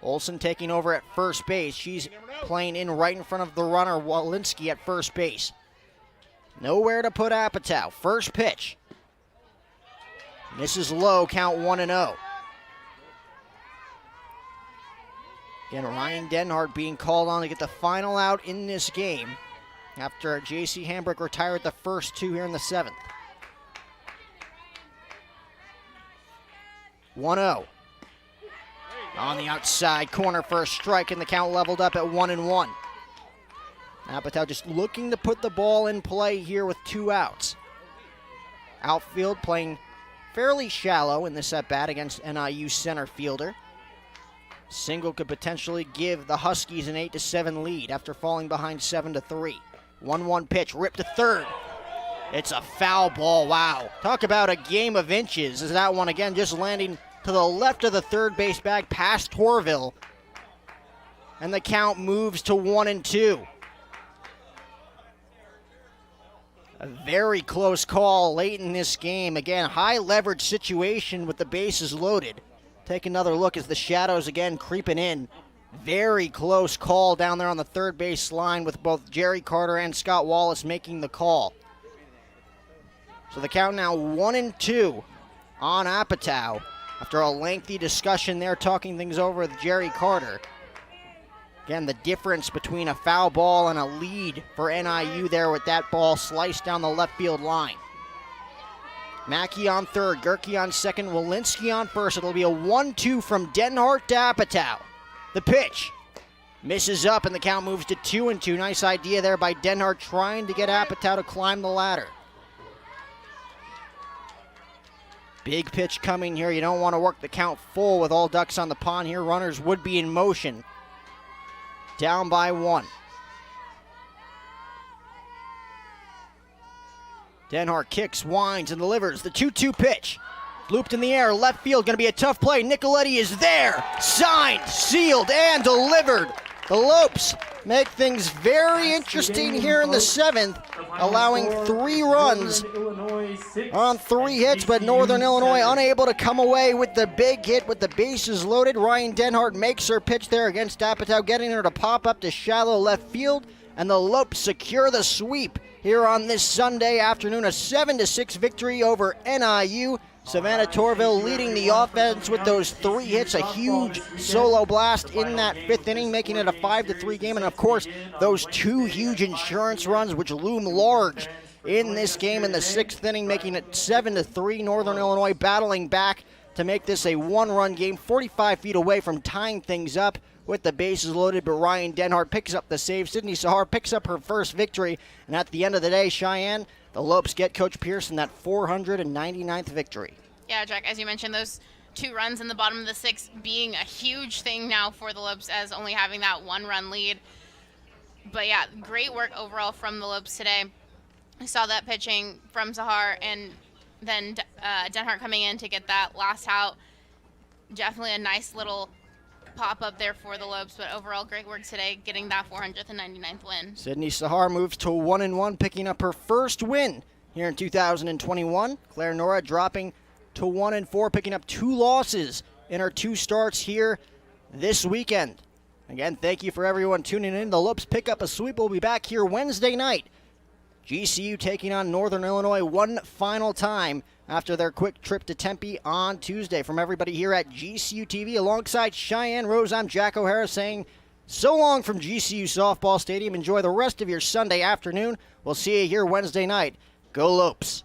Olsen taking over at first base. She's playing in right in front of the runner, Walensky, at first base. Nowhere to put Apatow. First pitch. Misses low, count 1-0. Again, Ryan Denhart being called on to get the final out in this game after J.C. Hambrick retired the first 2 here in the 7th. 1-0. On the outside corner for a strike, and the count leveled up at 1-1. Apatow just looking to put the ball in play here with 2 outs. Outfield playing fairly shallow in this at-bat against NIU center fielder. Single could potentially give the Huskies an 8-7 lead after falling behind 7-3. 1-1 pitch, ripped to 3rd. It's a foul ball, wow. Talk about a game of inches. Is that one again just landing to the left of the 3rd base bag past Torvill. And the count moves to 1-2. A very close call late in this game. Again, high leverage situation with the bases loaded. Take another look as the shadows again creeping in. Very close call down there on the 3rd base line with both Jerry Carter and Scott Wallace making the call. So the count now 1-2 on Apatow after a lengthy discussion there talking things over with Jerry Carter. Again, the difference between a foul ball and a lead for NIU there with that ball sliced down the left field line. Mackey on 3rd, Gerke on 2nd, Walensky on 1st. It'll be a 1-2 from Denhart to Apatow. The pitch misses up and the count moves to 2-2. Nice idea there by Denhart trying to get Apatow to climb the ladder. Big pitch coming here. You don't want to work the count full with all ducks on the pond here. Runners would be in motion. Down by 1. Denhart kicks, winds, and delivers the 2-2 pitch. Looped in the air, left field, going to be a tough play. Nicoletti is there. Signed, sealed, and delivered. The Lopes make things very interesting here in the 7th, allowing 3 runs on 3 hits, but Northern Illinois unable to come away with the big hit with the bases loaded. Ryan Denhart makes her pitch there against Apatow, getting her to pop up to shallow left field, and the Lopes secure the sweep here on this Sunday afternoon. A 7-6 victory over NIU. Savannah Torvill leading the offense with those 3 hits, a huge solo blast in that 5th inning, making it a 5-3 game. And of course, those 2 huge insurance runs which loom large in this game in the 6th inning, making it 7-3. Northern Illinois battling back to make this a 1-run game, 45 feet away from tying things up with the bases loaded, but Ryan Denhart picks up the save. Sydney Sahar picks up her first victory, and at the end of the day, Cheyenne, the Lopes get Coach Pearson that 499th victory. Yeah, Jack, as you mentioned, those 2 runs in the bottom of the 6th being a huge thing now for the Lopes, as only having that 1-run lead. But yeah, great work overall from the Lopes today. We saw that pitching from Sahar, and then Denhart coming in to get that last out. Definitely a nice little pop-up there for the Lopes, but overall great work today, getting that 499th win. Sydney Sahar moves to 1-1, picking up her first win here in 2021. Claire Nora dropping to 1-4, picking up 2 losses in her 2 starts here this weekend. Again, thank you for everyone tuning in. The Lopes pick up a sweep. We'll be back here Wednesday night. GCU taking on Northern Illinois one final time after their quick trip to Tempe on Tuesday. From everybody here at GCU TV, alongside Cheyenne Rose, I'm Jack O'Hara saying so long from GCU Softball Stadium. Enjoy the rest of your Sunday afternoon. We'll see you here Wednesday night. Go Lopes.